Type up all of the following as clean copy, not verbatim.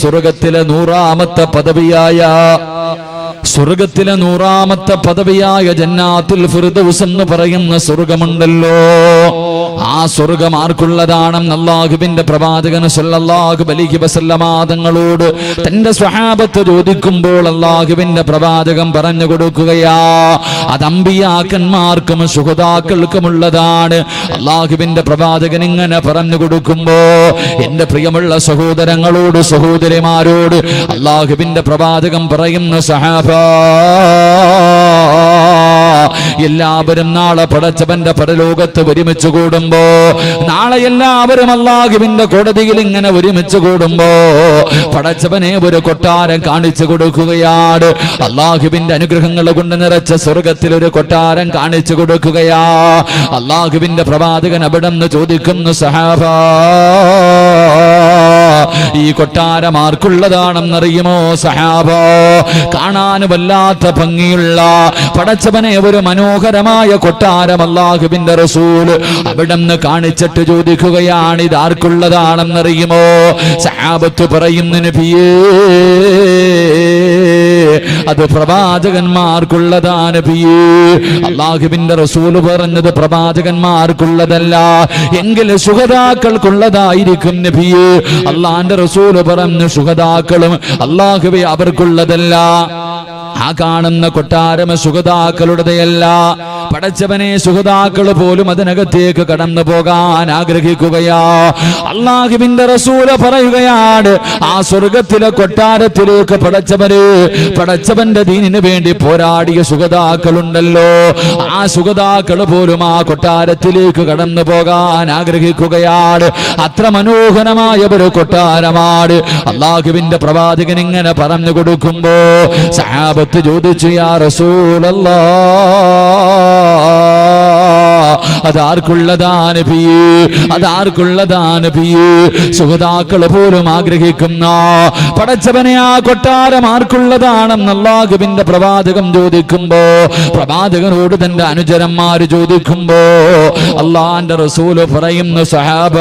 സ്വർഗത്തിലെ 100ാമത്തെ പദവിയായ ജന്നാത്തുൽ ഫിർദൗസ് എന്ന് പറയുന്ന സ്വർഗമുണ്ടല്ലോ. ആ സ്വർഗം ആർക്കുള്ളതാണെന്ന് അല്ലാഹുവിന്റെ പ്രവാചകൻ സല്ലല്ലാഹു അലൈഹി വസല്ലമ തങ്ങളോട് തന്റെ സ്വഹാബത്ത് ചോദിക്കുമ്പോൾ അല്ലാഹുവിന്റെ പ്രവാചകൻ പറഞ്ഞു കൊടുക്കുകയാ, അത് അമ്പിയാക്കന്മാർക്കും ശുഹദാക്കൾക്കുമുള്ളതാണ്. അല്ലാഹുവിന്റെ പ്രവാചകൻ ഇങ്ങനെ പറഞ്ഞു കൊടുക്കുമ്പോ എന്റെ പ്രിയമുള്ള സഹോദരങ്ങളോട് സഹോദരിമാരോട് അല്ലാഹുവിന്റെ പ്രവാചകൻ പറയുന്ന സഹാബ, എല്ലാവരും നാളെ പടച്ചവന്റെ പരലോകത്ത് ഒരുമിച്ച് കൂടുമ്പോ, നാളെ എല്ലാവരും അല്ലാഹുവിന്റെ കോടതിയിൽ ഇങ്ങനെ ഒരുമിച്ച് കൂടുമ്പോ പടച്ചവനെ ഒരു കൊട്ടാരം കാണിച്ചു കൊടുക്കുകയാണ്. അല്ലാഹുവിന്റെ അനുഗ്രഹങ്ങൾ കൊണ്ട് നിറച്ച സ്വർഗത്തിൽ ഒരു കൊട്ടാരം കാണിച്ചു കൊടുക്കുകയാ. അല്ലാഹുവിന്റെ പ്രവാചകൻ അവിടെന്ന് ചോദിക്കുന്നു, സഹാബ, ഈ കൊട്ടാരം ആർക്കുള്ളതാണെന്നറിയുമോ സഹാബ? കാണാൻ വല്ലാത്ത ഭംഗിയുള്ള പടച്ചവനെ ഒരു മനോഹരമായ കൊട്ടാരം അല്ലാഹുവിന്റെ റസൂൽ അവിടെന്ന് കാണിച്ചിട്ട് ചോദിക്കുകയാണ്, ഇത് ആർക്കുള്ളതാണെന്നറിയുമോ? സഹാബത്ത് പറയുന്നു, നബിയേ, അത് പ്രവാചകന്മാർക്കുള്ളതാണ് നബിയേ. അല്ലാഹുവിന്റെ റസൂൽ പറഞ്ഞത് പ്രവാചകന്മാർക്കുള്ളതല്ല, എങ്കിൽ ശുഹദാക്കൾക്കുള്ളതായിരിക്കും നബിയേ. അല്ലാഹുവിന്റെ റസൂൽ പറഞ്ഞു, ശുഹദാക്കളും അല്ലാഹുവേ അവർക്കുള്ളതല്ല. ആ കാണുന്ന കൊട്ടാരം ശുഹദാക്കളുടെയല്ല. പടച്ചവനെ, ശുഹദാക്കൾ പോലും അതിനകത്തേക്ക് കടന്നു പോകാൻ ആഗ്രഹിക്കുകയാ. അല്ലാഹുവിന്റെ റസൂല് പറയുകയാണ്, ആ സ്വർഗത്തിലെ കൊട്ടാരത്തിലേക്ക് പടച്ചവന്റെ ദീനിന് വേണ്ടി പോരാടിയ ശുഹദാക്കളുണ്ടല്ലോ, ആ ശുഹദാക്കൾ പോലും ആ കൊട്ടാരത്തിലേക്ക് കടന്നു പോകാൻ ആഗ്രഹിക്കുകയാണ്. അത്ര മനോഹരമായ ഒരു കൊട്ടാരമാണ്. അല്ലാഹുവിന്റെ പ്രവാചകൻ ഇങ്ങനെ പറഞ്ഞു കൊടുക്കുമ്പോ സഹാബത്ത് ചോദിച്ചു, യാ റസൂലല്ലാഹ്, അതാർക്കുള്ളതാണ് നബിയേ? അതാർക്കുള്ളതാണ് നബിയേ? ശുഹദാക്കൾ പോലും ആഗ്രഹിക്കുന്ന പടച്ചവനെ ആ കൊട്ടാരം ആർക്കുള്ളതാണെന്ന് അല്ലാഹുവിന്റെ പ്രവാചകൻ ചോദിക്കുമ്പോ, പ്രവാചകനോട് തന്റെ അനുചരന്മാര് ചോദിക്കുമ്പോ അല്ലാഹുവിന്റെ റസൂല് പറയുന്നു, സഹാബ,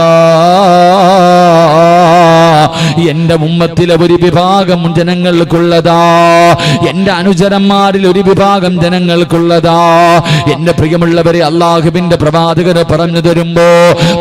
എന്റെ ഉമ്മത്തിലെ ഒരു വിഭാഗം ജനങ്ങൾക്കുള്ളതാ, എന്റെ അനുചരന്മാരിൽ ഒരു വിഭാഗം ജനങ്ങൾക്കുള്ളതാ. എന്റെ പ്രിയമുള്ളവരെ, അല്ലാഹുവിന്റെ പ്രവാചകന് പറഞ്ഞു തരുമ്പോ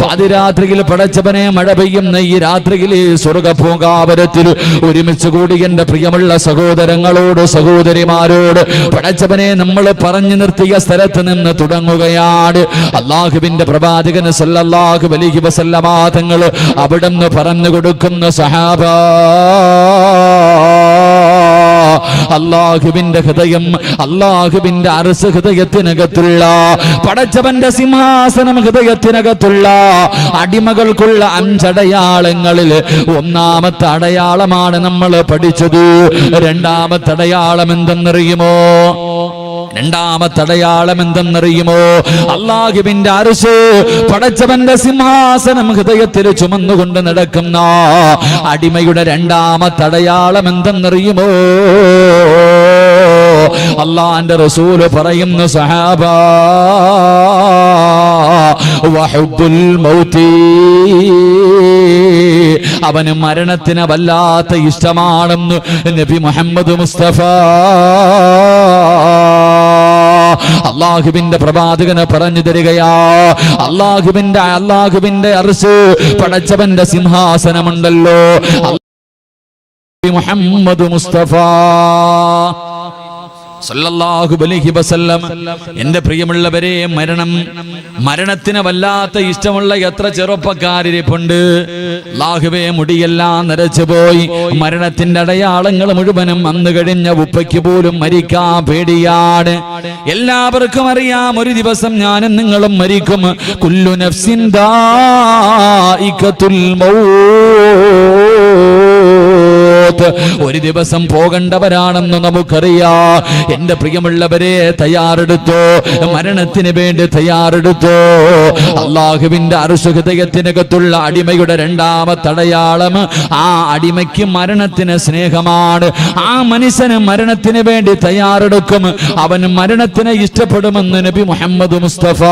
പാതിരാത്രിയിൽ പടച്ചവനെ മഴ പെയ്യുന്ന ഈ രാത്രിയിൽ സ്വർഗഭൂങ്കാവരത്തിൽ ഒരുമിച്ച് കൂടി എന്റെ പ്രിയമുള്ള സഹോദരങ്ങളോട് സഹോദരിമാരോട് പടച്ചവനെ നമ്മൾ പറഞ്ഞു നിർത്തിയ സ്ഥലത്ത് നിന്ന് തുടങ്ങുകയാണ്. അല്ലാഹുവിന്റെ പ്രവാചകന് സല്ലല്ലാഹു അലൈഹി വസല്ലമ തങ്ങൾ അവിടുന്ന് പറഞ്ഞു കൊടുക്കുന്ന സഹാബ, അല്ലാഹുവിന്റെ ഹൃദയം, അല്ലാഹുവിന്റെ അർശ് ഹൃദയത്തിനകത്തുള്ള പടച്ചവന്റെ സിംഹാസനം ഹൃദയത്തിനകത്തുള്ള അടിമകൾക്കുള്ള 5 അടയാളങ്ങളിൽ ഒന്നാമത്തെ അടയാളമാണ് നമ്മൾ പഠിച്ചത്. രണ്ടാമത്തെ അടയാളം എന്തെന്നറിയുമോ? അല്ലാഹുവിന്റെ അർശ് പടച്ചവന്റെ സിംഹാസനം ഹൃദയത്തിൽ ചുമന്നുകൊണ്ട് നടക്കുന്ന അടിമയുടെ രണ്ടാമത്തെ അടയാളം എന്തെന്നറിയുമോ? അല്ലാഹുവിന്റെ റസൂൽ പറയുന്നു, സഹാബ, വഹുബ്ബുൽ മൗതി, അവന് മരണത്തിന് വല്ലാത്ത ഇഷ്ടമാണെന്ന് നബി മുഹമ്മദ് മുസ്തഫ. അല്ലാഹുവിന്റെ പ്രവാചകന് പറഞ്ഞു തരികയാ, അല്ലാഹുവിന്റെ അർശ് പടച്ചവന്റെ സിംഹാസനമുണ്ടല്ലോ, മുഹമ്മദ് മുസ്തഫ സല്ലല്ലാഹു അലൈഹി വസല്ലം. എന്റെ പ്രിയമുള്ളവരെ, മരണത്തിന് വല്ലാത്ത ഇഷ്ടമുള്ള എത്ര ചെറുപ്പക്കാരിരിപ്പുണ്ട്. അല്ലാഹുവേ, മുടിയെല്ലാം നരച്ചു പോയി, മരണത്തിന്റെ അടയാളങ്ങൾ മുഴുവനും വന്നു കഴിഞ്ഞ ഉപ്പയ്ക്ക് പോലും മരിക്കാൻ പേടിയാണ്. എല്ലാവർക്കും അറിയാം, ഒരു ദിവസം ഞാനും നിങ്ങളും മരിക്കും. കുല്ലു നഫ്സിൻ ദാഇഖത്തുൽ മൗത്ത്, ഒരു ദിവസം പോകേണ്ടവരാണെന്ന് നമുക്കറിയാം. എന്റെ പ്രിയമുള്ളവരെ, തയ്യാറെടുത്തോ, മരണത്തിന് വേണ്ടി തയ്യാറെടുത്തോ. അല്ലാഹുവിന്റെ അർശ് ഹൃദയത്തിനകത്തുള്ള അടിമയുടെ രണ്ടാമത്തെ അടയാളം, ആ അടിമയ്ക്ക് മരണത്തിന് സ്നേഹമാണ്. ആ മനുഷ്യന് മരണത്തിന് വേണ്ടി തയ്യാറെടുക്കും, അവൻ മരണത്തിനെ ഇഷ്ടപ്പെടുമെന്ന് നബി മുഹമ്മദ് മുസ്തഫ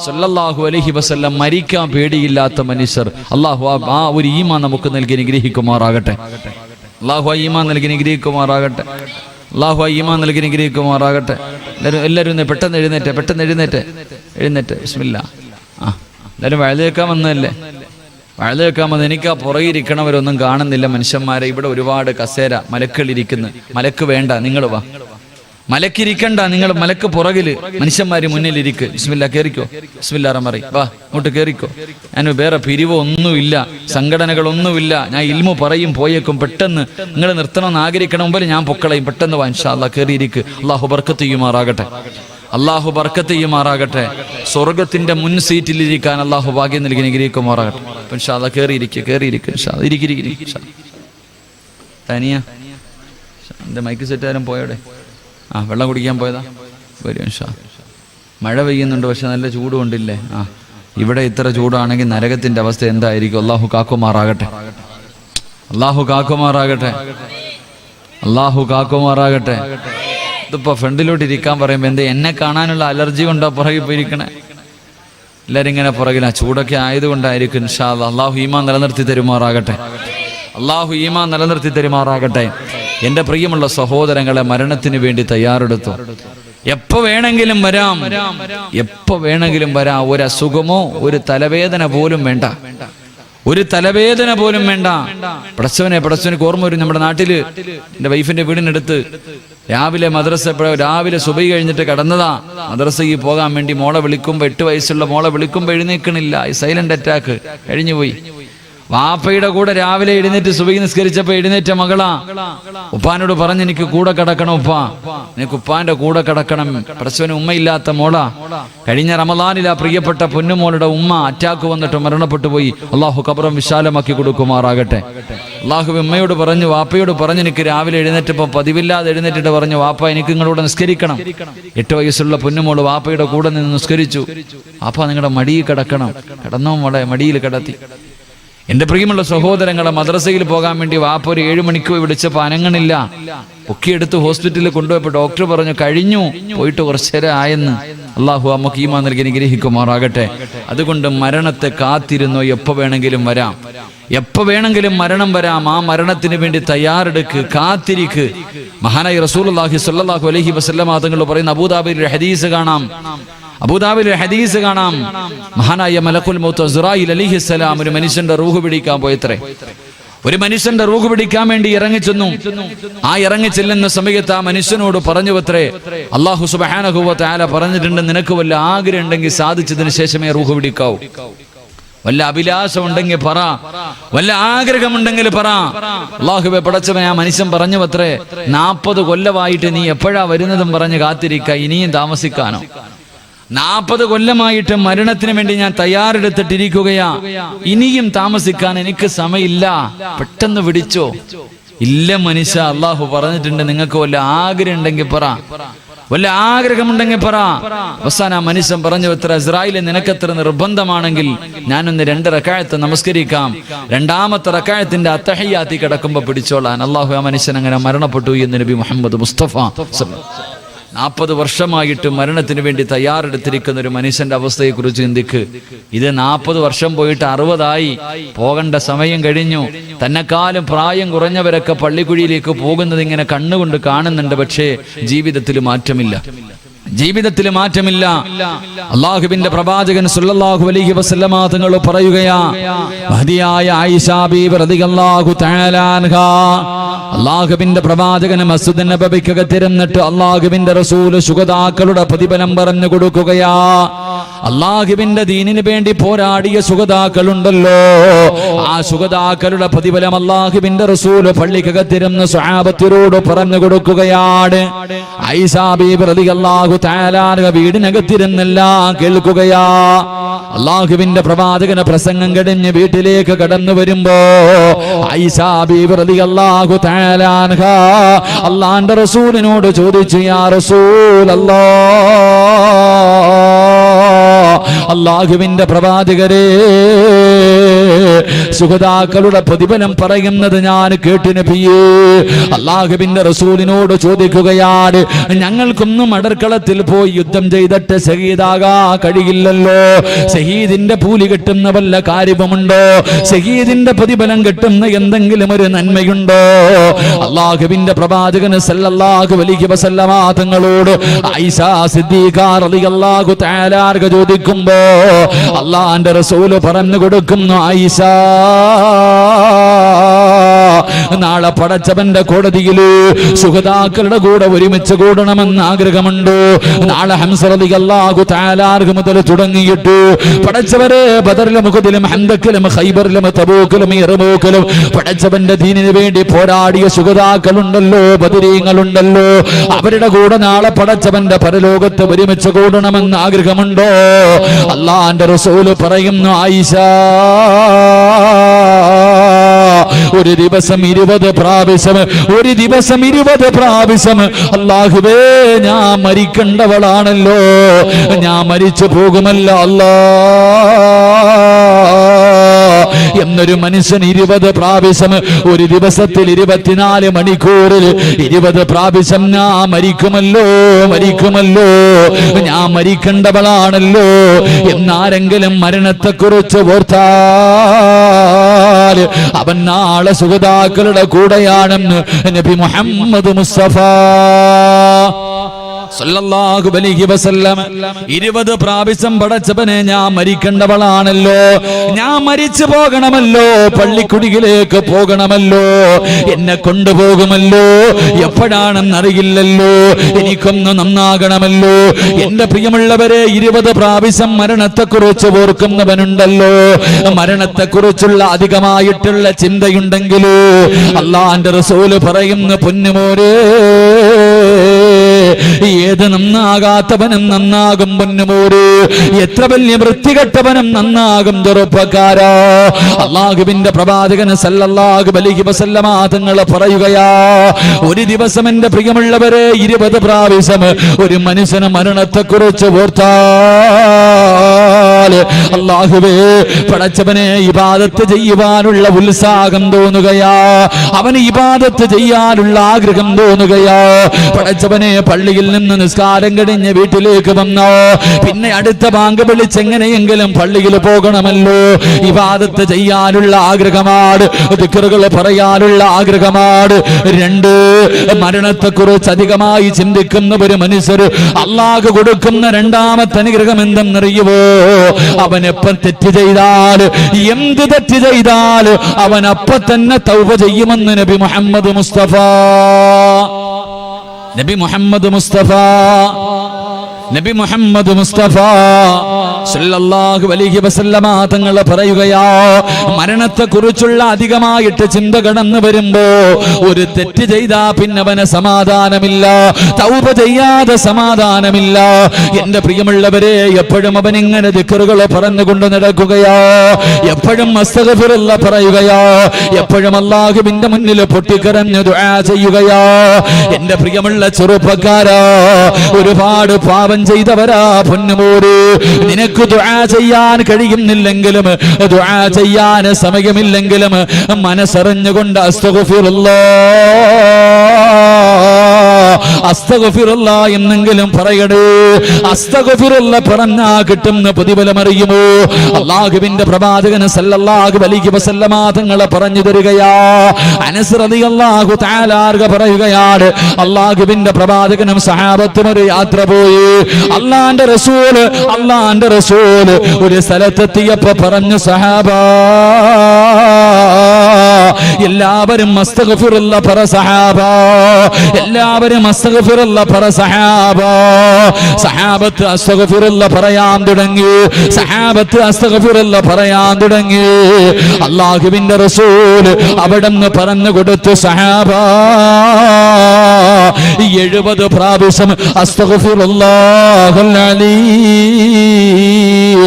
സല്ലല്ലാഹു അലൈഹി വസല്ലം മരിക്കാൻ പേടിയില്ലാത്ത മനുഷ്യർ. അല്ലാഹു ആ ഒരു ഈമാൻ നമുക്ക് നൽകി അനുഗ്രഹിക്കുമാറാകട്ടെ. അല്ലാഹു ആ ഈമാൻ നൽകി അനുഗ്രഹിക്കുമാറാകട്ടെ. അല്ലാഹു ആ ഈമാൻ നൽകി അനുഗ്രഹിക്കുമാറാകട്ടെ. എല്ലാവരും പെട്ടെന്ന് എഴുന്നേറ്റ് ബിസ്മില്ലാ. എല്ലാവരും വഴുതേക്കാൻ വന്നതല്ലേ? വഴുതേക്കാൻ വന്ന് എനിക്ക് ആ പുറകിരിക്കണവരൊന്നും കാണുന്നില്ല മനുഷ്യന്മാരെ. ഇവിടെ ഒരുപാട് കസേര മലക്കളിരിക്കുന്നു. മലക്ക് വേണ്ട, നിങ്ങൾ വാ. മലക്കിരിക്കണ്ട, നിങ്ങൾ മലക്ക് പുറകില്, മനുഷ്യന്മാര് മുന്നിലിരിക്ക്. ബിസ്മില്ലാ, കേറിക്കോ. ബിസ്മില്ലാ റഹ്മാൻ റഹീം. വാ, ഇങ്ങോട്ട് കേറിക്കോ. ഞാൻ വേറെ പിരിവോ ഒന്നുമില്ല, സംഘടനകളൊന്നുമില്ല. ഞാൻ ഇൽമു പറയും പോയേക്കും. പെട്ടെന്ന് നിങ്ങൾ നിർത്തണമെന്ന് ആഗ്രഹിക്കണം മുമ്പിൽ ഞാൻ പൊക്കളയും. പെട്ടെന്ന് വാ, ഇൻഷാ അല്ലാഹ് കേറിയിരിക്ക്. അല്ലാഹു ബർക്കത്ത് ചെയ്യുമാറാകട്ടെ. അല്ലാഹു ബർക്കത്ത് ചെയ്യുമാറാകട്ടെ. സ്വർഗത്തിന്റെ മുൻ സീറ്റിലിരിക്കാൻ അല്ലാഹു ഭാഗ്യം നൽകി അനുഗ്രഹിക്കുമാറാകട്ടെ. ഇൻഷാ അല്ലാഹ് കേറിയിരിക്ക്. ഇൻഷാ അല്ലാഹ് ഇരിക്ക്. തനിയ എന്റെ മൈക്ക് സെറ്റുകാരൻ പോയോടെ? വെള്ളം കുടിക്കാൻ പോയതാ? വരും ഇൻഷാ. മഴ പെയ്യുന്നുണ്ട്, പക്ഷെ നല്ല ചൂട് കൊണ്ടില്ലേ? ഇവിടെ ഇത്ര ചൂടാണെങ്കിൽ നരകത്തിന്റെ അവസ്ഥ എന്തായിരിക്കും? അല്ലാഹു കാക്കുമാറാകട്ടെ. ഇതിപ്പോ ഫ്രണ്ടിലോട്ട് ഇരിക്കാൻ പറയുമ്പോ എന്താ, എന്നെ കാണാനുള്ള അലർജി കൊണ്ടാ പുറകിൽ പോയിരിക്കണേ? എല്ലാരും ഇങ്ങനെ പുറകില. ചൂടൊക്കെ ആയതുകൊണ്ടായിരിക്കും. ഇൻഷാ അല്ലാഹ്. അല്ലാഹു ഈമാൻ നിലനിർത്തി തരുമാറാകട്ടെ. എന്റെ പ്രിയമുള്ള സഹോദരങ്ങളെ, മരണത്തിന് വേണ്ടി തയ്യാറെടുത്തു. എപ്പോ വേണമെങ്കിലും വരാം. ഒരു അസുഖമോ ഒരു തലവേദന പോലും വേണ്ട. പടച്ചവനെ ഓർമ്മ വരും. നമ്മുടെ നാട്ടില് എന്റെ വൈഫിന്റെ വീടിനടുത്ത് രാവിലെ സുബഹി കഴിഞ്ഞിട്ട് കടന്നതാ. മദ്രസയ്ക്ക് പോകാൻ വേണ്ടി മോളെ വിളിക്കുമ്പോ, 8 വയസ്സുള്ള മോളെ വിളിക്കുമ്പോ എഴുന്നേക്കണില്ല. സൈലന്റ് അറ്റാക്ക് കഴിഞ്ഞുപോയി. വാപ്പയുടെ കൂടെ രാവിലെ എഴുന്നേറ്റ് സുബഹി നിസ്കരിച്ചപ്പോ എഴുന്നേറ്റ മകളാ ഉപ്പാനോട് പറഞ്ഞു, എനിക്ക് കൂടെ കിടക്കണം ഉപ്പാ, എനിക്ക് ഉപ്പാന്റെ കൂടെ കിടക്കണം. പ്രസവന് ഉമ്മയില്ലാത്ത മോളാ. കഴിഞ്ഞ റമദാനിൽ ആ പ്രിയപ്പെട്ട പൊന്നുമോളുടെ ഉമ്മ അറ്റാക്ക് വന്നിട്ട് മരണപ്പെട്ടു പോയി. അള്ളാഹു ഖബറും വിശാലമാക്കി കൊടുക്കുമാറാകട്ടെ. അള്ളാഹു ഉമ്മയോട് പറഞ്ഞു, വാപ്പയോട് പറഞ്ഞു, എനിക്ക് രാവിലെ എഴുന്നേറ്റപ്പോ പതിവില്ലാതെ എഴുന്നേറ്റിട്ട് പറഞ്ഞു, വാപ്പ എനിക്ക് നിങ്ങളോട് നിസ്കരിക്കണം. 8 വയസ്സുള്ള പൊന്നുമോള് വാപ്പയുടെ കൂടെ നിന്ന് നിസ്കരിച്ചു. വാപ്പ നിങ്ങളുടെ മടിയിൽ കിടക്കണം. കിടന്നോ മോളെ? മടിയിൽ കിടത്തി. എന്റെ പ്രിയമുള്ള സഹോദരങ്ങളെ, മദ്രസയിൽ പോകാൻ വേണ്ടി വാപ്പ ഒരു 7 മണിക്ക് വിളിച്ചപ്പോ അനങ്ങണില്ല. പൊക്കിയെടുത്ത് ഹോസ്പിറ്റലിൽ കൊണ്ടുപോയപ്പോ ഡോക്ടർ പറഞ്ഞു, കഴിഞ്ഞു, പോയിട്ട് കുറച്ചേരം ആയെന്ന്. അള്ളാഹു നമുക്ക് ഈമാൻ നൽകി അനുഗ്രഹിക്കുമാറാകട്ടെ. അതുകൊണ്ട് മരണത്തെ കാത്തിരുന്നോ, എപ്പോ വേണമെങ്കിലും മരണം വരാം. ആ മരണത്തിന് വേണ്ടി തയ്യാറെടുക്ക്, കാത്തിരിക്ക്. മഹാനായ റസൂലുള്ളാഹി സ്വല്ലല്ലാഹു അലൈഹി വസല്ലം തങ്ങൾ പറയുന്ന അബൂദാബിയിൽ ഹദീസ് കാണാം. മഹാനായ മലക്കുൽ മൗത്ത് അസ്റായീൽ അലൈഹിസ്സലാം ഒരു മനുഷ്യന്റെ റൂഹ് പിടിക്കാൻ പോയത്രേ. ഒരു മനുഷ്യന്റെ റൂഹ് പിടിക്കാൻ വേണ്ടി ഇറങ്ങിച്ചെന്നു. ആ ഇറങ്ങിച്ചെല്ലുന്ന സമയത്ത് ആ മനുഷ്യനോട് പറഞ്ഞു അത്രേ, അല്ലാഹു സുബ്ഹാനഹു വ തആല പറഞ്ഞിട്ടുണ്ട്, നിനക്ക് വല്ല ആഗ്രഹം ഉണ്ടെങ്കിൽ സാധിച്ചതിന് ശേഷമേ റൂഹ് പിടിക്കാവൂ. വല്ല അഭിലാഷം ഉണ്ടെങ്കിൽ പറ, വല്ല ആഗ്രഹമുണ്ടെങ്കിൽ പറ. അല്ലാഹുവേ പടച്ചവനെ, ആ മനുഷ്യൻ പറഞ്ഞു അത്രേ, 40 കൊല്ലമായിട്ട് നീ എപ്പോഴാ വരുന്നതും പറഞ്ഞ് കാത്തിരിക്ക, ഇനിയും താമസിക്കാനോ? 40 കൊല്ലമായിട്ട് മരണത്തിന് വേണ്ടി ഞാൻ തയ്യാറെടുത്തിട്ടിരിക്കുകയാ, ഇനിയും താമസിക്കാൻ എനിക്ക് സമയമില്ല, പെട്ടെന്ന് പിടിച്ചോ. ഇല്ല മനുഷ്യ, അള്ളാഹു പറഞ്ഞിട്ടുണ്ട്, നിങ്ങൾക്ക് വല്ല ആഗ്രഹം ഉണ്ടെങ്കിൽ പറ, വല്ല ആഗ്രഹമുണ്ടെങ്കിൽ പറ. അവസാനം ആ മനുഷ്യൻ പറഞ്ഞു, എത്ര ഇസ്രായേൽ നിനക്കെത്ര നിർബന്ധമാണെങ്കിൽ ഞാനൊന്ന് 2 റക്അത്ത് നമസ്കരിക്കാം, 2ാമത്തെ റക്അത്തിന്റെ അത്തഹിയ്യാത്തി കിടക്കുമ്പോ പിടിച്ചോളാൻ. അള്ളാഹു ആ മനുഷ്യൻ അങ്ങനെ മരണപ്പെട്ടു എന്ന് നബി മുഹമ്മദ് മുസ്തഫ. 40 വർഷമായിട്ട് മരണത്തിന് വേണ്ടി തയ്യാറെടുത്തിരിക്കുന്ന ഒരു മനുഷ്യന്റെ അവസ്ഥയെക്കുറിച്ച് ചിന്തിക്ക്. ഇത് 40 വർഷം പോയിട്ട് 60 പോകേണ്ട സമയം കഴിഞ്ഞു. തന്നെക്കാളും പ്രായം കുറഞ്ഞവരൊക്കെ പള്ളിക്കുഴിയിലേക്ക് പോകുന്നത് ഇങ്ങനെ കണ്ണുകൊണ്ട് കാണുന്നുണ്ട്. പക്ഷേ ജീവിതത്തിൽ മാറ്റമില്ല. അല്ലാഹുവിന്റെ പ്രവാചകൻ സല്ലല്ലാഹു അലൈഹി വസല്ലമ തങ്ങൾ പറയുകയാ, മഹദിയായ ആയിഷ ബീവി റളിയല്ലാഹു തആല അൻഹാ അല്ലാഹുവിന്റെ പ്രവാചകൻ മസ്ജിദ് നബവിക്കകത്തിരുന്നിട്ട് അല്ലാഹുവിന്റെ റസൂൽ ശുഹദാക്കളുടെ പ്രതിഫലം പറഞ്ഞു കൊടുക്കുകയാ. അല്ലാഹുവിന്റെ ദീനിന് വേണ്ടി പോരാടിയ ശുഹദാക്കളുണ്ടല്ലോ, ആ ശുഹദാക്കളുടെ പ്രതിഫലം അല്ലാഹുവിന്റെ റസൂൽ പള്ളിക്കകത്തിരുന്ന് സ്വഹാബത്തിനോട് പറഞ്ഞു കൊടുക്കുകയാണ്. ആയിഷ ബീവി റളിയല്ലാഹു തആല വീടിനകത്തിരുന്നെല്ലാം കേൾക്കുകയാ. അല്ലാഹുവിന്റെ പ്രവാചകന് പ്രസംഗം കഴിഞ്ഞ് വീട്ടിലേക്ക് കടന്നു വരുമ്പോ ആയിഷ ബീവി റളിയല്ലാഹു തആല അൻഹാ അല്ലാഹുവിന്റെ റസൂലിനോട് ചോദിച്ചു, യാ റസൂലല്ലാഹ്, അല്ലാഹുവിന്റെ പ്രവാചകരേ, സുഹദാക്കളുടെ പ്രതിഫലം പറയുന്നത് ഞാൻ കേട്ടു നബിയേ. അല്ലാഹുവിന്റെ റസൂലിനോട് ചോദിക്കുകയാണ്, ഞങ്ങൾക്കൊന്നും അടർക്കളത്തിൽ പോയി യുദ്ധം ചെയ്തിട്ട് ഷഹീദാകാ കഴിയില്ലല്ലോ. ഷഹീദിന്റെ കൂലി കിട്ടുന്ന വല്ല കാര്യവുമുണ്ടോ? ഷഹീദിന്റെ പ്രതിഫലം കിട്ടുന്ന എന്തെങ്കിലും ഒരു നന്മയുണ്ടോ? അല്ലാഹുവിന്റെ പ്രവാചകൻ സല്ലല്ലാഹു അലൈഹി വസല്ലമ തങ്ങളോട് ആയിഷ സിദ്ദീഖ റളിയല്ലാഹു തആല അൻഹ ചോദിക്കുമ്പോ അല്ലാഹുവിന്റെ റസൂൽ പറഞ്ഞു കൊടുക്കുന്നു, ആയിഷ, നാളെ പടച്ചവന്റെ കോടതിയില് ശുഹദാക്കളുടെ കൂടെ ഒരുമിച്ച് കൂടണമെന്ന് ആഗ്രഹമുണ്ട്. നാളെ ഹംസ റളിയല്ലാഹു തആല അൻഹു മുതൽ തുടങ്ങിയിട്ട് പടച്ചവരെ ബദറിലും ഉഹദിലും ഹന്തക്കിലും ഖൈബറിലും തബൂക്കിലും യർമൂക്കിലും പടച്ചവന്റെ ദീനിന് വേണ്ടി പോരാടിയ ശുഹദാക്കളുണ്ടല്ലോ, ബദരീങ്ങളുണ്ടല്ലോ, അവരുടെ കൂടെ നാളെ പടച്ചവന്റെ പരലോകത്ത് ഒരുമിച്ച് കൂടണമെന്ന് ആഗ്രഹമുണ്ടോ? അല്ലാഹുവിന്റെ റസൂൽ പറയുന്നു, ആയിഷ, ഒരു ദിവസം 20 പ്രാവശ്യം, ഒരു ദിവസം 20 പ്രാവശ്യം അല്ലാഹുവേ ഞാൻ മരിക്കേണ്ടവളാണല്ലോ, ഞാൻ മരിച്ചു പോകുമല്ലോ അല്ലാ എന്നൊരു മനുഷ്യൻ 20 പ്രാവശ്യം ഒരു ദിവസത്തിൽ 24 മണിക്കൂറിൽ 20 പ്രാവശ്യം ഞാൻ മരിക്കുമല്ലോ, മരിക്കുമല്ലോ, ഞാൻ മരിക്കേണ്ടവളാണല്ലോ എന്നാരെങ്കിലും മരണത്തെക്കുറിച്ച് ഓർത്താൽ അവൻ നാളെ സുഹദാക്കളുടെ കൂടെയാണെന്ന് നബി മുഹമ്മദ് മുസ്തഫ സല്ലല്ലാഹു അലൈഹി വസല്ലം 20 പ്രാവശ്യം പടച്ചവനെ ഞാൻ മരിക്കേണ്ടവളാണല്ലോ, ഞാൻ മരിച്ചു പോകണമല്ലോ, പള്ളിക്കുടിയിലേക്ക് പോകണമല്ലോ, എന്നെ കൊണ്ടുപോകുമല്ലോ, എപ്പോഴാണെന്നറിയില്ലല്ലോ, എനിക്കൊന്ന് നന്നാകണമല്ലോ. എന്റെ പ്രിയമുള്ളവരെ, 20 പ്രാവശ്യം മരണത്തെക്കുറിച്ച് ഓർക്കുന്നവനുണ്ടല്ലോ, മരണത്തെക്കുറിച്ചുള്ള അധികമായിട്ടുള്ള ചിന്തയുണ്ടെങ്കിലോ അല്ലാഹുവിന്റെ റസൂൽ പറയുന്നു, പൊന്നുമോരേ, ഏത് നന്നാകാത്തവനും നന്നാകും പൊന്നുമോര്, എത്ര വലിയ വൃത്തികെട്ടവനും നന്നാകും ചെറുപ്പക്കാരാ. അല്ലാഹുവിന്റെ പ്രവാചകൻ സല്ലല്ലാഹു അലൈഹി വസല്ലമ തങ്ങൾ പറയുകയാ, ഒരു ദിവസം എന്റെ പ്രിയമുള്ളവരെ 20 പ്രാവശ്യം ഒരു മനുഷ്യന് മരണത്തെക്കുറിച്ച് ഓർത്താൽ അല്ലാഹുവേ പടച്ചവനെ ഇബാദത്ത് ചെയ്യുവാനുള്ള ഉത്സാഹം തോന്നുകയാ, അവന് ഇബാദത്ത് ചെയ്യാനുള്ള ആഗ്രഹം തോന്നുകയാ. പടച്ചവനെ പള്ളിയിൽ നിന്ന് നിസ്കാരം കഴിഞ്ഞ് വീട്ടിലേക്ക് വന്നോ, പിന്നെ അടുത്ത ബാങ്ക് വിളിച്ചെങ്ങനെയെങ്കിലും പള്ളിയിൽ പോകണമല്ലോ, ഇബാദത്ത് ചെയ്യാനുള്ള ആഗ്രഹമാണ്, ദിക്റുകൾ പറയാനുള്ള ആഗ്രഹമാണ്. 2, മരണത്തെക്കുറിച്ച് അധികമായി ചിന്തിക്കുന്ന ഒരു മനുഷ്യർ അല്ലാഹു കൊടുക്കുന്ന രണ്ടാമത്തെ അനുഗ്രഹം എന്തെന്നറിയുവോ? അവൻ എപ്പം തെറ്റ് ചെയ്താൽ, എന്ത് തെറ്റ് ചെയ്താൽ അവൻ അപ്പം തന്നെ തൗബ ചെയ്യുമെന്ന് നബി മുഹമ്മദ് മുസ്തഫ, നബി മുഹമ്മദ് മുസ്തഫ, നബി മുഹമ്മദ് മുസ്തഫ സല്ലല്ലാഹു അലൈഹി വസല്ലമ തങ്ങൾ പറയുകയാ, മരണത്തെക്കുറിച്ചുള്ള അധികമായിട്ട് ചിന്ത കടന്നു വരുമ്പോ ഒരു തെറ്റ് ചെയ്താ പിന്നെ അവന് സമാധാനമില്ല, തൗബ ചെയ്യാതെ സമാധാനമില്ല. എന്റെ പ്രിയമുള്ളവരെ, എപ്പോഴും അവൻ ഇങ്ങനെ ദിക്റുകൾ പറഞ്ഞുകൊണ്ട് നടക്കുകയാ, എപ്പോഴും അസ്തഗ്ഫിറുല്ലാഹ് പറയുകയാ, എപ്പോഴും അല്ലാഹുവിന്റെ മുന്നിൽ പൊട്ടിക്കരഞ്ഞ് ദുആ ചെയ്യുകയാ. എന്റെ പ്രിയമുള്ള ചെറുപ്പക്കാരാ, ഒരുപാട് പാപം ചെയ്തവരാ പൊന്നുമോര്, നിനക്ക് ദുആ ചെയ്യാൻ കഴിയുന്നില്ലെങ്കിലും, ദുആ ചെയ്യാൻ സമയമില്ലെങ്കിലും മനസ്സറിഞ്ഞുകൊണ്ട് അസ്തഗ്ഫിറുല്ലാഹ് എന്നെങ്കിലും പറയടേ. അസ്തഗ്ഫിറുല്ലാഹ് പറഞ്ഞാ കിട്ടുന്ന പ്രതിഫലം അറിയുമോ? അല്ലാഹുവിന്റെ പ്രവാചകൻ സല്ലല്ലാഹു അലൈഹി വസല്ലമ തങ്ങൾ പറഞ്ഞു തരികയാ. അനസ് റളിയല്ലാഹു തആല അൻഹു പറയുകയാണ്, അല്ലാഹുവിന്റെ പ്രവാചകനും സഹാബത്തും ഒരു യാത്ര പോയി. അല്ലാഹുവിന്റെ റസൂൽ ഒരു സ്ഥലത്തെത്തിയപ്പോ പറഞ്ഞു, സഹാബാ, എല്ലാവരും അസ്തഗ്ഫിറുല്ലാഹ് പറ സഹാബാ, എല്ലാവരും അസ്തഗ്ഫിറുല്ലാഹ് പറ സഹാബാ. സഹാബത്ത് അസ്തഗ്ഫിറുല്ലാഹ് പറയാൻ തുടങ്ങി, സഹാബത്ത് അസ്തഗ്ഫിറുല്ലാഹ് പറയാൻ തുടങ്ങി. അല്ലാഹുവിന്റെ റസൂൽ അവിടെന്ന് പറഞ്ഞു കൊടുത്തു, സഹാബാ, 70 പ്രാവശ്യം അസ്തഗ്ഫിറുല്ലാഹൽ അലീം,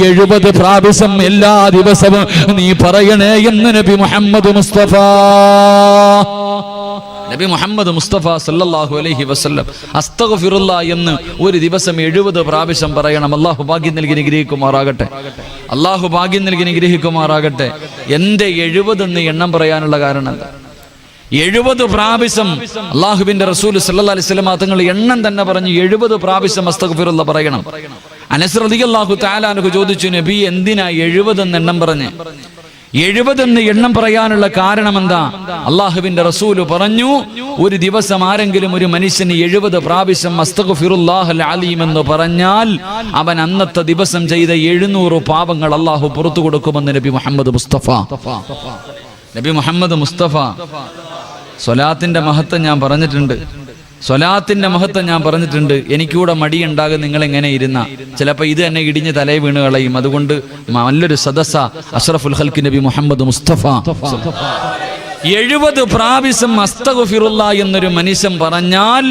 70 പ്രാവശ്യം എല്ലാ ദിവസവും നീ പറയണേ എന്ന് നബി മുഹമ്മദ് മുസ്തഫ. നബി മുഹമ്മദ് മുസ്തഫ സല്ലല്ലാഹു അലൈഹി വസല്ലം അസ്തഗ്ഫിറുല്ലാ എന്ന് ഒരു ദിവസം 70 പ്രാവശ്യം പറയണം. അല്ലാഹു ഭാഗ്യം നൽകി നിഗ്രഹിക്കുമാറാകട്ടെ. അല്ലാഹു ഭാഗ്യം നൽകി നിഗ്രഹിക്കുമാറാകട്ടെ. എന്റെ 70 എന്ന് എണ്ണം പറയാനുള്ള കാരണം എന്താ? 70 പ്രാവശ്യം അല്ലാഹുവിന്റെ റസൂൽ സല്ലല്ലാഹു അലൈഹി വസല്ലം തങ്ങൾ എണ്ണം തന്നെ പറഞ്ഞു 70 പ്രാവശ്യം അസ്തഗ്ഫിറുല്ലാ പറയണം. അനസ് റളിയല്ലാഹു തആല അൻഹു ചോദിച്ചു, നബി എന്തിനാ 70 എന്ന് എണ്ണം പറഞ്ഞ്? 70 എന്ന് എണ്ണം പറയാനുള്ള കാരണം എന്താ? അള്ളാഹുവിന്റെ റസൂല് പറഞ്ഞു, ഒരു ദിവസം ആരെങ്കിലും ഒരു മനുഷ്യന് 70 പ്രാവശ്യം അസ്തഗ്ഫിറുല്ലാഹൽ അലീം എന്ന് പറഞ്ഞാൽ അവൻ അന്നത്തെ ദിവസം ചെയ്ത 700 പാപങ്ങൾ അള്ളാഹു പുറത്തു കൊടുക്കുമെന്ന് നബി മുഹമ്മദ് മുസ്തഫ. നബി മുഹമ്മദ് മുസ്തഫ സ്വലാത്തിന്റെ മഹത്വം ഞാൻ പറഞ്ഞിട്ടുണ്ട്. സ്വലാത്തിന്റെ മഹത്വം ഞാൻ പറഞ്ഞിട്ടുണ്ട്. എനിക്കൂടെ മടിയുണ്ടാകും നിങ്ങൾ എങ്ങനെ ഇരുന്ന, ചിലപ്പോൾ ഇത് തന്നെ ഇടിഞ്ഞ് തലയെ വീണ് കളയും. അതുകൊണ്ട് നല്ലൊരു സദസ്സ അഷ്റഫുൽ ഖൽഖ് നബി മുഹമ്മദ് മുസ്തഫ. 70 പ്രാവശ്യം അസ്തഗ്ഫിറുല്ലാ എന്നൊരു മനുഷ്യൻ പറഞ്ഞാൽ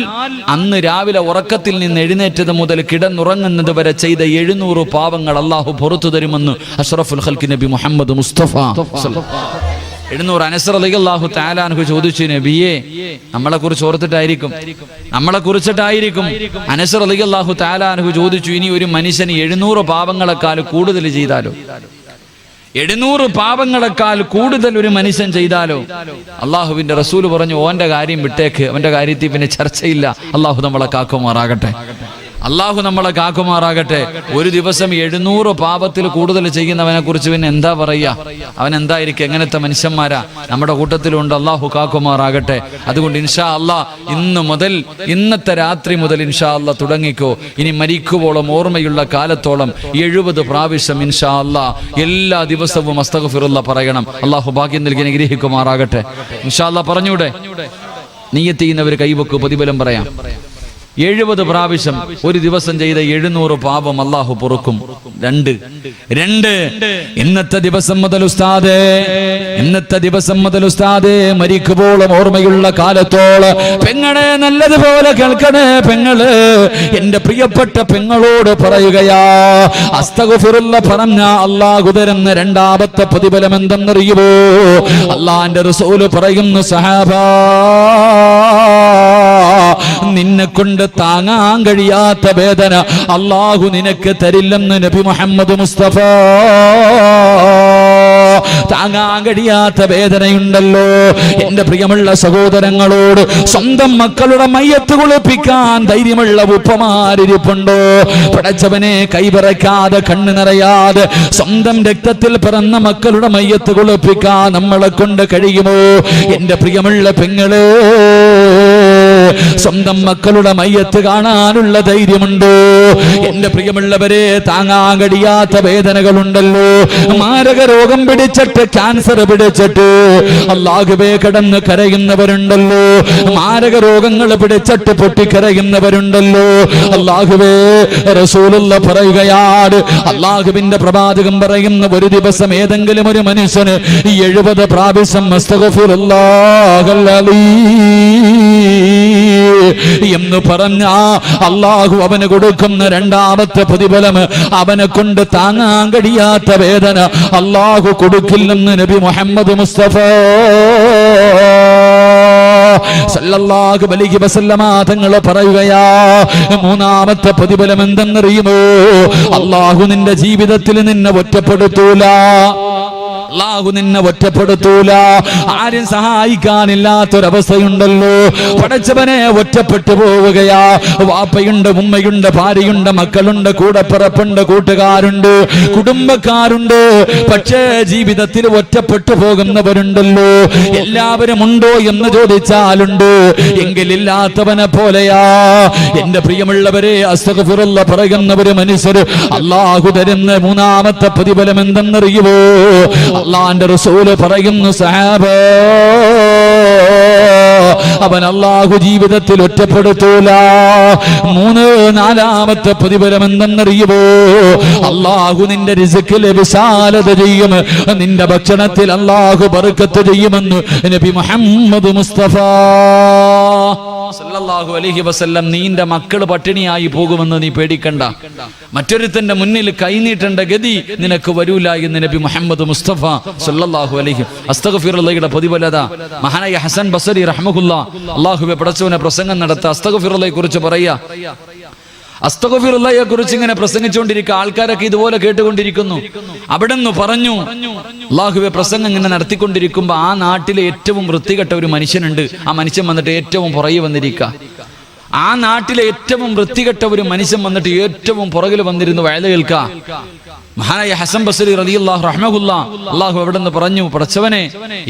അന്ന് രാവിലെ ഉറക്കത്തിൽ നിന്ന് എഴുന്നേറ്റത് മുതൽ കിടന്നുറങ്ങുന്നത് വരെ ചെയ്ത 700 പാവങ്ങൾ അള്ളാഹു പുറത്തു തരുമെന്ന് അഷ്റഫുൽ ഖൽഖ് നബി മുഹമ്മദ് മുസ്തഫ. 700. അനസ് റളിയല്ലാഹു തആല അൻഹു ചോദിച്ചു, നബിയെ നമ്മളെ കുറിച്ച് ഓർത്തിട്ടായിരിക്കും, നമ്മളെ കുറിച്ചിട്ടായിരിക്കും. അനസ് റളിയല്ലാഹു തആല അൻഹു ചോദിച്ചു, ഇനി ഒരു മനുഷ്യന് 700 പാപങ്ങളെക്കാൾ കൂടുതൽ ചെയ്താലോ? 700 പാപങ്ങളെക്കാൾ കൂടുതൽ ഒരു മനുഷ്യൻ ചെയ്താലോ? അള്ളാഹുവിന്റെ റസൂൽ പറഞ്ഞു, ഓന്റെ കാര്യം വിട്ടേക്ക്, അവന്റെ കാര്യത്തിൽ പിന്നെ ചർച്ചയില്ല. അള്ളാഹു നമ്മളെ കാക്കുമാറാകട്ടെ. അള്ളാഹു നമ്മളെ കാക്കുമാറാകട്ടെ. ഒരു ദിവസം 700 പാപത്തിൽ കൂടുതൽ ചെയ്യുന്നവനെ കുറിച്ച് പിന്നെ എന്താ പറയുക? അവൻ എന്തായിരിക്കും? എങ്ങനത്തെ മനുഷ്യന്മാരാ നമ്മുടെ കൂട്ടത്തിലുണ്ട്. അള്ളാഹു കാക്കുമാറാകട്ടെ. അതുകൊണ്ട് ഇൻഷാ അള്ളാഹ് ഇന്ന് മുതൽ, ഇന്നത്തെ രാത്രി മുതൽ ഇൻഷാ അള്ളാഹ് തുടങ്ങിക്കോ. ഇനി മരിക്കുവോളം ഓർമ്മയുള്ള കാലത്തോളം 70 പ്രാവശ്യം ഇൻഷാ അള്ളാഹ് എല്ലാ ദിവസവും അസ്തഗ്ഫിറുല്ലാ പറയണം. അള്ളാഹു ഭാഗ്യം നൽകി അനുഗ്രഹിക്കുമാറാകട്ടെ. ഇൻഷാ അള്ളാഹ് പറഞ്ഞൂടെ? നിയ്യത്ത് ചെയ്യുന്നവർ കൈവെക്കു, പ്രതിഫലം പറയാം. 70 പ്രാവശ്യം ഒരു ദിവസം ചെയ്ത 700 പാപം അല്ലാഹു പൊറുക്കും. 2 ഇന്നത്തെ ദിവസം മുതൽ ഉസ്താദേ, ഇന്നത്തെ ദിവസം മുതൽ ഉസ്താദേ മരിക്കുമ്പോഴും ഓർമ്മയുള്ള കാലത്തോളം പെങ്ങളെ നല്ലതുപോലെ കേൾക്കണേ. പെങ്ങള് എന്റെ പ്രിയപ്പെട്ട പെങ്ങളോട് പറയുകയാ, അസ്തഗ്ഫിറുല്ലാ പറഞ്ഞ അല്ലാഹു തരുന്ന രണ്ടാമത്തെ പ്രതിഫലം എന്തെന്നറിയുമോ? അല്ലാഹുവിന്റെ റസൂൽ പറയുന്നു, സഹാബാ നിന്നെ കൊണ്ട് താങ്ങാൻ കഴിയാത്ത വേദന അല്ലാഹു നിനക്ക് തരില്ലെന്ന് നബി മുഹമ്മദ് മുസ്തഫ. താങ്ങാൻ കഴിയാത്ത വേദനയുണ്ടല്ലോ എന്റെ പ്രിയമുള്ള സഹോദരങ്ങളോട്. സ്വന്തം മക്കളുടെ മയ്യത്ത് കുളിപ്പിക്കാൻ ധൈര്യമുള്ള ഉപ്പമാരിപ്പുണ്ടോ? പടച്ചവനെ കൈവിറക്കാതെ കണ്ണു നിറയാതെ സ്വന്തം രക്തത്തിൽ പിറന്ന മക്കളുടെ മയ്യത്ത് കുളിപ്പിക്കാൻ നമ്മളെ കൊണ്ട് കഴിയുമോ? എന്റെ പ്രിയമുള്ള പെങ്ങളെ, സ്വന്തം മക്കളുടെ മയ്യത്ത് കാണാനുള്ള ധൈര്യമുണ്ടോ? എന്റെ പ്രിയമുള്ളവരെ, താങ്ങാൻ കഴിയാത്ത വേദനകളുണ്ടല്ലോ. മാരക രോഗം പിടിച്ചിട്ട്, ക്യാൻസർ പിടിച്ചിട്ട് അല്ലാഹുവേ കിടന്ന് കരയുന്നവരുണ്ടല്ലോ. മാരക രോഗങ്ങൾ പിടിച്ചിട്ട് പൊട്ടിക്കരയുന്നവരുണ്ടല്ലോ. അല്ലാഹുവേ, റസൂലുള്ളാഹി പറയുകയാണ്, അല്ലാഹുവിന്റെ പ്രവാചകൻ പറയുന്ന, ഒരു ദിവസം ഏതെങ്കിലും ഒരു മനുഷ്യന് 70 പ്രാവശ്യം അസ്തഗ്ഫിറുല്ലാഹൽ അലീം എന്ന് പറഞ്ഞ അല്ലാഹു അവന് കൊടുക്കുന്ന രണ്ടാമത്തെ പ്രതിഫലം, അവനെ കൊണ്ട് താങ്ങാൻ കഴിയാത്ത വേദന അല്ലാഹു കൊടുക്കില്ലെന്ന് നബി മുഹമ്മദ് മുസ്തഫ സല്ലല്ലാഹു അലൈഹി വസല്ലമ തങ്ങൾ പറയുകയാ. മൂന്നാമത്തെ പ്രതിഫലം എന്തെന്നറിയുമോ? അല്ലാഹു നിന്റെ ജീവിതത്തിൽ നിന്നെ ഒറ്റപ്പെടുത്തൂല. അല്ലാഹു നിന്നെ ഒറ്റപ്പെടുത്തൂല. ആരും സഹായിക്കാനില്ലാത്തൊരവസ്ഥയുണ്ടല്ലോ. പടച്ചവനെ ഒറ്റപ്പെട്ടു പോവുകയാ. വാപ്പയുണ്ട്, ഉമ്മയുണ്ട്, ഭാര്യയുണ്ട്, മക്കളുണ്ട്, കൂടപ്പിറപ്പുണ്ട്, കൂട്ടുകാരുണ്ട്, കുടുംബക്കാരുണ്ട്. പക്ഷേ ജീവിതത്തിൽ ഒറ്റപ്പെട്ടു പോകുന്നവരുണ്ടല്ലോ. എല്ലാവരും ഉണ്ടോ എന്ന് ചോദിച്ചാലുണ്ട്. എങ്കിലില്ലാത്തവനെ പോലെയാ. എന്റെ പ്രിയമുള്ളവരെ, അസ്തഗ്ഫിറുല്ലാ പറയുന്നവര് മനുഷ്യര് അല്ലാഹു തരുന്ന മൂന്നാമത്തെ പ്രതിഫലം എന്തെന്നറിയുമോ? അല്ലാഹുവിന്റെ റസൂല് പറയുന്നു, സഹാബാ അവൻ അല്ലാഹു ജീവിതത്തിൽ ഒറ്റപ്പെടുത്തൂല. നാലാമത്തെ പ്രതിഫലം എന്തെന്നറിയുമോ? അല്ലാഹു നിന്റെ റിസ്കിൽ വിശാലത ചെയ്യും. നിന്റെ ഭക്ഷണത്തിൽ അല്ലാഹു ബർക്കത്ത് ചെയ്യുമെന്ന് നബി മുഹമ്മദ് മുസ്തഫ സല്ലല്ലാഹു അലൈഹി വസല്ലം. നീന്റെ മക്കൾ പട്ടിണിയായി പോകുമെന്ന് നീ പേടിക്കണ്ട. മറ്റൊരുത്തന്റെ മുന്നിൽ കൈനീട്ടേണ്ട ഗതി നിനക്ക് വരൂല എന്ന് നബി മുഹമ്മദ് മുസ്തഫ സല്ലല്ലാഹു അലൈഹി. അസ്തഗ്ഫിറുല്ലാഹയുടെ പ്രതിഫലത മഹാനായ ഹസൻ ബസരി റഹ്മഹുല്ലാഹ് അല്ലാഹുവേ പടച്ചവനെ പ്രസംഗം നടത്ത അസ്തഗ്ഫിറുള്ളയെ കുറിച്ച് പറയാ. അസ്തഗ്ഫിറുള്ളയെ കുറിച്ച് ഇങ്ങനെ പ്രസംഗിച്ചുകൊണ്ടിരിക്കുക, ആൾക്കാരൊക്കെ ഇതുപോലെ കേട്ടുകൊണ്ടിരിക്കുന്നു. അവിടെ നിന്ന് പറഞ്ഞു, അല്ലാഹുവേ പ്രസംഗം ഇങ്ങനെ നടത്തിക്കൊണ്ടിരിക്കുമ്പോ ആ നാട്ടിലെ ഏറ്റവും വൃത്തികെട്ട ഒരു മനുഷ്യനുണ്ട്. ആ മനുഷ്യൻ വന്നിട്ട് ഏറ്റവും പുറകെ വന്നിരിക്കുക. ആ നാട്ടിലെ ഏറ്റവും വൃത്തികെട്ട ഒരു മനുഷ്യൻ വന്നിട്ട് ഏറ്റവും പുറകിൽ വന്നിരുന്നു വയല് കേൾക്കുക. മഹാനായ ഹസൻ ബസ്രി റളിയല്ലാഹു റഹ്മഹുല്ലാഹ് അല്ലാഹു അവിടെ നിന്ന് പറഞ്ഞു, പടച്ചവനെ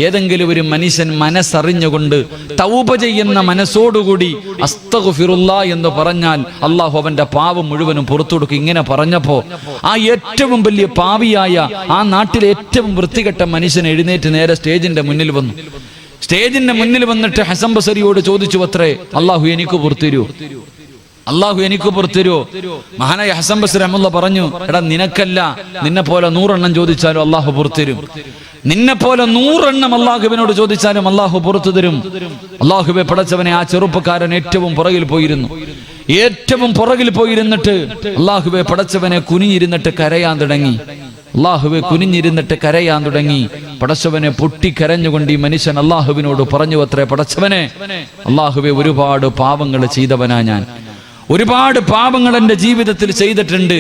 ഏതെങ്കിലും ഒരു മനുഷ്യൻ മനസ്സറിഞ്ഞുകൊണ്ട് തൗബ ചെയ്യുന്ന മനസ്സോടുകൂടി അസ്തഗ്ഫിറുല്ലാഹ് എന്ന് പറഞ്ഞാൽ അല്ലാഹു അവന്റെ പാപം മുഴുവനും പുറത്തു കൊടുക്കും. ഇങ്ങനെ പറഞ്ഞപ്പോ ആ ഏറ്റവും വലിയ പാപിയായ ആ നാട്ടിലെ ഏറ്റവും വൃത്തികെട്ട മനുഷ്യൻ എഴുന്നേറ്റ് നേരെ സ്റ്റേജിന്റെ മുന്നിൽ വന്നു. സ്റ്റേജിന്റെ മുന്നിൽ വന്നിട്ട് ഹസൻ ബസരിയോട് ചോദിച്ചു അത്രേ, അല്ലാഹു എനിക്ക് പുറത്തുതരൂ, അല്ലാഹു എനിക്ക് പുറത്തുതരൂ. മഹാനായ ഹസൻ ബസരി റഹ്മത്തുള്ളാഹി പറഞ്ഞു, എടാ നിനക്കല്ല, നിന്നെ പോലെ 100 എണ്ണം ചോദിച്ചാലും അല്ലാഹു പുറത്തുതരും. നിന്നെ പോലെ 100 എണ്ണം അല്ലാഹുവിനോട് ചോദിച്ചാലും അല്ലാഹു പുറത്തു തരും. അല്ലാഹുവേ പടച്ചവനെ, ആ ചെറുപ്പക്കാരൻ ഏറ്റവും പുറകിൽ പോയിരുന്നു. ഏറ്റവും പുറകിൽ പോയിരുന്നിട്ട് അല്ലാഹുവേ പടച്ചവനെ കുനിഞ്ഞിരുന്നിട്ട് കരയാൻ തുടങ്ങി. അല്ലാഹുവേ കുനിഞ്ഞിരുന്നിട്ട് കരയാൻ തുടങ്ങി. പടച്ചവനെ പൊട്ടിക്കരഞ്ഞുകൊണ്ട് ഈ മനുഷ്യൻ അല്ലാഹുവിനോട് പറഞ്ഞു അത്രേ, പടച്ചവനെ അല്ലാഹുവേ ഒരുപാട് പാപങ്ങൾ ചെയ്തവനാ ഞാൻ, ഒരുപാട് പാപങ്ങൾ എൻ്റെ ജീവിതത്തിൽ ചെയ്തിട്ടുണ്ട്.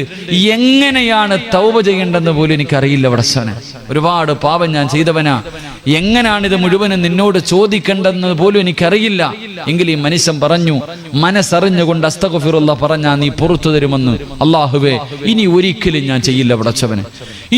എങ്ങനെയാണ് തൗബ ചെയ്യേണ്ടെന്ന് പോലും എനിക്കറിയില്ല പടച്ചവനെ. ഒരുപാട് പാപം ഞാൻ ചെയ്തവനാ, എങ്ങനെയാണിത് മുഴുവനും നിന്നോട് ചോദിക്കേണ്ടെന്ന് പോലും എനിക്കറിയില്ല. എങ്കിൽ ഈ മനുഷ്യൻ പറഞ്ഞു, മനസ്സറിഞ്ഞുകൊണ്ട് അസ്തഗ്ഫിറുല്ലാഹ് പറഞ്ഞാ നീ പുറത്തു തരുമെന്ന്. അല്ലാഹുവേ ഇനി ഒരിക്കലും ഞാൻ ചെയ്യില്ല പടച്ചവനെ,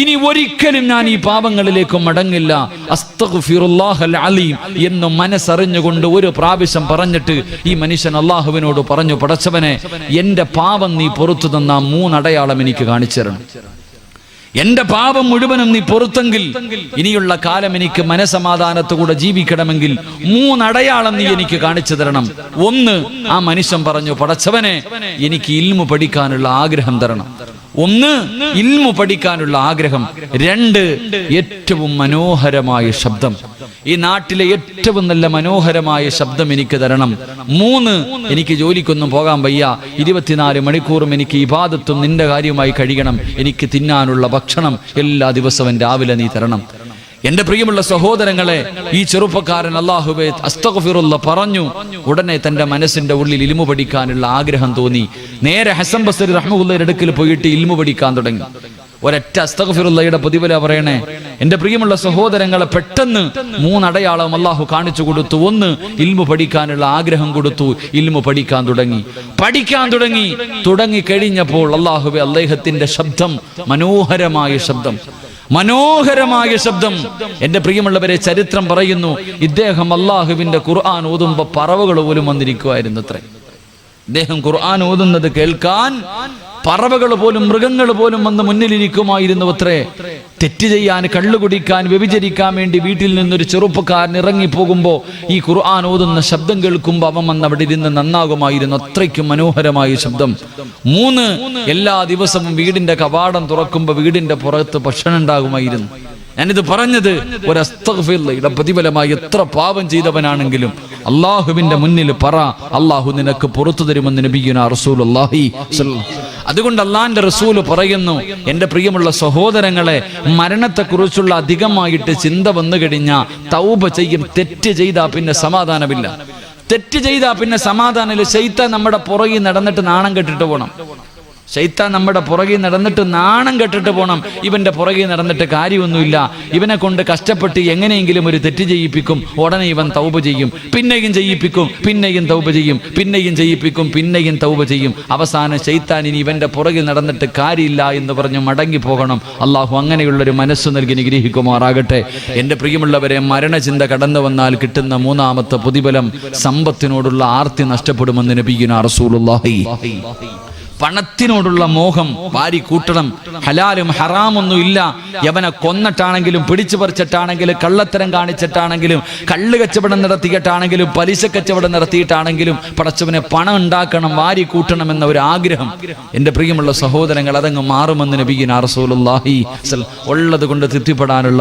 ഇനി ഒരിക്കലും ഞാൻ ഈ പാപങ്ങളിലേക്ക് മടങ്ങില്ല. അസ്തഗ്ഫിറുല്ലാഹൽ അലീം എന്ന് മനസ്സറിഞ്ഞുകൊണ്ട് ഒരു പ്രാവശ്യം പറഞ്ഞിട്ട് ഈ മനുഷ്യൻ അല്ലാഹുവിനോട് പറഞ്ഞു, പടച്ചവനെ എന്റെ പാപം നീ പുറത്തു തന്ന 3 അടയാളം എനിക്ക് കാണിച്ചു തരണം. എന്റെ പാപം മുഴുവനും നീ പുറത്തെങ്കിൽ ഇനിയുള്ള കാലം എനിക്ക് മനസമാധാനത്തോടെ ജീവിക്കണമെങ്കിൽ 3 അടയാളം നീ എനിക്ക് കാണിച്ചു തരണം. 1, ആ മനുഷ്യൻ പറഞ്ഞു, പടച്ചവനെ എനിക്ക് ഇൽമു പഠിക്കാനുള്ള ആഗ്രഹം തരണം. 1, ഇൽമു പഠിക്കാനുള്ള ആഗ്രഹം. 2, ഏറ്റവും മനോഹരമായ ശബ്ദം, ഈ നാട്ടിലെ ഏറ്റവും നല്ല മനോഹരമായ ശബ്ദം എനിക്ക് തരണം. 3, എനിക്ക് ജോലിക്കൊന്നും പോകാൻ വയ്യ, 24 മണിക്കൂറും എനിക്ക് ഇബാദത്തും നിന്റെ കാര്യമായി കഴിയണം. എനിക്ക് തിന്നാനുള്ള ഭക്ഷണം എല്ലാ ദിവസവും രാവിലെ നീ തരണം. എന്റെ പ്രിയമുള്ള സഹോദരങ്ങളെ, ഈ ചെറുപ്പക്കാരൻ അല്ലാഹുവേ അസ്തഗ്ഫിറുല്ലാഹ് പറഞ്ഞു. ഉടനെ തന്റെ മനസ്സിന്റെ ഉള്ളിൽ ഇൽമു പഠിക്കാനുള്ള ആഗ്രഹം തോന്നി. നേരെ ഹസൻ ബസ്രി റഹ്മത്തുള്ളാഹിയുടെ അടുക്കൽ പോയിട്ട് ഇൽമു പഠിക്കാൻ തുടങ്ങി. ഒരൊറ്റ അസ്തഗ്ഫിറുല്ലാഹയുടെ പ്രതിഫല പറയണേ. എന്റെ പ്രിയമുള്ള സഹോദരങ്ങളെ, പെട്ടെന്ന് 3 അടയാളം അല്ലാഹു കാണിച്ചു കൊടുത്തു. 1, ഇൽമു പഠിക്കാനുള്ള ആഗ്രഹം കൊടുത്തു. ഇൽമു പഠിക്കാൻ തുടങ്ങി കഴിഞ്ഞപ്പോൾ അല്ലാഹുവേ അദ്ദേഹത്തിന്റെ ശബ്ദം മനോഹരമായ ശബ്ദം. എന്റെ പ്രിയമുള്ളവരെ, ചരിത്രം പറയുന്നു, ഇദ്ദേഹം അല്ലാഹുവിന്റെ ഖുർആൻ ഓതുമ്പോ പറവകൾ പോലും വന്നിരിക്കുമായിരുന്നു അത്രേ. ഇദ്ദേഹം ഖുർആൻ ഓതുന്നത് കേൾക്കാൻ പറവകൾ പോലും മൃഗങ്ങൾ പോലും വന്ന് മുന്നിലിരിക്കുമായിരുന്നു അത്രേ. തെറ്റ് ചെയ്യാൻ, കള്ളു കുടിക്കാൻ, വ്യഭിചരിക്കാൻ വേണ്ടി വീട്ടിൽ നിന്നൊരു ചെറുപ്പക്കാരൻ ഇറങ്ങിപ്പോകുമ്പോ ഈ ഖുർആൻ ഓതുന്ന ശബ്ദം കേൾക്കുമ്പോൾ അവൻ വന്ന് അവിടെ ഇരുന്ന് നന്നാകുമായിരുന്നു. അത്രയ്ക്കും മനോഹരമായ ശബ്ദം. 3, എല്ലാ ദിവസവും വീടിന്റെ കവാടം തുറക്കുമ്പോൾ വീടിന്റെ പുറത്ത് ഭക്ഷണം ഉണ്ടാകുമായിരുന്നു. ഞാനിത് പറഞ്ഞത് ഒരു അസ്തഗ്ഫിറുല്ലാഹയുടെ പ്രതിഫലമായി എത്ര പാപം ചെയ്തവനാണെങ്കിലും അല്ലാഹുവിന്റെ മുന്നിൽ പറ, അല്ലാഹു നിനക്ക് പുറത്തു തരുമെന്ന് നബിയുനാ റസൂലുള്ളാഹി സ്വല്ലല്ലാഹു. അതുകൊണ്ട് അല്ലാഹുവിന്റെ റസൂൽ പറയുന്നു, എന്റെ പ്രിയമുള്ള സഹോദരങ്ങളെ, മരണത്തെക്കുറിച്ചുള്ള അധികമായിട്ട് ചിന്ത വന്നു കഴിഞ്ഞാൽ തൗബ ചെയ്യും. തെറ്റ് ചെയ്താൽ പിന്നെ സമാധാനമില്ല. തെറ്റ് ചെയ്താൽ പിന്നെ സമാധാനമില്ല. ശൈത്താൻ നമ്മുടെ പുറകിൽ നടന്നിട്ട് നാണം കെട്ടിട്ട് പോകണം. ശൈത്താൻ നമ്മുടെ പുറകിൽ നടന്നിട്ട് നാണം കെട്ടിട്ട് പോകണം. ഇവന്റെ പുറകിൽ നടന്നിട്ട് കാര്യമൊന്നുമില്ല. ഇവനെ കൊണ്ട് കഷ്ടപ്പെട്ട് എങ്ങനെയെങ്കിലും ഒരു തെറ്റ് ചെയ്യിപ്പിക്കും. ഉടനെ ഇവൻ തൗബ ചെയ്യും, പിന്നെയും ചെയ്യിപ്പിക്കും, പിന്നെയും തൗബ ചെയ്യും, പിന്നെയും ചെയ്യിപ്പിക്കും, പിന്നെയും തൗബ ചെയ്യും. അവസാനം ശൈത്താൻ ഇനി ഇവന്റെ പുറകിൽ നടന്നിട്ട് കാര്യമില്ല എന്ന് പറഞ്ഞ് മടങ്ങി പോകണം. അള്ളാഹു അങ്ങനെയുള്ളൊരു മനസ്സ് നൽകി നിഗ്രഹിക്കുമാറാകട്ടെ. എന്റെ പ്രിയമുള്ളവരെ, മരണചിന്ത കടന്നു വന്നാൽ കിട്ടുന്ന 3ാമത്തെ പ്രതിഫലം സമ്പത്തിനോടുള്ള ആർത്തി നഷ്ടപ്പെടുമെന്ന് നബിയുനാ റസൂലുള്ളാഹി. പണത്തിനോടുള്ള മോഹം വാരി കൂട്ടണം. ഹലാലും ഹറാമൊന്നും ഇല്ല. യവനെ കൊന്നിട്ടാണെങ്കിലും, പിടിച്ചു പറിച്ചിട്ടാണെങ്കിലും, കള്ളത്തരം കാണിച്ചിട്ടാണെങ്കിലും, കള്ള് കച്ചവടം നടത്തിയിട്ടാണെങ്കിലും, പലിശ കച്ചവടം നടത്തിയിട്ടാണെങ്കിലും പടച്ചവനെ പണം ഉണ്ടാക്കണം, വാരി കൂട്ടണം എന്ന ഒരു ആഗ്രഹം എൻ്റെ പ്രിയമുള്ള സഹോദരങ്ങൾ അതങ്ങ് മാറുമെന്ന് നബിയുനാ റസൂലുള്ളാഹി. ഉള്ളത് കൊണ്ട് തൃപ്തിപ്പെടാനുള്ള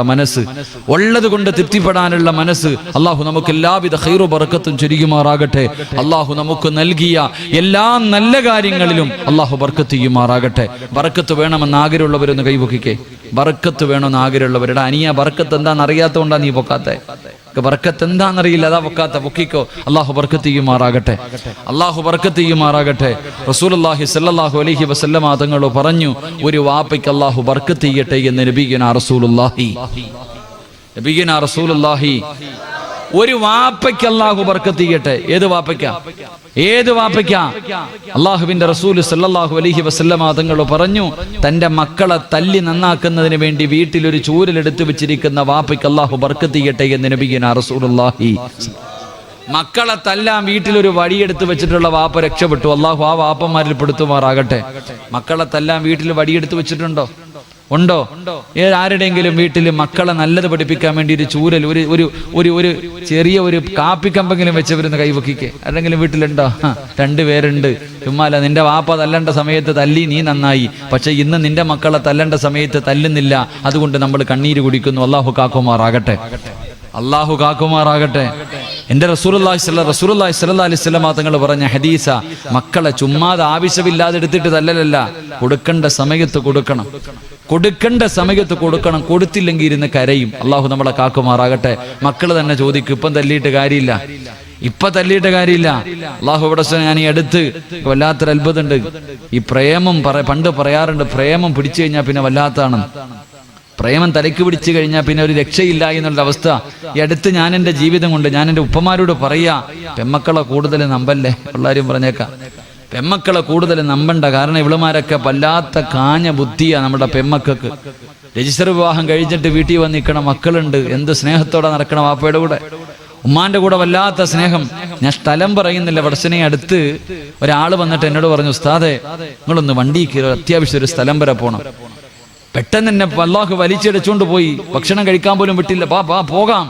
മനസ്സ് അള്ളാഹു നമുക്ക് എല്ലാവിധ ഖൈറു ബർക്കത്തും ചൊരിയുമാറാകട്ടെ. അള്ളാഹു നമുക്ക് നൽകിയ എല്ലാ നല്ല കാര്യങ്ങളിലും അള്ളാഹു ബർക്കത്ത് ചെയ്യുമാറാകട്ടെ. ബർക്കത്ത് വേണമെന്ന് ആഗ്രഹമുള്ളവരൊന്ന് കൈവക്കിക്കേ. ബർക്കത്ത് വേണമെന്ന് ആഗ്രഹമുള്ളവരുടെ അനിയ ബർക്കത്ത് എന്താണെന്ന് അറിയാത്തതുകൊണ്ടാണ് നീ പൊക്കാത്തെ. ബർക്കത്ത് എന്താണെന്നറിയില്ല, അതാ പൊക്കാത്ത. പൊക്കിക്കോ. അള്ളാഹു ബർക്കത്ത് ചെയ്യുമാറാകട്ടെ, അള്ളാഹു ബർക്കത്ത് ചെയ്യുമാറാകട്ടെ. റസൂലുള്ളാഹി സ്വല്ലല്ലാഹു അലൈഹി വസല്ലമ തങ്ങൾ പറഞ്ഞു, ഒരു വാപ്പയ്ക്ക് അള്ളാഹു ബർക്കത്ത് ചെയ്യട്ടെ എന്ന് നബിയുനാ റസൂലുള്ളാഹി ഒരു വാപ്പയ്ക്ക് അള്ളാഹു ബർക്കത്ത് ചെയ്യട്ടെ. ഏത് വാപ്പയ്ക്കാ? അള്ളാഹുവിന്റെ റസൂൽ സല്ലല്ലാഹു അലൈഹി വസല്ലമ തങ്ങൾ പറഞ്ഞു, തന്റെ മക്കളെ തല്ലി നന്നാക്കുന്നതിന് വേണ്ടി വീട്ടിലൊരു ചൂരലെടുത്ത് വെച്ചിരിക്കുന്ന വാപ്പയ്ക്ക് അള്ളാഹു ബർക്കത്ത് ചെയ്യട്ടെ എന്ന് നബിയുനാ റസൂലുള്ളാഹി. മക്കളെ തല്ലാൻ വീട്ടിലൊരു വടിയെടുത്ത് വെച്ചിട്ടുള്ള വാപ്പ രക്ഷപ്പെട്ടു. അള്ളാഹു ആ വാപ്പന്മാരിൽ പെടുത്തുമാറാകട്ടെ. മക്കളെ തല്ലാൻ വീട്ടിൽ വടിയെടുത്ത് വെച്ചിട്ടുണ്ടോ? ഉണ്ടോ? ആരുടെയെങ്കിലും വീട്ടിൽ മക്കളെ നല്ലത് പഠിപ്പിക്കാൻ വേണ്ടി ഒരു ചൂരൽ, ഒരു ചെറിയ ഒരു കാപ്പിക്കമ്പെങ്കിലും വെച്ചവരുന്ന് കൈവക്കിക്ക് ആരെങ്കിലും വീട്ടിലുണ്ടോ? 2 പേരുണ്ട്. ചുമ്മാല നിന്റെ വാപ്പ തല്ലേണ്ട സമയത്ത് തല്ലി, നീ നന്നായി. പക്ഷെ ഇന്ന് നിന്റെ മക്കളെ തല്ലേണ്ട സമയത്ത് തല്ലുന്നില്ല. അതുകൊണ്ട് നമ്മൾ കണ്ണീര് കുടിക്കുന്നു. അള്ളാഹു കാക്കുമാറാകട്ടെ, അള്ളാഹു കാക്കുമാറാകട്ടെ. എന്റെ റസൂലുള്ളാഹി സ്വല്ലല്ലാഹു അലൈഹി വസല്ലം തങ്ങൾ പറഞ്ഞ ഹദീസ, മക്കളെ ചുമ്മാതെ ആവശ്യമില്ലാതെ എടുത്തിട്ട് തല്ലലല്ല, കൊടുക്കേണ്ട സമയത്ത് കൊടുക്കണം, കൊടുക്കേണ്ട സമയത്ത് കൊടുക്കണം. കൊടുത്തില്ലെങ്കിൽ ഇരുന്ന് കരയും. അള്ളാഹു നമ്മളെ കാക്കുമാറാകട്ടെ. മക്കള് തന്നെ ചോദിക്കും, ഇപ്പം തല്ലിയിട്ട് കാര്യമില്ല, അള്ളാഹു ഇവിടെ ഞാൻ ഈ അടുത്ത് വല്ലാത്തൊരു അത്ഭുതമുണ്ട്. ഈ പ്രേമം പണ്ട് പറയാറുണ്ട്, പ്രേമം പിടിച്ചു കഴിഞ്ഞാൽ പിന്നെ വല്ലാത്താണ്. പ്രേമം തലയ്ക്ക് പിടിച്ചു കഴിഞ്ഞാൽ പിന്നെ ഒരു രക്ഷയില്ല എന്നുള്ള അവസ്ഥ. ഈ അടുത്ത് ഞാൻ എൻ്റെ ജീവിതം കൊണ്ട് ഞാൻ എൻ്റെ ഉപ്പമാരോട് പറയാ, പെമ്മക്കളെ കൂടുതൽ നമ്പല്ലേ. എല്ലാവരും പറഞ്ഞേക്കാം, പെമ്മക്കളെ കൂടുതൽ നമ്പണ്ട. കാരണം ഇവളുമാരൊക്കെ വല്ലാത്ത കാഞ്ഞ ബുദ്ധിയാണ് നമ്മുടെ പെമ്മക്കൾക്ക്. രജിസ്റ്റർ വിവാഹം കഴിഞ്ഞിട്ട് വീട്ടിൽ വന്ന് നിൽക്കണ മക്കളുണ്ട്. എന്ത് സ്നേഹത്തോടെ നടക്കണം വാപ്പയുടെ കൂടെ, ഉമ്മാന്റെ കൂടെ വല്ലാത്ത സ്നേഹം. ഞാൻ സ്ഥലം പറയുന്നില്ല. വടച്ചനെ അടുത്ത് ഒരാൾ വന്നിട്ട് എന്നോട് പറഞ്ഞു, ഉസ്താദേ നിങ്ങളൊന്ന് വണ്ടി കയറി, അത്യാവശ്യം ഒരു സ്ഥലം വരെ പോകണം. പെട്ടെന്ന് തന്നെ അല്ലാഹു വലിച്ചെടുച്ചുകൊണ്ട് പോയി. ഭക്ഷണം കഴിക്കാൻ പോലും വിട്ടില്ല. പോകാം.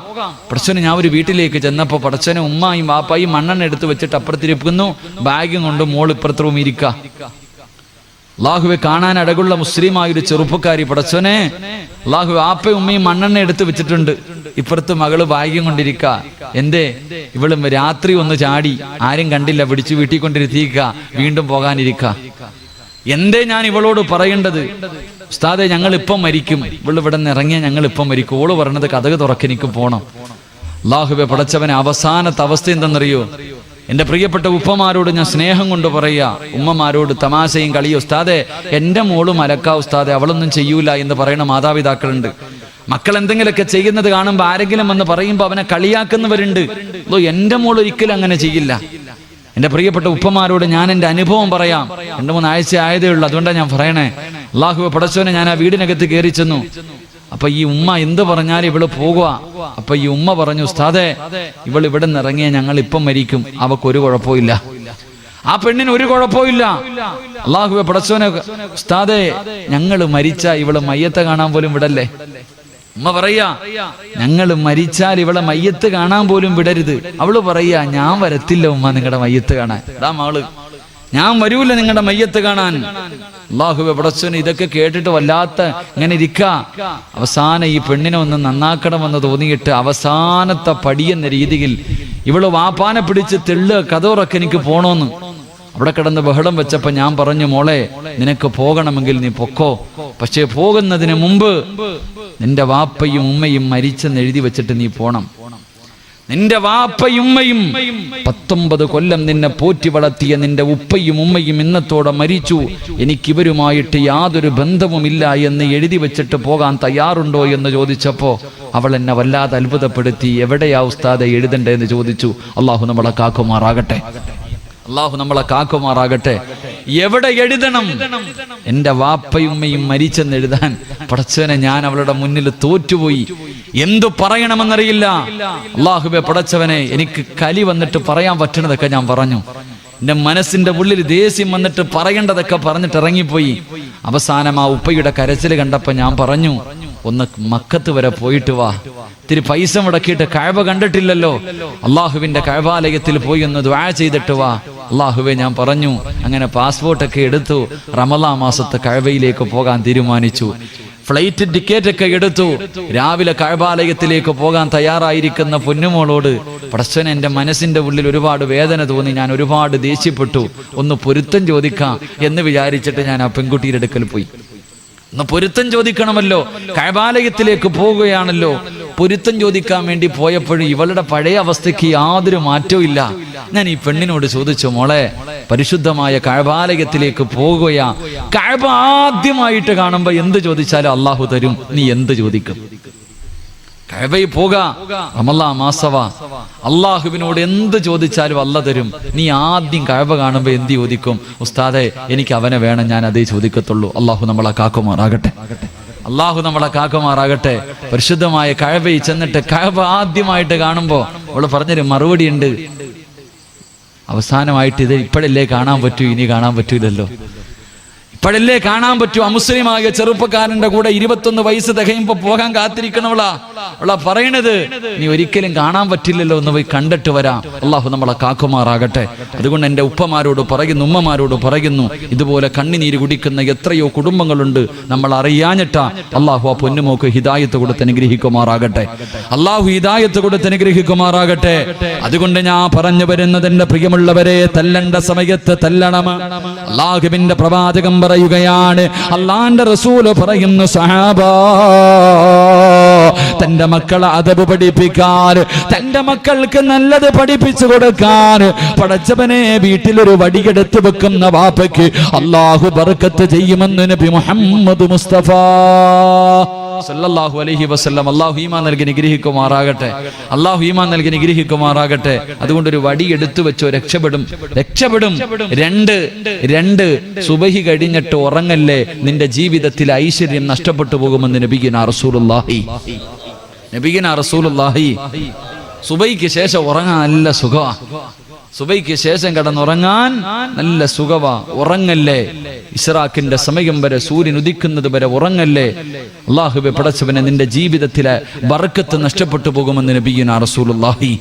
പടച്ചോനെ ഞാൻ ഒരു വീട്ടിലേക്ക് ചെന്നപ്പോ പടച്ചോനെ ഉമ്മായും വാപ്പായും മണ്ണെണ്ണ എടുത്ത് വെച്ചിട്ട് അപ്പുറത്തിരിക്കുന്നു, ബാഗും കൊണ്ട് മോൾ ഇപ്പുറത്ത് റൂം ഇരിക്ക. അല്ലാഹുവെ കാണാൻ അടകുള്ള മുസ്ലിമായൊരു ചെറുപ്പക്കാരി. പടച്ചോനെ അല്ലാഹു വാപ്പയും ഉമ്മയും മണ്ണെണ്ണ എടുത്ത് വെച്ചിട്ടുണ്ട്, ഇപ്പുറത്ത് മകള് ബാഗ്യം കൊണ്ടിരിക്ക. എന്തേ? ഇവളും രാത്രി ഒന്ന് ചാടി, ആരും കണ്ടില്ല, പിടിച്ചു വീട്ടിൽ കൊണ്ടിരുത്തിക്ക, വീണ്ടും പോകാനിരിക്ക. എന്തേ ഞാൻ ഇവളോട് പറയേണ്ടത്? ഉസ്താദെ ഞങ്ങൾ ഇപ്പം മരിക്കും, ഇവള് ഇവിടെ നിന്ന് ഇറങ്ങിയാൽ ഞങ്ങൾ ഇപ്പം മരിക്കും. ഓള് പറഞ്ഞത് കതക് തുറക്കെനിക്ക് പോണം. അല്ലാഹുവേ പടച്ചവനെ, അവസാനത്തെ അവസ്ഥ എന്തെന്നറിയോ? എന്റെ പ്രിയപ്പെട്ട ഉപ്പമാരോട് ഞാൻ സ്നേഹം കൊണ്ട് പറയാ, ഉമ്മമാരോട് തമാശയും കളിയോ. ഉസ്താദെ എന്റെ മോള് മലക്കാ ഉസ്താദെ, അവളൊന്നും ചെയ്യൂല എന്ന് പറയുന്ന മാതാപിതാക്കളുണ്ട്. മക്കൾ എന്തെങ്കിലുമൊക്കെ ചെയ്യുന്നത് കാണുമ്പോൾ ആരെങ്കിലും എന്ന് പറയുമ്പോൾ അവനെ കളിയാക്കുന്നവരുണ്ട്. എന്റെ മോൾ ഒരിക്കലും അങ്ങനെ ചെയ്യില്ല. എന്റെ പ്രിയപ്പെട്ട ഉപ്പമാരോട് ഞാൻ എൻ്റെ അനുഭവം പറയാം. 2-3 ആഴ്ച ആയതേ ഉള്ളൂ, അതുകൊണ്ടാണ് ഞാൻ പറയണേ. അല്ലാഹുവേ പടച്ചോനെ, ഞാൻ ആ വീടിനകത്ത് കയറി ചെന്നു. അപ്പൊ ഈ ഉമ്മ എന്ത് പറഞ്ഞാലും ഇവള് പോകുക. അപ്പൊ ഈ ഉമ്മ പറഞ്ഞു, ഉസ്താദേ ഇവൾ ഇവിടെ നിന്ന് ഇറങ്ങിയ ഞങ്ങൾ ഇപ്പം മരിക്കും, അവക്കൊരു കുഴപ്പമില്ല, ആ പെണ്ണിന് ഒരു കുഴപ്പമില്ല. അല്ലാഹുവേ പടച്ചോനെ, ഉസ്താദേ ഞങ്ങൾ മരിച്ച ഇവള് മയ്യത്തെ കാണാൻ പോലും വിടല്ലേ. ഉമ്മ പറയാ, ഞങ്ങള് മരിച്ചാൽ ഇവളെ മയ്യത്ത് കാണാൻ പോലും വിടരുത്. അവള് പറയാ, ഞാൻ വരത്തില്ല ഉമ്മ നിങ്ങളുടെ മയ്യത്ത് കാണാൻ. അതാ മകള്, ഞാൻ വരൂല നിങ്ങളുടെ മയ്യത്ത് കാണാൻ. അല്ലാഹുവേ പടച്ചോനെ, ഇതൊക്കെ കേട്ടിട്ട് വല്ലാത്ത ഇങ്ങനെ ഇരിക്ക. അവസാനം ഈ പെണ്ണിനെ ഒന്ന് നന്നാക്കണമെന്ന് തോന്നിയിട്ട് അവസാനത്തെ പടിയെന്ന രീതിയിൽ ഇവള് വാപ്പാനെ പിടിച്ച് കതോറൊക്കെ എനിക്ക് പോണോന്ന് അവിടെ കിടന്ന് ബഹളം വെച്ചപ്പോ ഞാൻ പറഞ്ഞു, മോളെ നിനക്ക് പോകണമെങ്കിൽ നീ പൊക്കോ, പക്ഷേ പോകുന്നതിന് മുമ്പ് നിന്റെ വാപ്പയും ഉമ്മയും മരിച്ചെന്ന് എഴുതി വെച്ചിട്ട് നീ പോണം. നിന്റെ വാപ്പയും ഉമ്മയും 19 കൊല്ലം നിന്നെ പോറ്റി വളർത്തിയ നിന്റെ ഉപ്പയും ഉമ്മയും ഇന്നത്തോടെ മരിച്ചു, എനിക്കിവരുമായിട്ട് യാതൊരു ബന്ധവുമില്ല എന്ന് എഴുതി വെച്ചിട്ട് പോകാൻ തയ്യാറുണ്ടോ എന്ന് ചോദിച്ചപ്പോ അവൾ എന്നെ വല്ലാതെ അത്ഭുതപ്പെടുത്തി. എവിടെയാ ഉസ്താദെ എഴുതണ്ടേന്ന് ചോദിച്ചു. അള്ളാഹു നമ്മളെ കാക്കുമാറാകട്ടെ, അള്ളാഹു നമ്മളെ കാക്കുമാറാകട്ടെ. എവിടെ എഴുതണം? എന്റെ വാപ്പയുമ്മയും മരിച്ചെന്ന് എഴുതാൻ പടച്ചവനെ ഞാൻ അവളുടെ മുന്നിൽ തോറ്റുപോയി. എന്തു പറയണമെന്നറിയില്ല. അല്ലാഹുവേ പടച്ചവനെ, എനിക്ക് കലി വന്നിട്ട് പറയാൻ പറ്റുന്നതൊക്കെ ഞാൻ പറഞ്ഞു. എന്റെ മനസ്സിന്റെ ഉള്ളിൽ ദേഷ്യം വന്നിട്ട് പറയേണ്ടതൊക്കെ പറഞ്ഞിട്ട് ഇറങ്ങിപ്പോയി. അവസാനം ആ ഉപ്പയുടെ കരച്ചിൽ കണ്ടപ്പോ ഞാൻ പറഞ്ഞു, ഒന്ന് മക്കത്ത് വരെ പോയിട്ട് വാ, ഇത്തിരി പൈസ മുടക്കിയിട്ട് കഅബ കണ്ടിട്ടില്ലല്ലോ, അള്ളാഹുവിന്റെ കഅബാലയത്തിൽ പോയി ഒന്ന് ദുആ ചെയ്തിട്ട് വാ. അള്ളാഹുവേ ഞാൻ പറഞ്ഞു. അങ്ങനെ പാസ്പോർട്ടൊക്കെ എടുത്തു, റമളാൻ മാസത്തെ കഅബയിലേക്ക് പോകാൻ തീരുമാനിച്ചു. ഫ്ലൈറ്റ് ടിക്കറ്റ് ഒക്കെ എടുത്തു. രാവിലെ കഅബാലയത്തിലേക്ക് പോകാൻ തയ്യാറായിരിക്കുന്ന പൊന്നുമോളോട് പടച്ചവനെ, എൻ്റെ മനസ്സിന്റെ ഉള്ളിൽ ഒരുപാട് വേദന തോന്നി. ഞാൻ ഒരുപാട് ദേഷ്യപ്പെട്ടു. ഒന്ന് പൊരുത്തം ചോദിക്കാം എന്ന് വിചാരിച്ചിട്ട് ഞാൻ ആ പെൺകുട്ടിയുടെ അടുക്കൽ പോയി. ഒന്ന് പൊരുത്തം ചോദിക്കണമല്ലോ. കഅബാലയത്തിലേക്ക് പോകുകയാണല്ലോ, പൊരുത്തം ചോദിക്കാൻ വേണ്ടി പോയപ്പോഴും ഇവളുടെ പഴയ അവസ്ഥയ്ക്ക് യാതൊരു മാറ്റവും ഇല്ല. ഞാൻ ഈ പെണ്ണിനോട് ചോദിച്ചു, മോളെ, പരിശുദ്ധമായ കഅബാലയത്തിലേക്ക് പോകുകയാ, കഅബ ആദ്യമായിട്ട് കാണുമ്പോ എന്ത് ചോദിച്ചാലും അള്ളാഹു തരും, നീ എന്ത് ചോദിക്കും? കഅബയിൽ പോക, റമളാൻ മാസവാ, അള്ളാഹുവിനോട് എന്ത് ചോദിച്ചാലും അല്ല തരും. നീ ആദ്യം കഅബ കാണുമ്പോ എന്ത് ചോദിക്കും? ഉസ്താദെ, എനിക്ക് അവനെ വേണം, ഞാൻ അതേ ചോദിക്കത്തുള്ളൂ. അള്ളാഹു നമ്മളെ കാക്കുമാറാകട്ടെ, അള്ളാഹു നമ്മളെ കാക്കുമാറാകട്ടെ. പരിശുദ്ധമായ കഅബയിൽ ചെന്നിട്ട് കഅബ ആദ്യമായിട്ട് കാണുമ്പോ അവള് പറഞ്ഞൊരു മറുപടി ഉണ്ട്, അവസാനമായിട്ട് ഇത് ഇപ്പോഴല്ലേ കാണാൻ പറ്റൂ, ഇനി കാണാൻ പറ്റൂലല്ലോ, ഇപ്പോഴല്ലേ കാണാൻ പറ്റൂ. അമുസ്ലിമായ ചെറുപ്പക്കാരന്റെ കൂടെ 21 വയസ്സ് തികയുമ്പോ പോകാൻ കാത്തിരിക്കണവളാ. അവളാ പറയണത്, നീ ഒരിക്കലും കാണാൻ പറ്റില്ലല്ലോ, ഒന്ന് പോയി കണ്ടിട്ട് വരാം. അള്ളാഹു നമ്മളെ കാക്കുമാറാകട്ടെ. അതുകൊണ്ട് എൻ്റെ ഉപ്പമാരോട് പറയുന്നു, ഉമ്മമാരോട് പറയുന്നു, ഇതുപോലെ കണ്ണിനീര് കുടിക്കുന്ന എത്രയോ കുടുംബങ്ങളുണ്ട്, നമ്മൾ അറിയാഞ്ഞിട്ടാ. അള്ളാഹു ആ പൊന്നുമോക്ക് ഹിദായത്ത് കൊടുത്ത് അനുഗ്രഹിക്കുമാറാകട്ടെ, അള്ളാഹു ഹിദായത്ത് കൊടുത്ത് അനുഗ്രഹിക്കുമാറാകട്ടെ. അതുകൊണ്ട് ഞാൻ പറഞ്ഞു വരുന്നത്, എൻ്റെ പ്രിയമുള്ളവരെ, തല്ലണ്ട സമയത്ത് തല്ലണം. അള്ളാഹുവിന്റെ പ്രവാചകം പറയുകയാണ്, അള്ളാന്റെ റസൂല് പറയുന്നു, സഹാബാ, തന്റെ മക്കളെ അദബ് പഠിപ്പിക്കാൻ, തന്റെ മക്കൾക്ക് നല്ലത് പഠിപ്പിച്ചു കൊടുക്കാൻ പടച്ചവനെ വീട്ടിലൊരു വടിയെടുത്ത് വെക്കുന്ന വാപ്പയ്ക്ക് അള്ളാഹു ബർക്കത്ത് ചെയ്യുമെന്ന് നബി മുഹമ്മദ് മുസ്തഫ സല്ലല്ലാഹു അലൈഹി വസല്ലം. അള്ളാഹു ഈമാൻ നൽകി നിഗ്രഹിക്കുമാറാകട്ടെ, അള്ളാഹു ഈമാൻ നൽകി നിഗ്രഹിക്കുമാറാകട്ടെ. അതുകൊണ്ടൊരു വടി എടുത്തു വെച്ചോ, രക്ഷപ്പെടും, രക്ഷപ്പെടും. രണ്ട് സുബഹി കഴിഞ്ഞിട്ട് ഉറങ്ങല്ലേ, നിന്റെ ജീവിതത്തിൽ ഐശ്വര്യം നഷ്ടപ്പെട്ടു പോകുമെന്ന് നബിയുനാ റസൂലുള്ളാഹി. സുബഹിക്ക് ശേഷം ഉറങ്ങാൻ നല്ല സുഖമാ, സുബഹിക്ക് ശേഷം കിടന്നുറങ്ങാൻ നല്ല സുഖവാ. ഉറങ്ങല്ലേ, ഇസ്റാഖിന്റെ സമയം വരെ, സൂര്യൻ ഉദിക്കുന്നത് വരെ ഉറങ്ങല്ലേ. അല്ലാഹുവേ പടച്ചവനെ, നിന്റെ ജീവിതത്തിലെ ബർക്കത്ത് നഷ്ടപ്പെട്ടു പോകുമെന്ന് നബിയുനാ റസൂലുള്ളാഹി.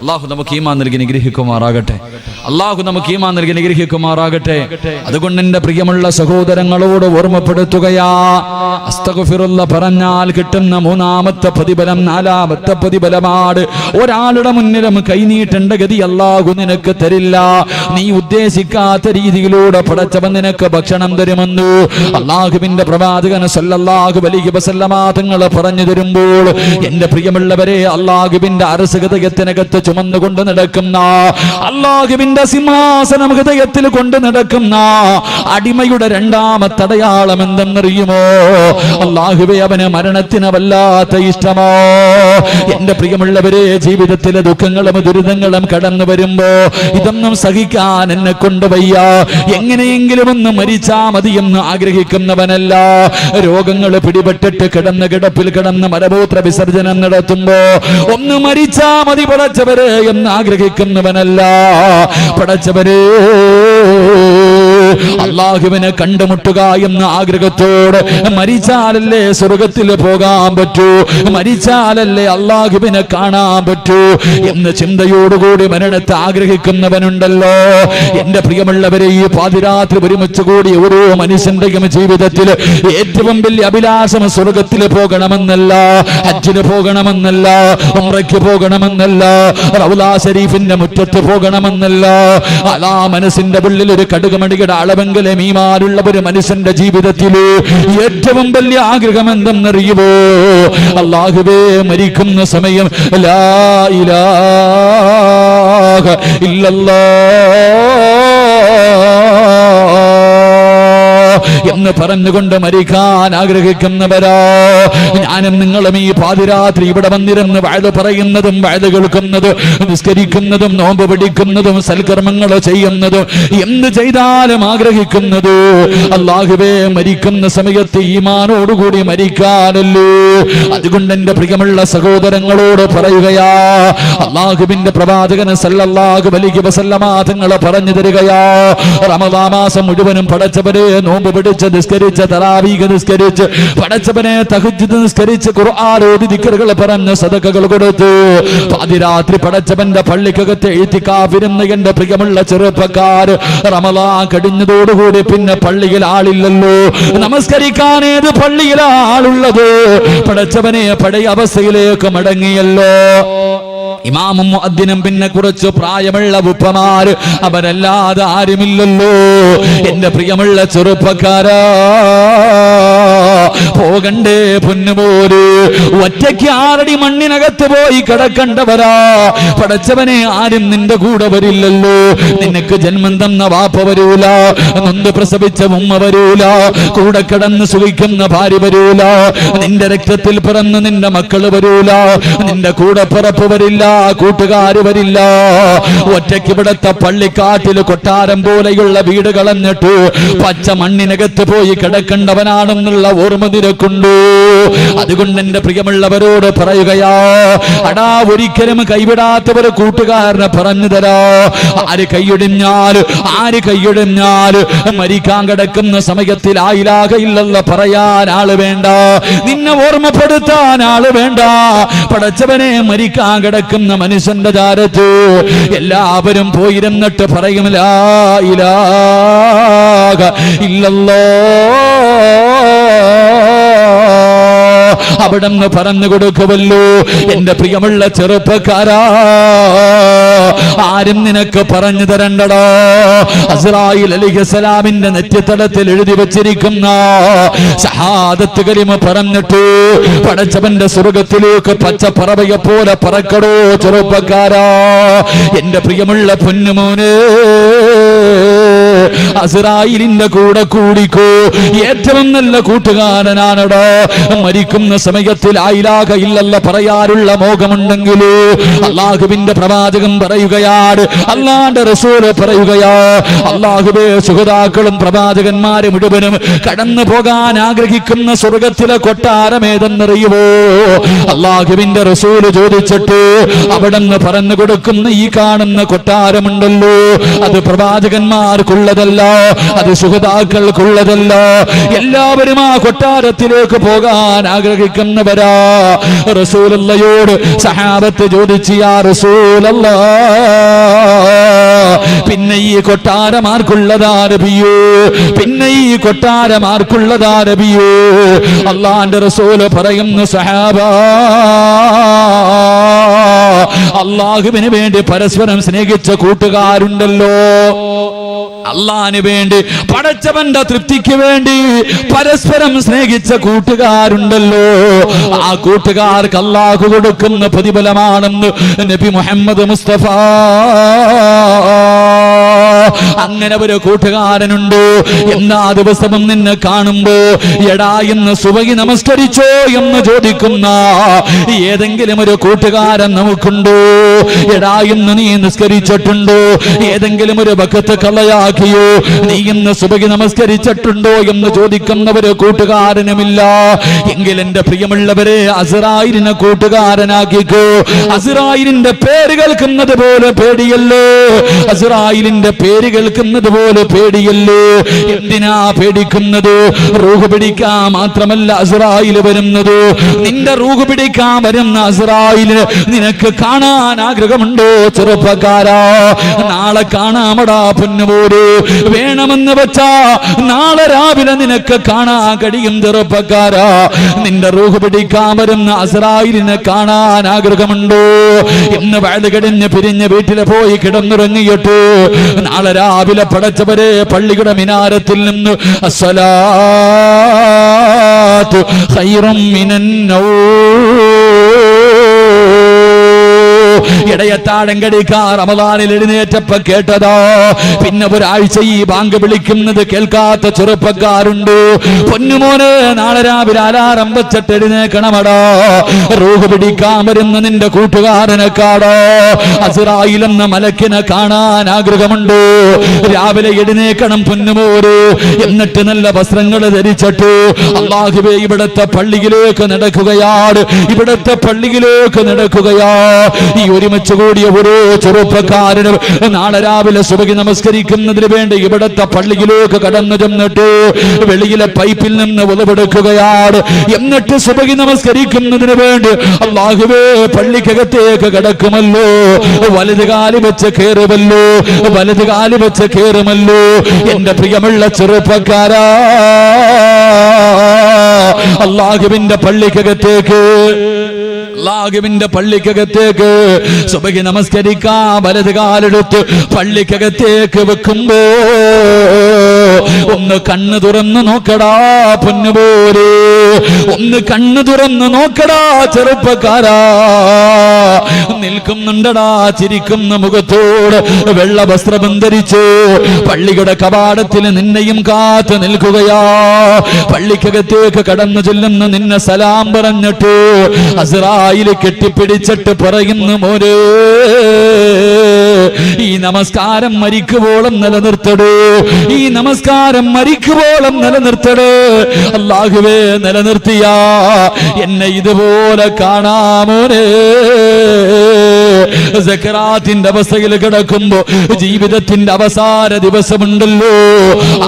അള്ളാഹു നമുക്ക് ഈമാൻ നൽകി നിഗ്രഹിക്കുമാറാകട്ടെ, അള്ളാഹു നമുക്ക് ഈമാൻ നൽകി നിഗ്രഹിക്കുമാറാകട്ടെ. അതുകൊണ്ട് എന്റെ പ്രിയമുള്ള സഹോദരങ്ങളോട് ഓർമ്മപ്പെടുത്തുകയാ, അസ്തഗ്ഫിറുല്ലാഹ് പറഞ്ഞാൽ കിട്ടുന്ന 3ാമത്തെ പ്രതിഫലം 4ാമത്തെ പ്രതിഫലമാണ്. ഒരാളുടെ മുന്നിലും കൈനീട്ടേണ്ട ഗതി അള്ളാഹു നിനക്ക് തരില്ല. നീ ഉദ്ദേശിക്കാത്ത രീതിയിലൂടെ പടച്ചവൻ നിനക്ക് ഭക്ഷണം തരുമെന്ന് അള്ളാഹുവിന്റെ പ്രവാചകൻ സല്ലല്ലാഹു അലൈഹി വസല്ലമ തങ്ങൾ പറഞ്ഞു തരുമ്പോൾ, എന്റെ പ്രിയമുള്ളവരെ, അള്ളാഹുവിന്റെ അരസഹൃദയത്തിനകത്ത് ചുമന്നുകൊണ്ട് നടക്കുന്ന, അല്ലാഹുവിന്റെ സിംഹാസനം ഹൃദയത്തിൽ കൊണ്ട് നടക്കുന്ന അടിമയുടെ 2ാമത്തെ അടയാളം എന്തെന്നറിയുമോ? അല്ലാഹുവേ, അവന് മരണത്തിന് വല്ലാത്ത ഇഷ്ടമോ? എന്റെ പ്രിയമുള്ളവരെ, ജീവിതത്തിലെ ദുഃഖങ്ങളും ദുരിതങ്ങളും കടന്നു വരുമ്പോ ഇതൊന്നും സഹിക്കാൻ എന്നെ കൊണ്ട് വയ്യ, എങ്ങനെയെങ്കിലും ഒന്ന് മരിച്ചാ മതിയെന്ന് ആഗ്രഹിക്കുന്നവനല്ല. രോഗങ്ങൾ പിടിപെട്ടിട്ട് കിടന്ന് കിടപ്പിൽ കിടന്ന് മലമൂത്ര വിസർജനം നടത്തുമ്പോ ഒന്ന് മരിച്ചാ മതി പടച്ചവരെ എന്ന് ആഗ്രഹിക്കുന്നവനല്ല. പടച്ചവരെ, അള്ളാഹുവിനെ കണ്ടുമുട്ടുക എന്ന ആഗ്രഹത്തോട് മരിച്ചാലല്ലേ സ്വർഗത്തിൽ പോകാൻ പറ്റൂ, മരിച്ചാലല്ലേ അള്ളാഹുവിനെ കാണാൻ പറ്റൂ എന്ന ചിന്തയോടുകൂടി മരണത്തെ ആഗ്രഹിക്കുന്നവനുണ്ടല്ലോ. എന്റെ പ്രിയമുള്ളവരെ, ഈ പാതിരാത്രി ഒരുമിച്ച് കൂടി ഓരോ മനുഷ്യന്റെയും ജീവിതത്തിൽ ഏറ്റവും വലിയ അഭിലാഷം സ്വർഗത്തിൽ പോകണമെന്നല്ല, ഹജ്ജിന് പോകണമെന്നല്ല, ഉംറയ്ക്ക് പോകണമെന്നല്ല, റൗള ശരീഫിന്റെ മുറ്റത്ത് പോകണമെന്നല്ല. അലാ മനസ്സിന്റെ ഉള്ളിൽ ഒരു കടുകുമണിയുടെ അളവെങ്കിലും ഈമാനുള്ള ഒരു മനുഷ്യന്റെ ജീവിതത്തിൽ ഏറ്റവും വലിയ ആഗ്രഹം എന്തെന്നറിയുമോ? അല്ലാഹുവേ, മരിക്കുന്ന സമയം ലാ ഇലാഹ ഇല്ലല്ലാഹ് എന്ന് പറഞ്ഞുകൊണ്ട് മരിക്കാൻ ആഗ്രഹിക്കുന്നവരാ. ഞാനും നിങ്ങളും ഈ പാതിരാത്രി ഇവിടെ വന്നിരുന്ന് വഅദ് പറയുന്നതും വഅദ് കേൾക്കുന്നതും നിസ്കരിക്കുന്നതും നോമ്പ് പിടിക്കുന്നതും സൽക്കർമ്മങ്ങൾ ചെയ്യുന്നതും എന്ത് ചെയ്താലും ആഗ്രഹിക്കുന്നത് അല്ലാഹുവേ മരിക്കുന്ന സമയത്ത് ഈമാനോടുകൂടി മരിക്കാനല്ലോ. അതുകൊണ്ട് എന്റെ പ്രിയമുള്ള സഹോദരങ്ങളോട് പറയുകയാ, അല്ലാഹുവിന്റെ പ്രവാചകൻ സല്ലല്ലാഹു അലൈഹി വസല്ലമ തങ്ങൾ പറഞ്ഞു തരികയാ, റമദാൻ മാസം മുഴുവനും പടച്ചവരെ നോമ്പ് പിടിച്ച് നിസ്കരിച്ച് തറാവീഹ് നിസ്കരിച്ച് പടച്ചവനെ തഹജ്ജുദ് നിസ്കരിച്ച് ഖുർആൻ ഓതി ദിക്റുകൾ പറഞ്ഞ് സദഖകൾ കൊടുത്തു പാതിരാത്രി പടച്ചവന്റെ പള്ളിക്കകത്ത് ഇഅ്തികാഫിരുന്ന എന്റെ പ്രിയമുള്ള ചെറുപ്പക്കാർ, റമദാൻ കഴിഞ്ഞതോടുകൂടി പിന്നെ പള്ളിയിൽ ആളില്ലല്ലോ, നമസ്കരിക്കാൻ ഏത് പള്ളിയിലാ ആളുള്ളത്? പടച്ചവനെ പഴയ അവസ്ഥയിലേക്ക് മടങ്ങിയല്ലോ. ഇമാമും മുഅദ്ദിനും പിന്നെ കുറച്ച് പ്രായമുള്ള ഉപ്പമാര്, അവരല്ലാതെ ആരുമില്ലല്ലോ. എന്റെ പ്രിയമുള്ള ചെറുപ്പക്കാരാ, പോകണ്ടേ പൊന്നുപോര്? ഒറ്റയ്ക്ക് 6 അടി മണ്ണിനകത്ത് പോയി കിടക്കണ്ടവരാ. പടച്ചവനെ, ആരും നിന്റെ കൂടെ വരില്ലല്ലോ. നിനക്ക് ജന്മം തന്ന വാപ്പ വരൂല, നൊന്ത് പ്രസവിച്ച ഉമ്മ വരൂല, കൂടെ കിടന്ന് സുഖിക്കുന്ന ഭാര്യ വരൂല, നിന്റെ രക്തത്തിൽ പിറന്ന് നിന്റെ മക്കള് വരൂല, നിന്റെ കൂടെ പിറപ്പ് വരില്ല, കൂട്ടുകാര് വരില്ല. ഒറ്റയ്ക്ക് ഇവിടത്തെ പള്ളിക്കാട്ടില് കൊട്ടാരം പോലെയുള്ള വീട് കളഞ്ഞിട്ട് പച്ച മണ്ണിനകത്ത് പോയി കിടക്കേണ്ടവനാണെന്നുള്ള ഓർമ്മ നിനക്കുണ്ടോ? അതുകൊണ്ട് എന്റെ പ്രിയമുള്ളവരോട് പറയുകയാ, അടാ, ഒരിക്കലും കൈവിടാത്തവർ കൂട്ടുകാരനെ പറഞ്ഞു തരാ. ആര് കൈയൊടിഞ്ഞാല് മരിക്കാൻ കിടക്കുന്ന സമയത്തിൽ ആ ഇലാഹ ഇല്ലല്ലാഹ് പറയാൻ ആള് വേണ്ട, നിന്നെ ഓർമ്മപ്പെടുത്താൻ ആള് വേണ്ട. പടച്ചവനെ, മരിക്കാൻ കിടക്കുന്ന മനുഷ്യന്റെ ചാരത്ത് എല്ലാവരും പോയിരുന്നിട്ട് പറയും ലാ ഇലാഹ ഇല്ലല്ലാഹ്, അവിടെന്ന് പറഞ്ഞു കൊടുക്കുമല്ലോ. എന്റെ പ്രിയമുള്ള ചെറുപ്പക്കാരാ, ആരും നിനക്ക് പറഞ്ഞു തരണ്ടടോ. അസ്റായിൽ അലൈഹിസ്സലാമിന്റെ നെറ്റിത്തടത്തിൽ എഴുതി വച്ചിരിക്കുന്ന ഷഹാദത്ത് കലിമ പറഞ്ഞിട്ട് പടച്ചവന്റെ സ്വർഗത്തിലേക്ക് പച്ചപ്പറവയെ പോലെ പറക്കടോ ചെറുപ്പക്കാരാ. എന്റെ പ്രിയമുള്ള പൊന്നുമോനെ, അസ്റായിലിന്റെ കൂടെ കൂടിക്കോ. ഏറ്റവും നല്ല കൂട്ടുകാരനാണടോ. മരിക്കുന്ന സമയത്തിൽ ലാ ഇലാഹ ഇല്ലല്ലാഹ് പറയാനുള്ള മോഹമുണ്ടെങ്കിൽ അല്ലാഹുവിന്റെ പ്രവാചകൻ പറയുകയാണ്, അല്ലാഹുവിന്റെ റസൂൽ പറയുകയാ, അല്ലാഹുവേ, സുഹൃതാക്കളും പ്രവാചകന്മാരും മുഴുവനും കടന്നു പോകാൻ ആഗ്രഹിക്കുന്ന സ്വർഗത്തിലെ കൊട്ടാരം ഏതെന്നറിയുമോ? അല്ലാഹുവിന്റെ റസൂൽ ചോദിച്ചിട്ട് അവിടെന്ന് പറഞ്ഞു കൊടുക്കുന്ന ഈ കാണുന്ന കൊട്ടാരമുണ്ടല്ലോ, അത് പ്രവാചകന്മാർക്കുള്ളതല്ല, അത് സുഹൃതാക്കൾക്കുള്ളതല്ല. എല്ലാവരും ആ കൊട്ടാരത്തിലേക്ക് പോകാൻ ആഗ്രഹിക്കുന്നവരാ. റസൂലുള്ളാഹിയോട് സഹാബത്ത് ചോദിച്ചു, യാ റസൂലല്ലാഹ്, പിന്നെ ഈ കൊട്ടാരമാർക്കുള്ളതാ നബിയേ? പിന്നെ ഈ കൊട്ടാരമാർക്കുള്ളതാ നബിയേ? അല്ലാഹുവിന്റെ റസൂൽ പറയുന്നു, സഹാബാ, അല്ലാഹുവിന് വേണ്ടി പരസ്പരം സ്നേഹിച്ച കൂട്ടുകാരുണ്ടല്ലോ, അള്ളാഹിന് വേണ്ടി, പടച്ചവന്റെ തൃപ്തിക്ക് വേണ്ടി പരസ്പരം സ്നേഹിച്ച കൂട്ടുകാരുണ്ടല്ലോ, ആ കൂട്ടുകാർക്ക് അള്ളാഹു കൊടുക്കുന്ന പ്രതിഫലമാണെന്ന് നബി മുഹമ്മദ് മുസ്തഫ. അങ്ങനെ ഒരു കൂട്ടുകാരനുണ്ട്. എന്നാ ദിവസവും നിന്നെ കാണുമ്പോ എടാ എന്ന് സുബഹി നമസ്കരിച്ചോ എന്ന് ചോദിക്കുന്ന ഏതെങ്കിലും ഒരു കൂട്ടുകാരൻ നമുക്കുണ്ടോ? എടാ എന്ന് നീ നിസ്കരിച്ചിട്ടുണ്ടോ? ഏതെങ്കിലും ഒരു വഖത്ത് കളയാക്കിയോ? നീ ഇന്ന് സുബഹി നമസ്കരിച്ചിട്ടുണ്ടോ എന്ന് ചോദിക്കുന്ന ഒരു കൂട്ടുകാരനുമില്ല. എങ്കിൽ എന്റെ പ്രിയമുള്ളവരെ, അസ്റായിലിനെ കൂട്ടുകാരനാക്കിക്കോ. അസ്റായിലിന്റെ പേര് കേൾക്കുന്നത് പോലെ പേടിയല്ലോ, അസ്റായിലിന്റെ പേര് കേൾക്കുന്നത് പോലെ പേടിയല്ലേ? എന്തിനാ പേടിക്കുന്നത്? റൂഹ് പിടിക്കാൻ മാത്രമല്ല അസ്റായിൽ വരുന്നത്. നിന്റെ റൂഹ് പിടിക്കാൻ വരുന്ന അസ്റായിലിനെ നിനക്ക് കാണാൻ ആഗ്രഹമുണ്ടോ ചെറുപ്പക്കാരാ? നാളെ കാണാമടാ പൊന്നുപോര്. വേണമെന്ന് വെച്ചാ നാളെ രാവിലെ നിനക്ക് കാണാൻ കഴിയും ചെറുപ്പക്കാരാ. നിന്റെ റൂഹ് പിടിക്കാൻ വരുന്ന അസ്റായിലിനെ കാണാൻ ആഗ്രഹമുണ്ടോ? ഇന്ന് വയത് കഴിഞ്ഞ് പിരിഞ്ഞ് വീട്ടിൽ പോയി കിടന്നുറങ്ങിയിട്ട് നാളെ രാവിലെ പടച്ചവരെ പള്ളിയുടെ മിനാരത്തിൽ നിന്ന് അസ്സലാത്തു ഖൈറും മിനൻ ഇടയത്താഴം കടിക്കാ റമദാനിൽ എഴുന്നേറ്റപ്പോ കേട്ടതാ. പിന്നെ ഒരാഴ്ച ഈ ബാങ്ക് വിളിക്കുന്നത് കേൾക്കാത്ത ചെറുപ്പക്കാരുണ്ട്. പൊന്നുമോനെ, നാളെ രാവിലെ അലാറം വെച്ചിട്ട് എഴുന്നേക്കണമടാ. റൂഹ് പിടിക്കാൻ വരുന്ന നിന്റെ കൂട്ടുകാരനെ കാടോ. അസ്റായിൽ എന്ന മലക്കിനെ കാണാൻ ആഗ്രഹമുണ്ട്. രാവിലെ എഴുന്നേക്കണം പൊന്നുമോര്. എന്നിട്ട് നല്ല വസ്ത്രങ്ങൾ ധരിച്ചിട്ട് അല്ലാഹുവേ ഇവിടത്തെ പള്ളിയിലേക്ക് നടക്കുകയാണ്, ഇവിടത്തെ പള്ളിയിലേക്ക് നടക്കുകയാ. ഈ ഒരുമിച്ച് കൂടിയ ഓരോ ചെറുപ്പക്കാരനും നാളെ രാവിലെ സുബഹി നമസ്കരിക്കുന്നതിന് വേണ്ടി ഇവിടത്തെ പള്ളിയിലേക്ക് കടന്നു ചെന്നിട്ട് വെളിയിലെ പൈപ്പിൽ നിന്ന് ഉളവെടുക്കുകയാണ്. എന്നിട്ട് സുബഹി നമസ്കരിക്കുന്നതിന് വേണ്ടി അല്ലാഹുവേ പള്ളിക്കകത്തേക്ക് കടക്കുമല്ലോ. വലത് കാല് വെച്ച് കയറുമല്ലോ, വലത് കാല് വെച്ച് കയറുമല്ലോ. എന്റെ പ്രിയമുള്ള ചെറുപ്പക്കാരാ, അല്ലാഹുവിന്റെ പള്ളിക്കകത്തേക്ക് അല്ലാഹുവിന്റെ പള്ളിക്കകത്തേക്ക് സുബഹി നമസ്കരിക്കാൻ വലത് കാലെടുത്ത് പള്ളിക്കകത്തേക്ക് വെക്കുമ്പോ ഒന്ന് കണ്ണ് തുറന്ന് നോക്കടാ പൊന്നുപോരെ, ഒന്ന് കണ്ണ് തുറന്ന് നോക്കടാ ചെറുപ്പക്കാരാ. നിൽക്കുന്നുണ്ടടാ ചിരിക്കുന്ന മുഖത്തോട് വെള്ള വസ്ത്രം ധരിച്ചു പള്ളിയുടെ കവാടത്തിൽ നിന്നെയും കാത്തു നിൽക്കുകയാ. പള്ളിക്കകത്തേക്ക് കടന്നു ചെല്ലുന്ന നിന്നെ സലാം പറഞ്ഞിട്ട് അസ്റായില് കെട്ടിപ്പിടിച്ചിട്ട് പറയുന്നു, മോനെ ഈ നമസ്കാരം മരിക്കുവോളം നിലനിർത്തടേ, ഈ നമസ്കാരം മരിക്കുവോളം നിലനിർത്തടേ. അല്ലാഹുവേ നിലനിർത്തിയാ എന്നെ ഇതുപോലെ കാണാമോനെ. സക്കറാത്തിന്റെ അവസ്ഥയിൽ കിടക്കുമ്പോ ജീവിതത്തിന്റെ അവസാന ദിവസമുണ്ടല്ലോ,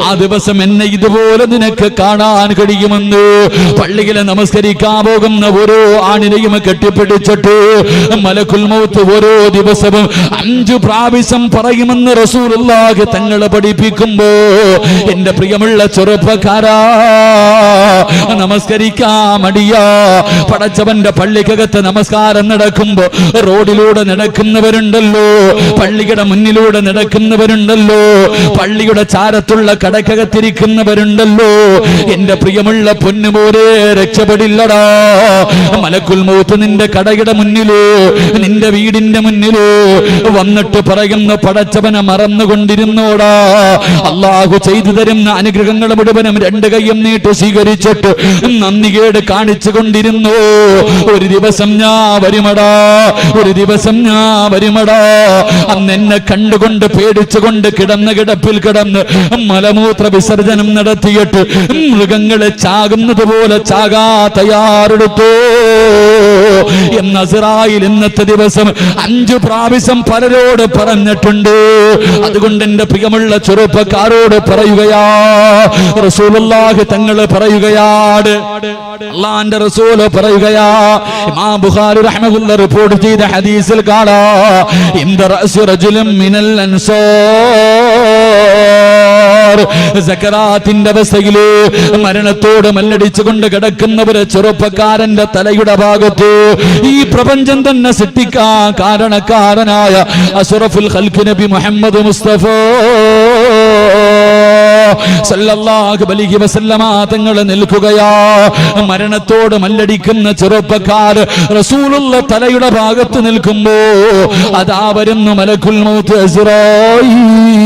ആ ദിവസം എന്നെ ഇതുപോലെ നിനക്ക് കാണാൻ കഴിയുമെന്ന് പള്ളിയിലെ നമസ്കരിക്കാൻ പോകുന്ന ഓരോ ആണിനെയും കെട്ടിപ്പിടിച്ചിട്ട് മലക്കുൽ മൗത്ത് ഓരോ ദിവസവും 5 പ്രാവശ്യം പറയുമെന്ന് റസൂലുള്ളാഹി തങ്ങളെ പഠിപ്പിക്കുമ്പോ എന്റെ പ്രിയമുള്ള ചെറുപ്പക്കാരാ, നമസ്കരിക്കാൻ മടിയാ. പടച്ചവന്റെ പള്ളിക്കകത്ത് നമസ്കാരം നടക്കുമ്പോ റോഡിലൂടെ നടക്കുന്നവരുണ്ടല്ലോ, പള്ളിയുടെ മുന്നിലൂടെ നടക്കുന്നവരുണ്ടല്ലോ, പള്ളിയുടെ ചാരത്തുള്ള കടക്കകത്തിരിക്കുന്നവരുണ്ടല്ലോ. എന്റെ പ്രിയമുള്ള പൊന്നുപോലെ രക്ഷപ്പെടില്ലടാ. മലക്കുൽ മൗത്ത് നിന്റെ കടയുടെ മുന്നിലോ നിന്റെ വീടിന്റെ മുന്നിലോ വന്നിട്ട് പറയുന്ന പടച്ചവനെ മറന്നുകൊണ്ടിരുന്നോടാ. അല്ലാഹു ചെയ്തു തരുന്ന അനുഗ്രഹങ്ങൾ മുഴുവനും 2 കൈയും നീട്ടി സ്വീകരിച്ചിട്ട് നന്ദികേട് കാണിച്ചു കൊണ്ടിരുന്നു. ഒരു ദിവസം ഞാൻ വരുമടാ, ഒരു ദിവസം ഞാൻ വരുമടാ. അന്ന് എന്നെ കണ്ടുകൊണ്ട് പേടിച്ചുകൊണ്ട് കിടന്ന കിടപ്പിൽ കിടന്ന് മലമൂത്ര വിസർജനം നടത്തിയിട്ട് മൃഗങ്ങളെ ചാകുന്നത് പോലെ ചാകാ തയ്യാറെടുത്തു എന്ന് അസ്റായിൽ ഇന്നത്തെ ദിവസം 5 പ്രാവശ്യം പലരോട് പറഞ്ഞിട്ടുണ്ട്. അതുകൊണ്ട് എന്റെ പ്രിയമുള്ള ചെറുപ്പക്കാരോട് പറയുകയാ, റസൂലുള്ളാഹി തങ്ങള് പറയുകയാണ്, അല്ലാഹുവിന്റെ റസൂല് പറയുകയാ, ഇമാം ബുഖാരി റഹ്മത്തുള്ളാഹി റിപ്പോർട്ട് ചെയ്ത ഹദീസിൽ കാണാം, ഇന്ദ റഅസി റജുലിൻ മിനൽ അൻസാർ, സക്കറാത്തിന്റെ അവസ്ഥയില് മരണത്തോട് മല്ലടിച്ചുകൊണ്ട് കിടക്കുന്നവര് ചെറുപ്പക്കാരന്റെ തലയുടെ ഭാഗത്ത് ഈ പ്രപഞ്ചം തന്നെ സൃഷ്ടിക്കാൻ കാരണക്കാരനായ അഷ്റഫുൽ ഖൽഖ് നബി മുഹമ്മദ് മുസ്തഫ സല്ലല്ലാഹു അലൈഹി വസല്ലമ തങ്ങൾ നിൽക്കുകയാ. മരണത്തോട് മല്ലടിക്കുന്ന ചെറുപ്പക്കാർ റസൂലുള്ള തലയുടെ ഭാഗത്ത് നിൽക്കുമ്പോ അതാ വരുന്നു മലക്കുൽ മൗത്ത് അസ്റായീൽ.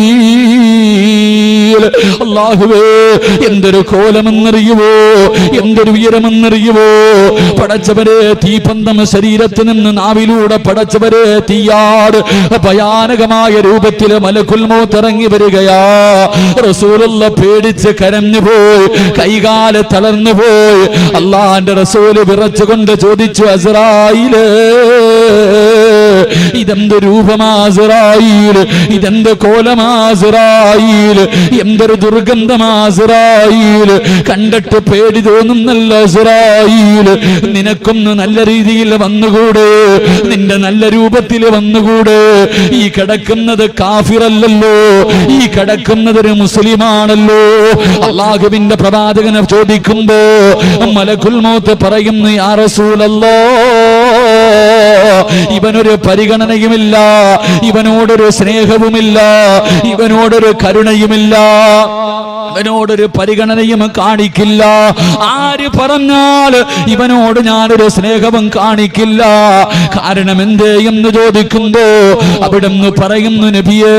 അല്ലാഹുവേ, എന്തൊരു കോലമെന്നറിയുവോ, എന്തൊരു ഉയരമെന്നറിയുവോ. പടച്ചവരെ തീപന്തം ശരീരത്തിൽ നിന്ന് നാവിലൂടെ പടച്ചവരെ തീയാട് ഭയാനകമായ രൂപത്തിൽ മലക്കുൽ മൗത്ത് ഇറങ്ങി വരികയാ. റസൂലുള്ള പേടിച്ച് കരഞ്ഞു പോയി, കൈകാല് തളർന്നു പോയി. അല്ലാഹുവിന്റെ റസൂല് വിറച്ചുകൊണ്ട് ചോദിച്ചു, അസ്റായീല്, ഇതെന്ത് രൂപമാ അസ്റായീൽ, ഇതെന്ത് കോലമാ അസ്റായീൽ, എന്തൊരു ദുർഗന്ധമാ അസ്റായീൽ, കണ്ടിട്ട് പേടി തോന്നുന്നല്ല അസ്റായീൽ. നിനക്കൊന്ന് നല്ല രീതിയിൽ വന്നുകൂടെ, നിന്റെ നല്ല രൂപത്തിൽ വന്നുകൂടെ. ഈ കിടക്കുന്നത് കാഫിറല്ലല്ലോ, ഈ കിടക്കുന്നത് ഒരു മുസ്ലിമാണല്ലോ. അല്ലാഹുവിന്റെ പ്രവാചകനെ ചോദിക്കുമ്പോ മലക്കുൽ മൗത്ത് പറയുന്നു, യാ റസൂലല്ലാഹ്, ഇവനൊരു പരിഗണനയുമില്ല, ഇവനോടൊരു സ്നേഹവുമില്ല, ഇവനോടൊരു കരുണയുമില്ല, ഇവനോടൊരു പരിഗണനയും കാണിക്കില്ല. ആര് പറഞ്ഞാൽ ഇവനോട് ഞാനൊരു സ്നേഹവും കാണിക്കില്ല. കാരണം എന്തേ എന്ന് ചോദിക്കുമ്പോ അവിടുന്ന് പറയുന്നു, നബിയേ,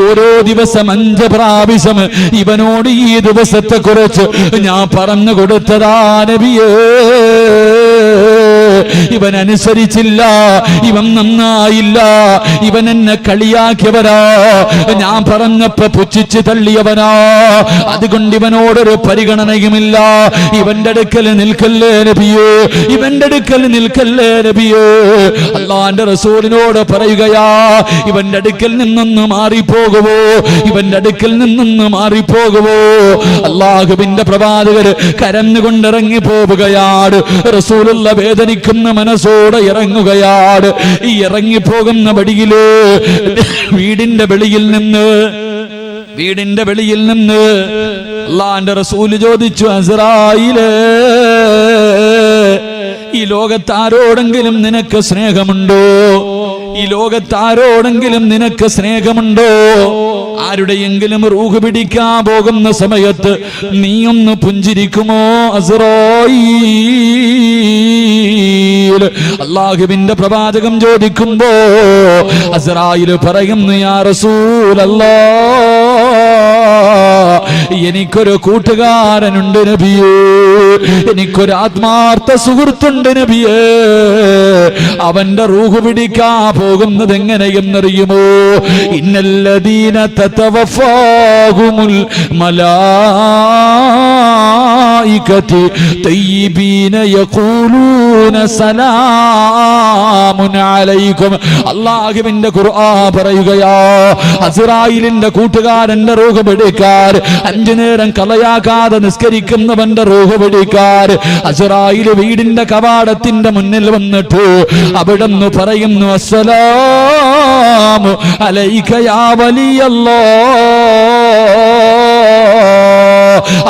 ഓരോ ദിവസം 5 പ്രാവശ്യം ഇവനോട് ഈ ദിവസത്തെ കുറിച്ച് ഞാൻ പറഞ്ഞു കൊടുത്തതാ നബിയേ. ഇവൻ അനുസരിച്ചില്ല, ഇവൻ നന്നായില്ല, ഇവൻ എന്നെ കളിയാക്കിയവരാ, ഞാൻ പറഞ്ഞപ്പോ പുച്ഛിച്ച് തള്ളിയവനാ. അതുകൊണ്ട് ഇവനോടൊരു പരിഗണനയുമില്ല. ഇവന്റെ അടുക്കൽ നിൽക്കല്ലേ നബിയേ, ഇവന്റെ അടുക്കൽ നിൽക്കല്ലേ നബിയേ. അല്ലാഹുവിന്റെ റസൂലിനോട് പറയുകയാ, ഇവന്റെ അടുക്കൽ നിന്നൊന്ന് മാറിപ്പോകുവോ, ഇവന്റെ അടുക്കൽ നിന്നൊന്ന് മാറിപ്പോകുവോ. അല്ലാഹുവിന്റെ പ്രവാചകർ കരഞ്ഞുകൊണ്ടിറങ്ങി പോവുകയാണ്. റസൂലുള്ള വേദനിക്കുന്ന മനസ്സോടെ ഇറങ്ങുകയാണ്. ഈ ഇറങ്ങിപ്പോകുന്ന വഴിയില് വീടിന്റെ വെളിയിൽ നിന്ന് അല്ലാഹുവിന്റെ റസൂല് ചോദിച്ചു, അസ്റായീലേ, ഈ ലോകത്താരോടെങ്കിലും നിനക്ക് സ്നേഹമുണ്ടോ? ഈ ലോകത്താരോടെങ്കിലും നിനക്ക് സ്നേഹമുണ്ടോ? ആരുടെയെങ്കിലും റൂഹ് പിടിക്കാൻ പോകുന്ന സമയത്ത് നീയൊന്ന് പുഞ്ചിരിക്കുമോ അസ്റായീൽ? അല്ലാഹുവിന്റെ പ്രവാചകം ചോദിക്കുമ്പോ അസ്റായീൽ പറയുന്നു, യാ റസൂലല്ലാഹ്, എനിക്കൊരു കൂട്ടുകാരനുണ്ട് നബിയേ, എനിക്കൊരു ആത്മാർത്ഥ സുഹൃത്തുണ്ട് നബിയേ. അവന്റെ റൂഹ് പിടിക്കാൻ പോകുന്നത് എങ്ങനെയെന്നറിയുമോ? ഇന്നല്ലദീന തതവഫാഹുമുൽ മലായികതു തയ്യിബീന യഖൂലൂന സലാമുൻ അലൈക്കും. അല്ലാഹുവിന്റെ ഖുർആൻ പറയുകയാ, അസ്റായീലിന്റെ കൂട്ടുകാരന്റെ റൂഹ് പിടിക്കാൻ 5 നേരം കളയാകാതെ നിസ്കരിക്കുന്നവന്റെ റൂഹ് പിടിക്കാൻ അസ്റായീൽ വീടിന്റെ കവാടത്തിന്റെ മുന്നിൽ വന്നിട്ട് അവിടുന്ന് പറയുന്നു, അസ്സലാമു അലൈക യാ വലിയല്ലാഹ്.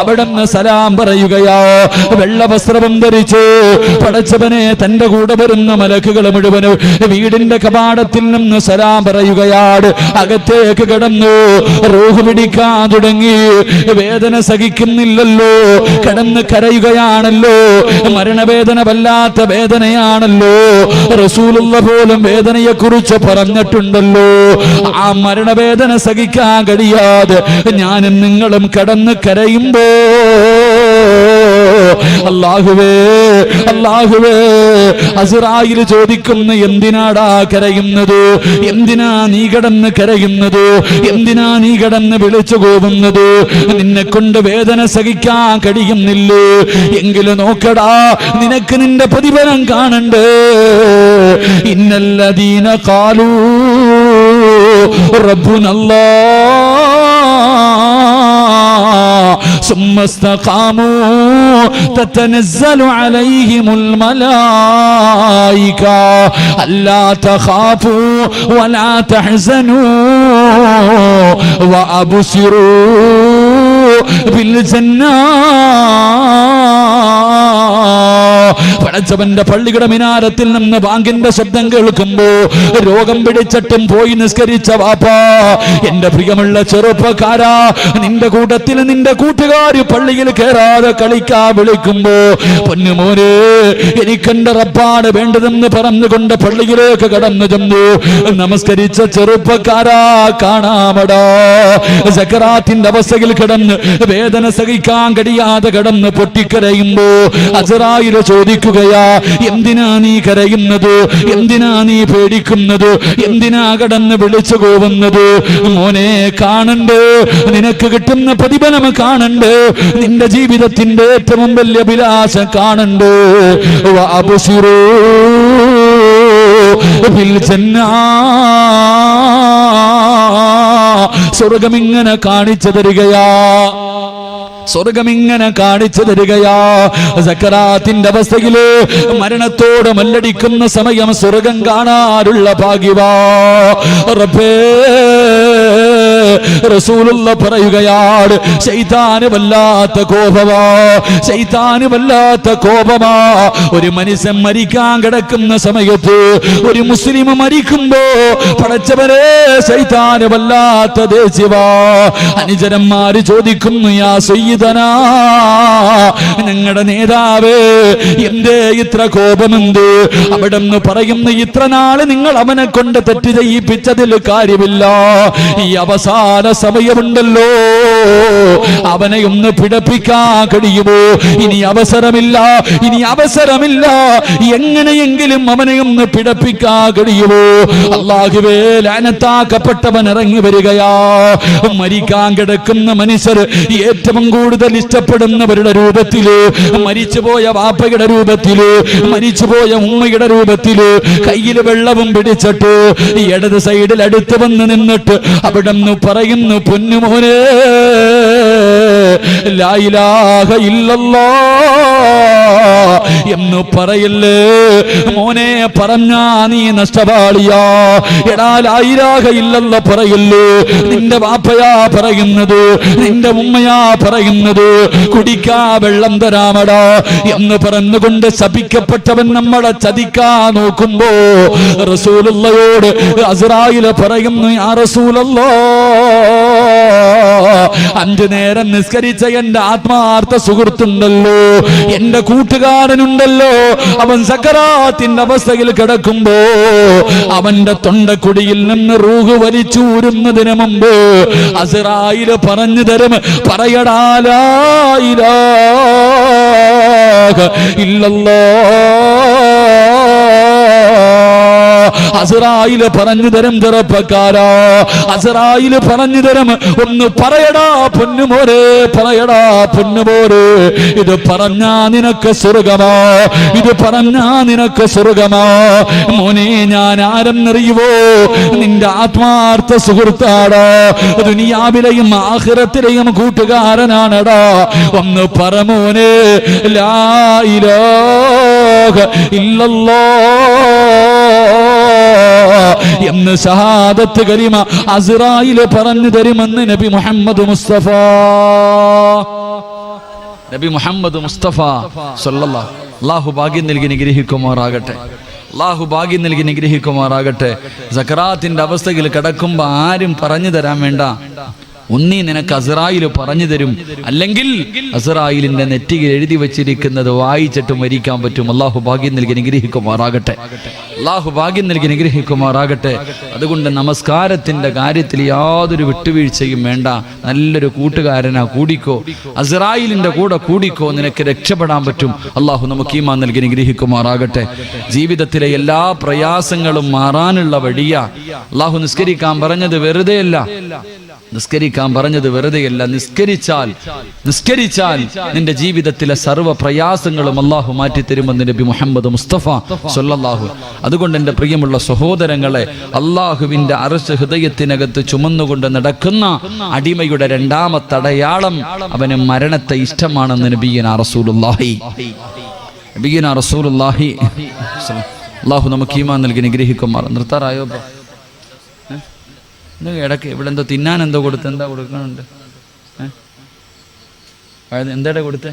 അവിടുന്ന് സലാം പറയുകയാ. വെള്ള വസ്ത്രം ധരിച്ച് പടച്ചവനെ തന്റെ കൂടെ വരുന്ന മലക്കുകൾ മുഴുവനും വീടിന്റെ കവാടത്തിൽ നിന്ന് സലാം പറയുകയാണ്. അകത്തേക്ക് കടന്നു, റൂഹ് പിടിക്കാൻ തുടങ്ങി. വേദന സഹിക്കുന്നില്ലല്ലോ, കിടന്ന് കരയുകയാണല്ലോ, മരണവേദന വല്ലാത്ത വേദനയാണല്ലോ. റസൂലുള്ള പോലും വേദനയെ കുറിച്ച് പറഞ്ഞിട്ടുണ്ടല്ലോ. ആ മരണവേദന സഹിക്കാൻ കഴിയാതെ ഞാനും നിങ്ങളും കിടന്ന് കരയുമ്പോ അല്ലാഹുവേ, അല്ലാഹുവേ, അസ്റായീൽ ചോദിക്കുന്നു, എന്തിനാടാ കരയുന്നത്? എന്തിനാ നീ കിടന്ന് കരയുന്നത്? എന്തിനാ നീ കിടന്ന് വിളിച്ചു പോകുന്നത്? നിന്നെ കൊണ്ട് വേദന സഹിക്കാൻ കഴിയുന്നില്ലേ? എങ്കിലും നോക്കടാ, നിനക്ക് നിന്റെ പ്രതിഫലം കാണണ്ടേ. ഇന്നല്ലദീന ഖാലൂ റബ്ബുനല്ലാഹ് ثم استقاموا تتنزل عليهم الملائكة ألا تخافوا ولا تحزنوا وأبشروا بالجنة. പടച്ചവന്റെ പള്ളിയുടെ മിനാരത്തിൽ നിന്ന് ബാങ്കിന്റെ ശബ്ദം കേൾക്കുമ്പോ രോഗം പിടിച്ചിട്ടും പോയി നിസ്കരിച്ച വാപ്പാ, എന്റെ പ്രിയമുള്ള ചെറുപ്പക്കാരാ, നിന്റെ കൂട്ടത്തിൽ നിന്റെ കൂട്ടുകാർ പള്ളിയിൽ കയറാതെ കളിക്കാൻ വിളിക്കുമ്പോ, പൊന്നുമോനെ എനിക്കെന്റെ റബ്ബാണ് വേണ്ടതെന്ന് പറഞ്ഞുകൊണ്ട് പള്ളിയിലേക്ക് കടന്നു ചെന്നു നമസ്കരിച്ച ചെറുപ്പക്കാരാ, കാണാമടാ, സക്കറാത്തിന്റെ അവസ്ഥയിൽ കിടന്ന് വേദന സഹിക്കാൻ കഴിയാതെ കിടന്ന് പൊട്ടിക്കരയുമ്പോ അസ്റായീൽ ചോദിക്കുകയാ, എന്തിനാ നീ കരയുന്നത്? എന്തിനാ നീ പേടിക്കുന്നത്? എന്തിനാ കടന്ന് വിളിച്ചു പോകുന്നത്? മോനെ, കാണണ്ട്, നിനക്ക് കിട്ടുന്ന പ്രതിഫലം കാണണ്ട്, നിന്റെ ജീവിതത്തിന്റെ ഏറ്റവും വലിയ അഭിലാഷം കാണണ്ട്. വഅബ്ശിറൂ ബിൽ ജന്നാ. സ്വർഗമിങ്ങനെ കാണിച്ചു തരികയാ, സ്വർഗമിങ്ങനെ കാണിച്ചു തരികയാ. സക്കറാത്തിന്റെ അവസ്ഥയില് മരണത്തോട് മല്ലടിക്കുന്ന സമയം സ്വർഗം കാണാനുള്ള ഭാഗ്യവാ. റബ്ബേ, റസൂലുള്ള പറയുകയാണ്, ശൈത്താന് വല്ലാത്ത കോപമാ, ശൈത്താന് വല്ലാത്ത കോപമാ. ഒരു മനുഷ്യൻ മരിക്കാൻ കിടക്കുന്ന സമയത്ത്, ഒരു മുസ്ലിം മരിക്കുമ്പോ പടച്ചവരെ ശൈത്താന് വല്ലാത്ത ദേഷ്യവാ. അനുചരന്മാര് ചോദിക്കുന്നു, യാ സയ്യിദനാ, ഞങ്ങളുടെ നേതാവേ, എന്തേ ഇത്ര കോപമെന്ത്? അവിടെന്ന് പറയുന്നു, ഇത്ര നാള് നിങ്ങൾ അവനെ കൊണ്ട് തെറ്റ് ചെയ്യിപ്പിച്ചതിൽ കാര്യമില്ല, ഈ അവസാന സമയമുണ്ടല്ലോ, അവനെ ഒന്ന് പിടപ്പിക്കാൻ കഴിയുമോ? ഇനി അവസരമില്ല, ഇനി അവസരമില്ല, എങ്ങനെയെങ്കിലും അവനെ ഒന്ന് പിടപ്പിക്കാൻ കഴിയുമോ? അല്ലാഹുവേ, ലാനത്താക്കപ്പെട്ടവൻ ഇറങ്ങി വരികയാ. മരിക്കാൻ കിടക്കുന്ന മനുഷ്യർ ഏറ്റവും കൂടുതൽ ഇഷ്ടപ്പെടുന്നവരുടെ രൂപത്തില്, മരിച്ചുപോയ വാപ്പയുടെ രൂപത്തില്, മരിച്ചുപോയ ഉമ്മയുടെ രൂപത്തില്, കയ്യിൽ വെള്ളവും പിടിച്ചിട്ട് ഇടത് സൈഡിൽ അടുത്ത് വന്ന് നിന്നിട്ട് അവിടെ നിന്ന് പറയുന്നു, പൊന്നുമോനെ ലാ ഇലാഹ ഇല്ലല്ലാഹ് എന്ന് പറയല്ലേ മോനെ, പറഞ്ഞാ നീ നഷ്ടപാളിയാ. എടാ ലാ ഇലാഹ ഇല്ലല്ലാഹ് പറയല്ലേ, നിന്റെ വാപ്പയാ പറയുന്നത്, നിന്റെ ഉമ്മയാ പറയുന്നത്, കുടിക്കാ വെള്ളം തരാമടാ എന്ന് പറഞ്ഞുകൊണ്ട് ശപിക്കപ്പെട്ടവൻ നമ്മളെ ചതിക്കാൻ നോക്കുമ്പോ റസൂലുള്ളാഹിയോട് അസ്റായിൽ പറയുന്നു, യാ റസൂലല്ലാഹ്, 5 നേരം നിസ്കരിച്ച എന്റെ ആത്മാർത്ഥ സുഹൃത്തുണ്ടല്ലോ, എന്റെ കൂട്ടുകാരനുണ്ടല്ലോ, അവൻ സക്കറാത്തിന്റെ അവസ്ഥയിൽ കിടക്കുമ്പോ അവന്റെ തൊണ്ടക്കുടിയിൽ നിന്ന് റൂഹ് വലിച്ചൂരുന്നതിന് മുമ്പ് അസ്റായിൽ പറഞ്ഞു തരും, പറയടാ ലാ ഇലാഹ ഇല്ലല്ലാഹ്. അസ്റായിൽ പറഞ്ഞു തരും, ചെറുപ്പക്കാരാ, അസ്റായിൽ പറഞ്ഞു തരും, ഒന്ന് പറയടാ പൊന്നുമോരെ, പറയടാ പൊന്നുമോരെ, ഇത് പറഞ്ഞാ നിനക്ക് സ്വർഗമാ, ഇത് പറഞ്ഞാ നിനക്ക് സ്വർഗമാ. മോനെ, ഞാൻ ആരെന്നറിയുവോ? നിന്റെ ആത്മാർത്ഥ സുഹൃത്താടാ, ദുനിയാവിലെയും ആഖിറത്തിലെയും കൂട്ടുകാരനാണടാ. ഒന്ന് പറ മോനെ, ലാ ഇലാഹ ഇല്ലല്ലാഹ് എന്ന് ഷഹാദത്ത് കലിമ അസ്റായിൽ പറഞ്ഞു തരുമെന്ന് നബി മുഹമ്മദ് മുസ്തഫ സല്ലല്ലാഹു. അല്ലാഹു ഭാഗ്യം നൽകി നിഗ്രഹിക്കുമാറാകട്ടെ, അല്ലാഹു ഭാഗ്യം നൽകി നിഗ്രഹിക്കുമാറാകട്ടെ. സക്കറാത്തിന്റെ അവസ്ഥയിൽ കിടക്കുമ്പോ ആരും പറഞ്ഞു തരാൻ വേണ്ട, ഒന്നീ നിനക്ക് അസ്റായിൽ പറഞ്ഞു തരും, അല്ലെങ്കിൽ അസ്റായിലിന്റെ നെറ്റിയിൽ എഴുതി വെച്ചിരിക്കുന്നത് വായിച്ചിട്ട് മരിക്കാൻ പറ്റും. അല്ലാഹു ഭാഗ്യം നൽകി നിഗ്രഹിക്കുമാറാകട്ടെ, അല്ലാഹു ഭാഗ്യം നൽകി നിഗ്രഹിക്കുമാറാകട്ടെ. അതുകൊണ്ട് നമസ്കാരത്തിന്റെ കാര്യത്തിൽ യാതൊരു വിട്ടുവീഴ്ചയും വേണ്ട. നല്ലൊരു കൂട്ടുകാരനാ, കൂടിക്കോ, അസ്റായിലിന്റെ കൂടെ കൂടിക്കോ, നിനക്ക് രക്ഷപ്പെടാൻ പറ്റും. അല്ലാഹു നമുക്ക് ഈമാൻ നൽകി നിഗ്രഹിക്കുമാറാകട്ടെ. ജീവിതത്തിലെ എല്ലാ പ്രയാസങ്ങളും മാറാനുള്ള വഴിയാ. അല്ലാഹു നിസ്കരിക്കാൻ പറഞ്ഞത് വെറുതെയല്ല, നിസ്കരിക്കാൻ പറഞ്ഞത് വെറുതെയല്ല. നിസ്കരിച്ചാൽ നിന്റെ ജീവിതത്തിലെ സർവ്വ പ്രയാസങ്ങളും അല്ലാഹു മാറ്റിത്തരുമെന്ന് നബി മുഹമ്മദ് മുസ്തഫ സല്ലല്ലാഹു. അതുകൊണ്ട് എൻ്റെ പ്രിയമുള്ള സഹോദരങ്ങളെ, അല്ലാഹുവിന്റെ അർശ് ഹൃദയത്തിനകത്ത് ചുമന്നുകൊണ്ട് നടക്കുന്ന അടിമയുടെ രണ്ടാമത്തെ അടയാളം അവന് മരണത്തെ ഇഷ്ടമാണെന്ന് നബിയനാ റസൂലുള്ളാഹി. അല്ലാഹു നമുക്ക് ഈമാൻ നൽകി നിഗ്രഹിക്കുമാർ. നിർത്താറായോ? ഇടയ്ക്ക് ഇവിടെ എന്തോ തിന്നാൻ എന്തോ കൊടുത്ത്, എന്താ കൊടുക്കണുണ്ട്? എന്താ കൊടുത്തേ?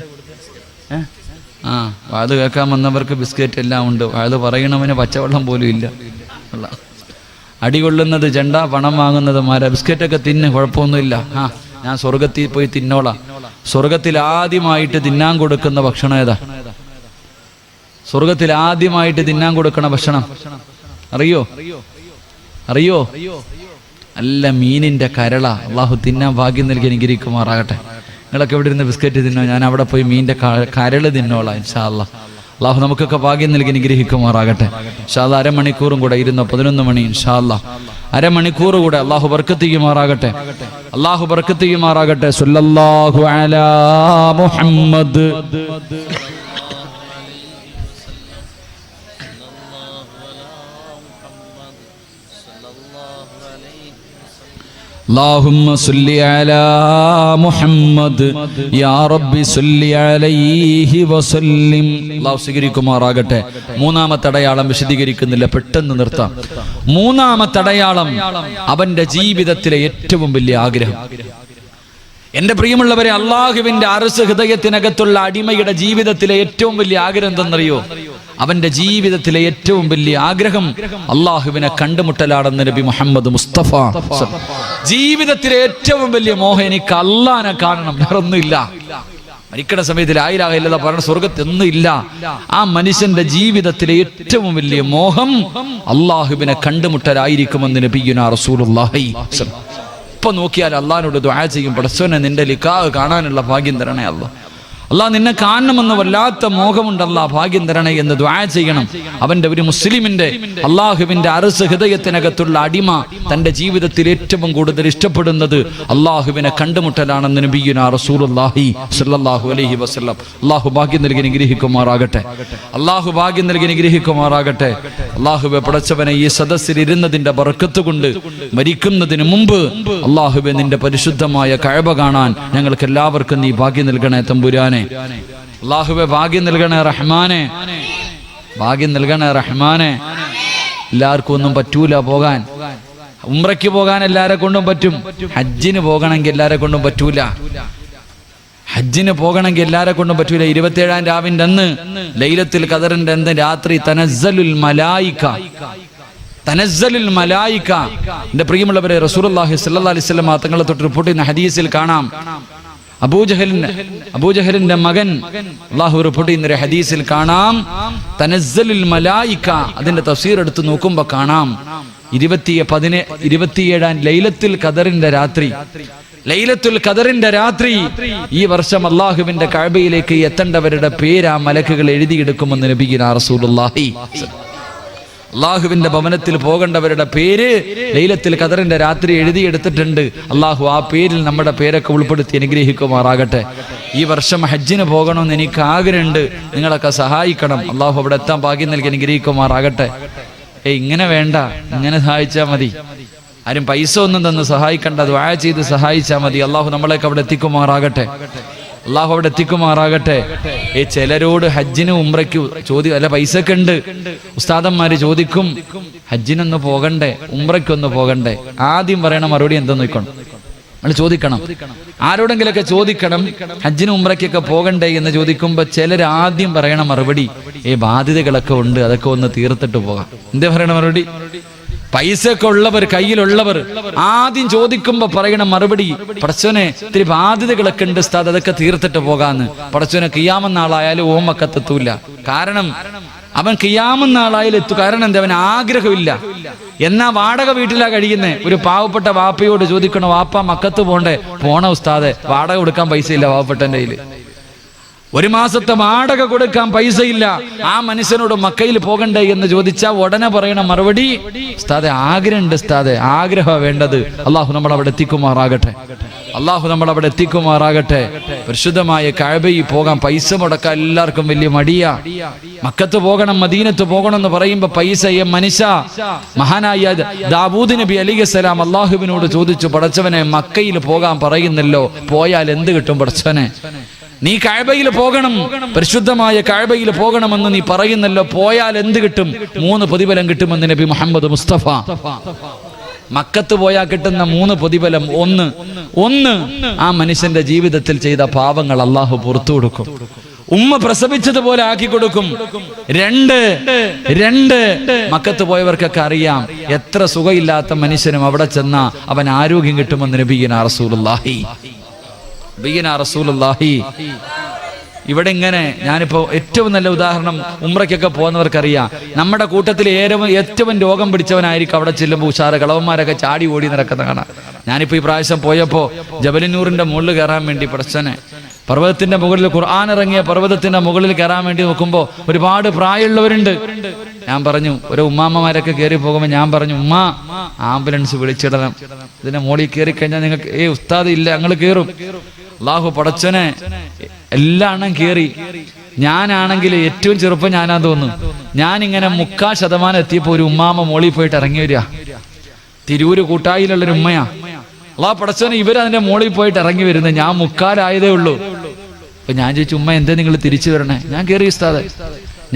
വാത് കേൾക്കാൻ വന്നവർക്ക് ബിസ്ക്കറ്റ് എല്ലാം ഉണ്ട്, വാത് പറയണവന് പച്ചവെള്ളം പോലും ഇല്ല. അടികൊള്ളുന്നത് ചെണ്ട, പണം വാങ്ങുന്നത് മാര. ബിസ്ക്കറ്റൊക്കെ തിന്ന്, കുഴപ്പമൊന്നുമില്ല. ഞാൻ സ്വർഗത്തിൽ പോയി തിന്നോളാം. സ്വർഗത്തിൽ ആദ്യമായിട്ട് തിന്നാൻ കൊടുക്കുന്ന ഭക്ഷണം ഏതാ? സ്വർഗത്തിൽ ആദ്യമായിട്ട് തിന്നാൻ കൊടുക്കണ ഭക്ഷണം അറിയോ? അല്ല, മീനിന്റെ കരള. അള്ളാഹു തിന്നാൻ ഭാഗ്യം നൽകി അനുഗ്രഹിക്കുമാറാകട്ടെ. നിങ്ങളൊക്കെ ഇവിടെ ഇരുന്ന് ബിസ്ക്കറ്റ് തിന്നോ, ഞാൻ അവിടെ പോയി മീനിന്റെ കരള് തിന്നോളാം ഇൻഷാ അല്ലാഹ്. അള്ളാഹു നമുക്കൊക്കെ ഭാഗ്യം നൽകി അനുഗ്രഹിക്കുമാറാകട്ടെ. ഇൻഷാ അല്ലാഹ് അരമണിക്കൂറും കൂടെ ഇരുന്നോ, 11 മണി ഇൻഷാ അല്ലാഹ്. അരമണിക്കൂർ കൂടെ അള്ളാഹു ബർക്കത്ത് ചെയ്യുമാറാകട്ടെ, അള്ളാഹു ബർക്കത്ത് ചെയ്യുമാറാകട്ടെ. സല്ലല്ലാഹു അലാ മുഹമ്മദ്. اللهم صل على محمد يا رب صل عليه وسلم. അല്ലാഹു സ്വീകരിക്കുമാറാകട്ടെ. മൂന്നാമത്തെ അടയാളം വിശദീകരിക്കുന്നില്ല, പെട്ടെന്ന് നിർത്താം. മൂന്നാമത്തെ അടയാളം അവന്റെ ജീവിതത്തിലെ ഏറ്റവും വലിയ ആഗ്രഹം. എന്റെ പ്രിയമുള്ളവരെ, അള്ളാഹുവിന്റെ അർശ് ഹൃദയത്തിനകത്തുള്ള അടിമയുടെ ജീവിതത്തിലെ ഏറ്റവും വലിയ ആഗ്രഹം എന്തെന്നറിയോ? അവന്റെ ജീവിതത്തിലെ ഏറ്റവും വലിയ ആഗ്രഹം അള്ളാഹുവിനെ കണ്ടുമുട്ടലാണെന്ന് നബി മുഹമ്മദ് മുസ്തഫ. ജീവിതത്തിലെ ഏറ്റവും വലിയ മോഹം, എനിക്ക് അള്ളാഹിനെ കാണണം, വേറൊന്നുമില്ല. മരിക്കണ സമയത്ത് ലാ ഇലാഹ ഇല്ലല്ലാഹ് പറഞ്ഞ സ്വർഗത്തൊന്നും ഇല്ല. ആ മനുഷ്യന്റെ ജീവിതത്തിലെ ഏറ്റവും വലിയ മോഹം അള്ളാഹുവിനെ കണ്ടുമുട്ടലായിരിക്കുമെന്ന് നബിയുനാ റസൂലുള്ളാഹി. ഇപ്പൊ നോക്കിയാൽ അള്ളാഹിനോട് ദുആ ചെയ്യും, പടച്ചോനെ നിന്റെ ലിഖാഹ് കാണാനുള്ള ഭാഗ്യം തരണേ അല്ലാഹ്. അള്ളാഹ് നിന്നെ കാണണമെന്ന് വല്ലാത്ത മോഹമുണ്ട്, അള്ളാഹ് ഭാഗ്യം തരണേ എന്ന് ദുആ ചെയ്യണം. അവന്റെ ഒരു മുസ്ലിമിന്റെ അള്ളാഹുവിന്റെ അർശ് ഹൃദയത്തിനകത്തുള്ള അടിമ തന്റെ ജീവിതത്തിൽ ഏറ്റവും കൂടുതൽ ഇഷ്ടപ്പെടുന്നത് അള്ളാഹുവിനെ കണ്ടുമുട്ടലാണെന്ന് നബിയുനാ റസൂലുള്ളാഹി സ്വല്ലല്ലാഹു അലൈഹി വസല്ലം. അള്ളാഹു ഭാഗ്യം നൽകി അനുഗ്രഹിക്കുമാറാകട്ടെ. അള്ളാഹു ഭാഗ്യം നൽകി അനുഗ്രഹിക്കുമാറാകട്ടെ. അള്ളാഹുവെ പടച്ചവനെ, ഈ സദസ്സിൽ ഇരുന്നതിന്റെ ബർക്കത്ത് കൊണ്ട് മരിക്കുന്നതിന് മുമ്പ് അള്ളാഹുവെ നിന്റെ പരിശുദ്ധമായ കഅബ കാണാൻ ഞങ്ങൾക്ക് എല്ലാവർക്കും നീ ഭാഗ്യം നൽകണേ തമ്പുരാനെ. അള്ളാഹുവെ ഭാഗ്യം നൽകണേ റഹ്മാനെ, ഭാഗ്യം നൽകണേ റഹ്മാനെ. എല്ലാവർക്കും ഒന്നും പറ്റൂല പോകാൻ. ഉംറയ്ക്ക് പോകാൻ എല്ലാരെ കൊണ്ടും പറ്റും, ഹജ്ജിന് പോകണമെങ്കിൽ എല്ലാരെ കൊണ്ടും പറ്റൂല. ഹജ്ജിന് പോകണമെങ്കിൽ എല്ലാരെ കൊണ്ടും പറ്റൂല. 27-ാം രാവിന്റെ അന്ന് ലൈലത്തുൽ ഖദറിന്റെ അന്ന് രാത്രി തനസ്സലുൽ മലായിക, തനസ്സലുൽ മലായിക. എന്റെ പ്രിയമുള്ളവരെ, റസൂലുള്ളാഹി സ്വല്ലല്ലാഹു അലൈഹി വസല്ലം തങ്ങളെ തൊട്ട് റിപ്പോർട്ട് ചെയ്യുന്ന ഹദീസിൽ കാണാം, അബൂജഹലിന്റെ മകൻ അല്ലാഹു റിപ്പോർട്ട് ചെയ്യുന്ന ഒരു ഹദീസിൽ കാണാം, തനസ്സലുൽ മലായിക. അതിന്റെ തഫ്സീർ എടുത്ത് നോക്കുമ്പോൾ കാണാം 27-ാം ലൈലത്തുൽ ഖദറിന്റെ രാത്രി, ലൈലത്തുൽ ഖദറിന്റെ രാത്രി ഈ വർഷം അല്ലാഹുവിന്റെ കഅബയിലേക്ക് എത്തേണ്ടവരുടെ പേര് ആ മലക്കുകൾ എഴുതിയെടുക്കുമെന്ന് നബിയുനാ റസൂലുള്ളാഹി. അള്ളാഹുവിന്റെ ഭവനത്തിൽ പോകേണ്ടവരുടെ പേര് ലൈലത്തുൽ ഖദറിന്റെ രാത്രി എഴുതിയെടുത്തിട്ടുണ്ട്. അള്ളാഹു ആ പേരിൽ നമ്മുടെ പേരൊക്കെ ഉൾപ്പെടുത്തി അനുഗ്രഹിക്കുമാറാകട്ടെ. ഈ വർഷം ഹജ്ജിന് പോകണമെന്ന് എനിക്ക് ആഗ്രഹമുണ്ട്, നിങ്ങളൊക്കെ സഹായിക്കണം. അള്ളാഹു അവിടെ എത്താൻ ഭാഗ്യം നൽകി അനുഗ്രഹിക്കുമാറാകട്ടെ. ഇങ്ങനെ വേണ്ട, ഇങ്ങനെ സഹായിച്ചാൽ മതി. ആരും പൈസ ഒന്നും തന്ന് സഹായിക്കണ്ട, ദുആ ചെയ്ത് സഹായിച്ചാൽ മതി. അള്ളാഹു നമ്മളെയൊക്കെ അവിടെ എത്തിക്കുമാറാകട്ടെ. അള്ളാഹു അവിടെ എത്തിക്കുമാറാകട്ടെ. ചിലരോട് ഹജ്ജിന് ഉംറയ്ക്ക് അല്ല പൈസയൊക്കെ ഉണ്ട്, ഉസ്താദന്മാര് ചോദിക്കും, ഹജ്ജിനൊന്ന് പോകണ്ടേ, ഉംറയ്ക്കൊന്ന് പോകണ്ടേ? ആദ്യം പറയണ മറുപടി എന്തെന്ന് നോക്കണം, നമ്മൾ ചോദിക്കണം. ആരോടെങ്കിലൊക്കെ ചോദിക്കണം, ഹജ്ജിന് ഉംറയ്ക്കൊക്കെ പോകണ്ടേ എന്ന് ചോദിക്കുമ്പോ ചിലർ ആദ്യം പറയണ മറുപടി, ബാധ്യതകളൊക്കെ ഉണ്ട്, അതൊക്കെ ഒന്ന് തീർത്തിട്ട് പോകാം. എന്താ പറയണ മറുപടി? പൈസ ഒക്കെ ഉള്ളവർ, കയ്യിലുള്ളവർ ആദ്യം ചോദിക്കുമ്പോ പറയണ മറുപടി, പടച്ചോനെ ഇത്തിരി ബാധ്യതകളൊക്കെ ഉണ്ട് ഉസ്താദ്, അതൊക്കെ തീർത്തിട്ട് പോകാന്ന്. പടച്ചോനെ ഖിയാമത്ത് നാളായാലും ഓമക്കത്തെത്തൂല. കാരണം അവൻ ഖിയാമത്ത് നാളായാലും എത്തു. കാരണം എന്താ? അവൻ ആഗ്രഹമില്ല. എന്നാ വാടക വീട്ടിലാ കഴിയുന്നേ. ഒരു പാവപ്പെട്ട വാപ്പയോട് ചോദിക്കണ, വാപ്പ മക്കത്ത് പോണ ഉസ്താദെ, വാടക കൊടുക്കാൻ പൈസ ഇല്ല പാവപ്പെട്ടന്റെ കയ്യില്, ഒരു മാസത്തെ വാടക കൊടുക്കാൻ പൈസയില്ല. ആ മനുഷ്യനോട് മക്കയിൽ പോകണ്ടേ എന്ന് ചോദിച്ചാൽ ഉടനെ പറയണ മറുപടി, ഉസ്താദെ ആഗ്രഹമുണ്ട് ഉസ്താദെ, ആഗ്രഹം വേണ്ടത്. അള്ളാഹു നമ്മൾ അവിടെ എത്തിക്കുമാറാകട്ടെ. അള്ളാഹു നമ്മൾ അവിടെ എത്തിക്കുമാറാകട്ടെ. പരിശുദ്ധമായ കഅബയിൽ പോകാൻ പൈസ മുടക്കാൻ എല്ലാവർക്കും വലിയ മടിയാ. മക്കത്ത് പോകണം, മദീനത്ത് പോകണം എന്ന് പറയുമ്പോ പൈസ മനുഷ്യ. മഹാനായ ദാവൂദ് നബി അലൈഹിസ്സലാം അള്ളാഹുവിനോട് ചോദിച്ചു, പടച്ചവനെ മക്കയിൽ പോകാൻ പറയുന്നല്ലോ, പോയാൽ എന്ത് കിട്ടും പടച്ചവനെ? നീ കഅബയിൽ പോകണം, പരിശുദ്ധമായ കഅബയിൽ പോകണമെന്ന് നീ പറയുന്നല്ലോ, പോയാൽ എന്ത് കിട്ടും? 3 പ്രതിഫലം കിട്ടുമെന്ന് നബി മുഹമ്മദ് മുസ്തഫ. മക്കത്ത് പോയാൽ കിട്ടുന്ന 3 പ്രതിഫലം: ഒന്ന് ആ മനുഷ്യന്റെ ജീവിതത്തിൽ ചെയ്ത പാവങ്ങൾ അള്ളാഹു പുറത്തു കൊടുക്കും, ഉമ്മ പ്രസവിച്ചതുപോലെ ആക്കി കൊടുക്കും. 2 മക്കത്ത് പോയവർക്കൊക്കെ അറിയാം, എത്ര സുഖമില്ലാത്ത മനുഷ്യനും അവിടെ ചെന്നാ അവൻ ആരോഗ്യം കിട്ടുമെന്ന് നബിയുനാ റസൂലുള്ളാഹി. ഇവിടെ ഇങ്ങനെ, ഞാനിപ്പോ ഏറ്റവും നല്ല ഉദാഹരണം, ഉംറയ്ക്കൊക്കെ പോകുന്നവർക്കറിയാം, നമ്മുടെ കൂട്ടത്തിൽ ഏറ്റവും രോഗം പിടിച്ചവനായിരിക്കും അവിടെ ചെല്ലുമ്പോൾ ഉഷാറ് കളവന്മാരൊക്കെ ചാടി ഓടി നടക്കുന്ന കാണാം. ഞാനിപ്പോ ഈ പ്രാവശ്യം പോയപ്പോ ജബലന്നൂറിന്റെ മുകളിൽ കയറാൻ വേണ്ടി പടച്ചനെ, പർവ്വതത്തിന്റെ മുകളിൽ, ഖുർആൻ ഇറങ്ങിയ പർവ്വതത്തിന്റെ മുകളിൽ കയറാൻ വേണ്ടി നോക്കുമ്പോ ഒരുപാട് പ്രായമുള്ളവരുണ്ട്. ഞാൻ പറഞ്ഞു, ഒരു ഉമ്മാമ്മമാരൊക്കെ കയറി പോകുമ്പോ ഞാൻ പറഞ്ഞു, ഉമ്മ ആംബുലൻസ് വിളിച്ചിടണം, ഇതിന്റെ മുകളിൽ കയറി കഴിഞ്ഞാൽ നിങ്ങൾക്ക് ഉസ്താദ് ഇല്ല, ഞങ്ങൾ കയറും. അള്ളാഹു പടച്ചനെ എല്ലാ എണ്ണം കയറി. ഞാനാണെങ്കിൽ ഏറ്റവും ചെറുപ്പം ഞാനാ തോന്നുന്നു. ഞാനിങ്ങനെ 3/4% എത്തിയപ്പോ ഒരു ഉമ്മാമ്മ മോളിൽ പോയിട്ട് ഇറങ്ങി വരിക. തിരൂര് കൂട്ടായിലുള്ളൊരു ഉമ്മയാ. അള്ളാഹു പടച്ചനെ ഇവരതിന്റെ മോളിൽ പോയിട്ട് ഇറങ്ങി വരുന്നത്, ഞാൻ 3/4 ഉള്ളൂ. അപ്പൊ ഞാൻ ചോദിച്ചു, ഉമ്മ എന്താ നിങ്ങൾ തിരിച്ചു വരണേ? ഞാൻ കയറി ഉസ്താദ്,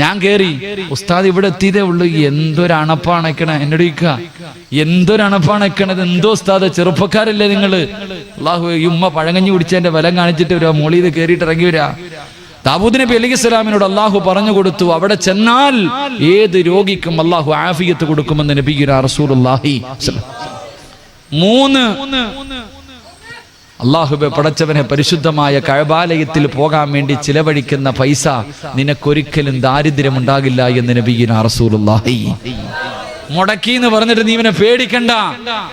ഞാൻ കയറി. ഉസ്താദ് ഇവിടെ എത്തിയതേ ഉള്ളൂ. എന്തൊരണപ്പാണക്കണേ, എന്നോട് ചോദിക്കുക, എന്തൊരണപ്പാണക്കണത്? എന്തോ ഉസ്താദ്, ചെറുപ്പക്കാരല്ലേ നിങ്ങള്? അള്ളാഹു, ഈ ഉമ്മ പഴങ്കഞ്ഞി കുടിച്ചതിന്റെ ബലം കാണിച്ചിട്ട് വരിക, മോളിൽ കയറിയിട്ട് ഇറങ്ങി വരിക. ദാവൂദ് നബി അലൈഹിസ്സലാമിനോട് അള്ളാഹു പറഞ്ഞു കൊടുത്തു, അവിടെ ചെന്നാൽ ഏത് രോഗിക്കും അള്ളാഹു ആഫിയത്ത് കൊടുക്കുമെന്ന് നബിയുനാ റസൂലുള്ളാഹി. 3 അള്ളാഹുബെ പടച്ചവനെ, പരിശുദ്ധമായ കഅബാലയത്തിൽ പോകാൻ വേണ്ടി ചിലവഴിക്കുന്ന പൈസ നിനക്കൊരിക്കലും ദാരിദ്ര്യം ഉണ്ടാകില്ല എന്ന് നബിയുനാ റസൂലുള്ളാഹി. മുടക്കി എന്ന് പറഞ്ഞിട്ട് നീ ഇവനെ പേടിക്കണ്ട.